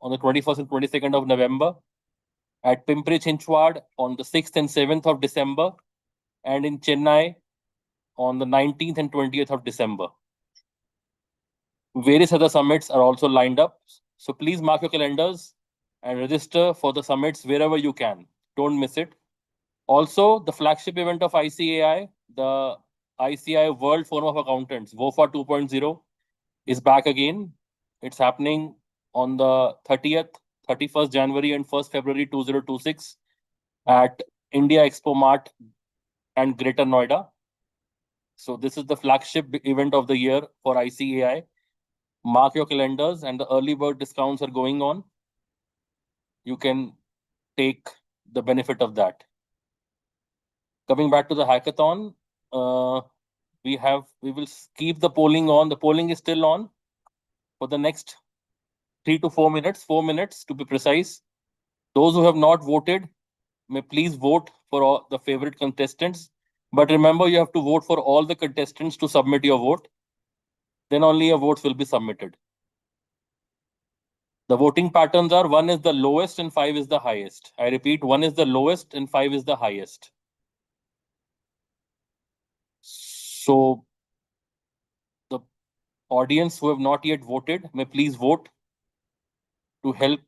on the 21st and 22nd of November, at Pimpri Chinchwad on the 6th and 7th of December, and in Chennai on the 19th and 20th of December. Various other summits are also lined up, so please mark your calendars and register for the summits wherever you can. Don't miss it. Also, the flagship event of ICAI, the ICI World Forum of Accountants, WOFA 2.0, is back again. It's happening on the 30th, 31st January and 1st February 2026 at India Expo Mart and Greater Noida. So this is the flagship event of the year for ICAI. Mark your calendars, and the early bird discounts are going on. You can take the benefit of that. Coming back to the hackathon, we will keep the polling on. The polling is still on for the next 3 to 4 minutes, 4 minutes to be precise. Those who have not voted may please vote for all the favorite contestants. But remember, you have to vote for all the contestants to submit your vote. Then only your votes will be submitted. The voting patterns are 1 is the lowest and 5 is the highest. I repeat, 1 is the lowest and 5 is the highest. So the audience who have not yet voted may please vote to help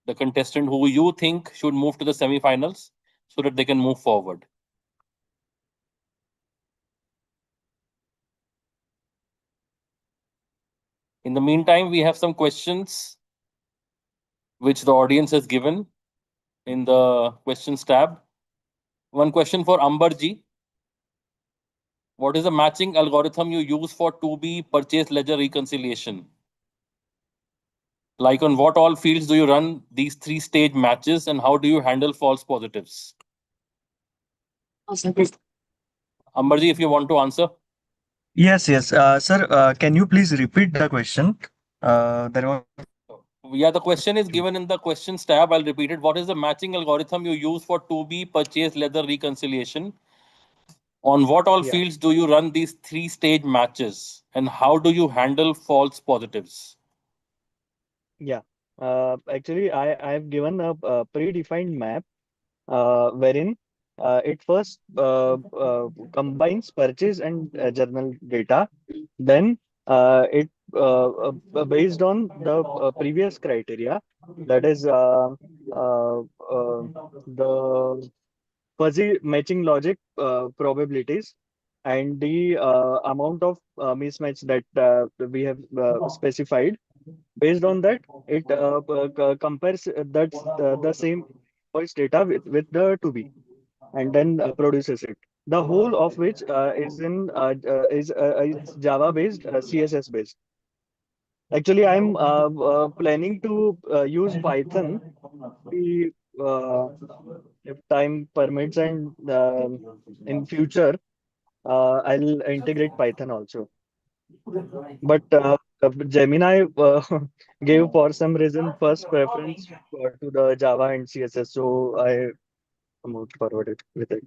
the contestant who you think should move to the semi-finals so that they can move forward. In the meantime, we have some questions which the audience has given in the questions tab. One question for Ambarji. What is the matching algorithm you use for 2B purchase ledger reconciliation? Like on what all fields do you run these 3-stage matches, and how do you handle false positives? Ambarji, if you want to answer.
Yes, yes. Sir, can you please repeat the question? There was.
Yeah, the question is given in the questions tab. I'll repeat it. What is the matching algorithm you use for 2B purchase ledger reconciliation? On what all fields do you run these 3-stage matches, and how do you handle false positives?
Yeah. Actually, I have given a predefined map wherein it first combines purchase and journal data. Then it based on the previous criteria, that is the fuzzy matching logic probabilities and the amount of mismatch that we have specified. Based on that, it compares the same voice data with the to be, and then produces it. The whole of which is in it's Java based, CSS based. Actually, I'm planning to use Python. The, uh, if time permits, and in future, I'll integrate Python also. But Gemini gave for some reason first preference to the Java and CSS, so I moved forward with it.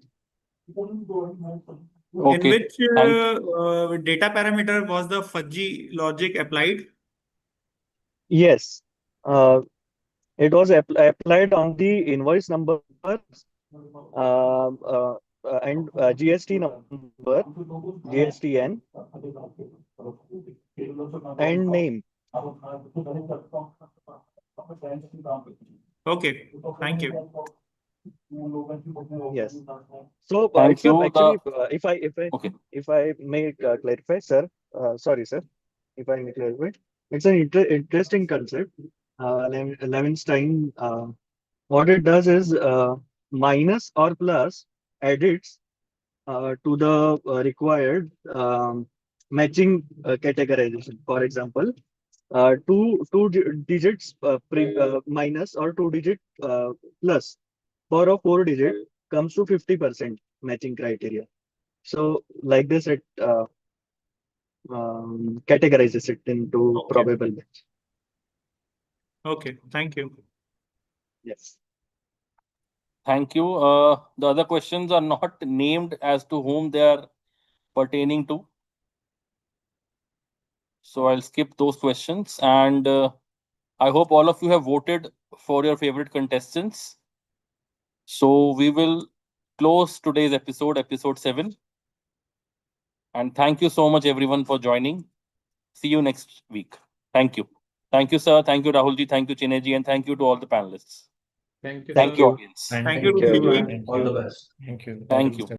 In
Okay.
which data parameter was the fuzzy logic applied?
Yes. It was applied on the invoice number and GST number, GSTN, and name.
Okay, thank you.
Yes. So
Thank
it's a,
you.
actually,
Okay.
if I may clarify, sir. Sorry, sir. If I may clarify, it's an interesting concept. Levinstein, what it does is minus or plus edits to the required matching categorization. For example, two digits minus or 2 digit plus for a 4 digit comes to 50% matching criteria. So like this, it categorizes it into
Okay.
probable match.
Okay, thank you.
Yes.
Thank you. The other questions are not named as to whom they are pertaining to. So I'll skip those questions. And I hope all of you have voted for your favorite contestants. So we will close today's episode 7. And thank you so much, everyone, for joining. See you next week. Thank you. Thank you, sir. Thank you, Rahulji. Thank you, Chineji. And thank you to all the panelists.
Thank you,
Thank
sir.
you, audience.
Thank you,
Thank you,
Ruchi ji.
everyone.
All the best.
Thank you.
Thank you.